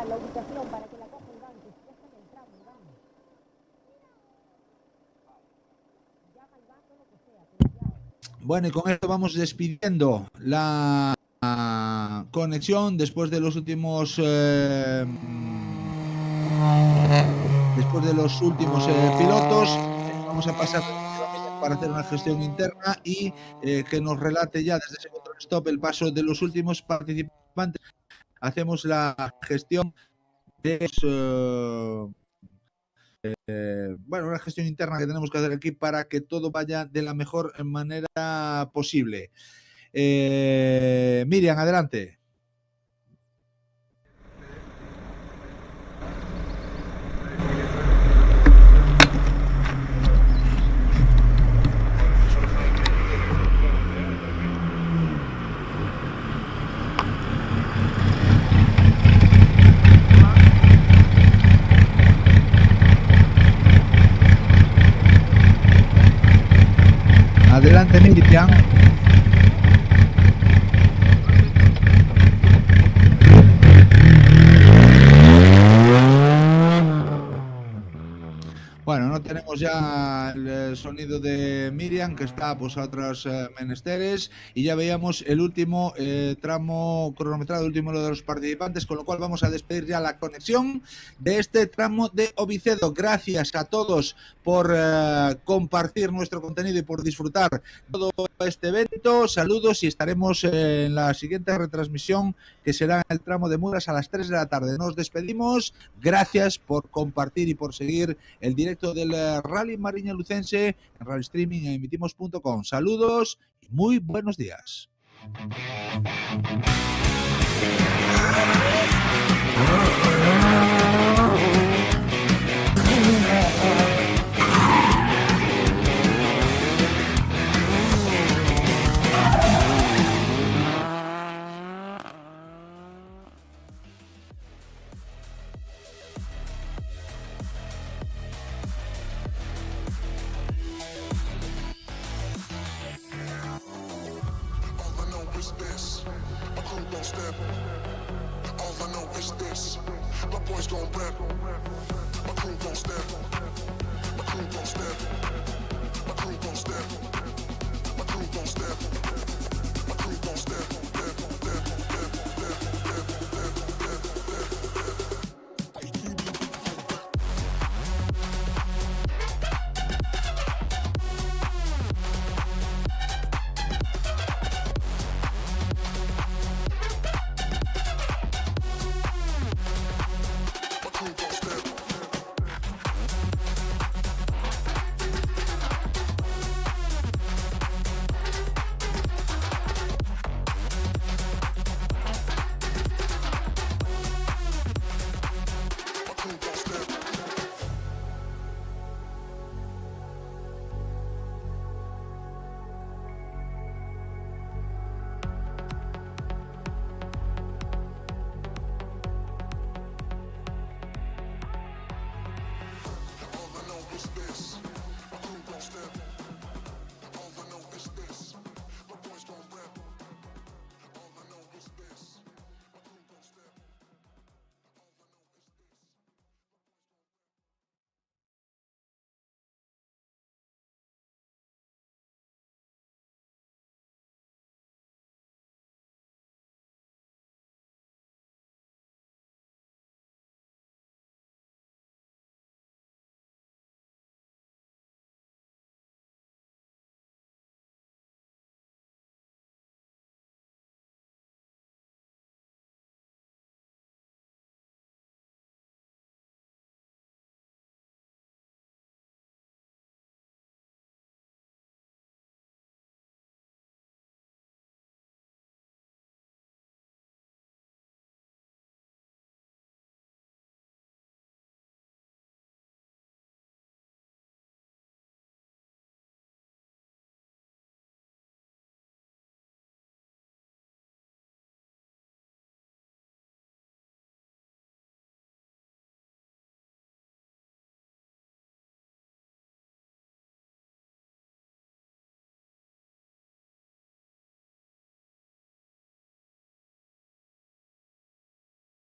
la ubicación para que la coja el banco. Ya está en el tramo, vamos. Llama al banco, lo que sea, pero ya. Bueno, y con esto vamos despidiendo la conexión después de los últimos pilotos. Vamos a pasar para hacer una gestión interna y que nos relate ya desde ese control stop el paso de los últimos participantes. Hacemos la gestión de una gestión interna que tenemos que hacer aquí para que todo vaya de la mejor manera posible. Miriam, adelante. Adelante, Miriam. Bueno, no tenemos ya el sonido de Miriam, que está pues a otros menesteres, y ya veíamos el último tramo cronometrado, el último de los participantes, con lo cual vamos a despedir ya la conexión de este tramo de Ovicedo. Gracias a todos por compartir nuestro contenido y por disfrutar todo este evento. Saludos y estaremos en la siguiente retransmisión, que será en el tramo de Muras a las 3 de la tarde. Nos despedimos. Gracias por compartir y por seguir el directo del Rally Mariña Lucense en Radio Streaming en emitimos.com. Saludos y muy buenos días. All I know is this, my boys gon' rap, my crew gon' step.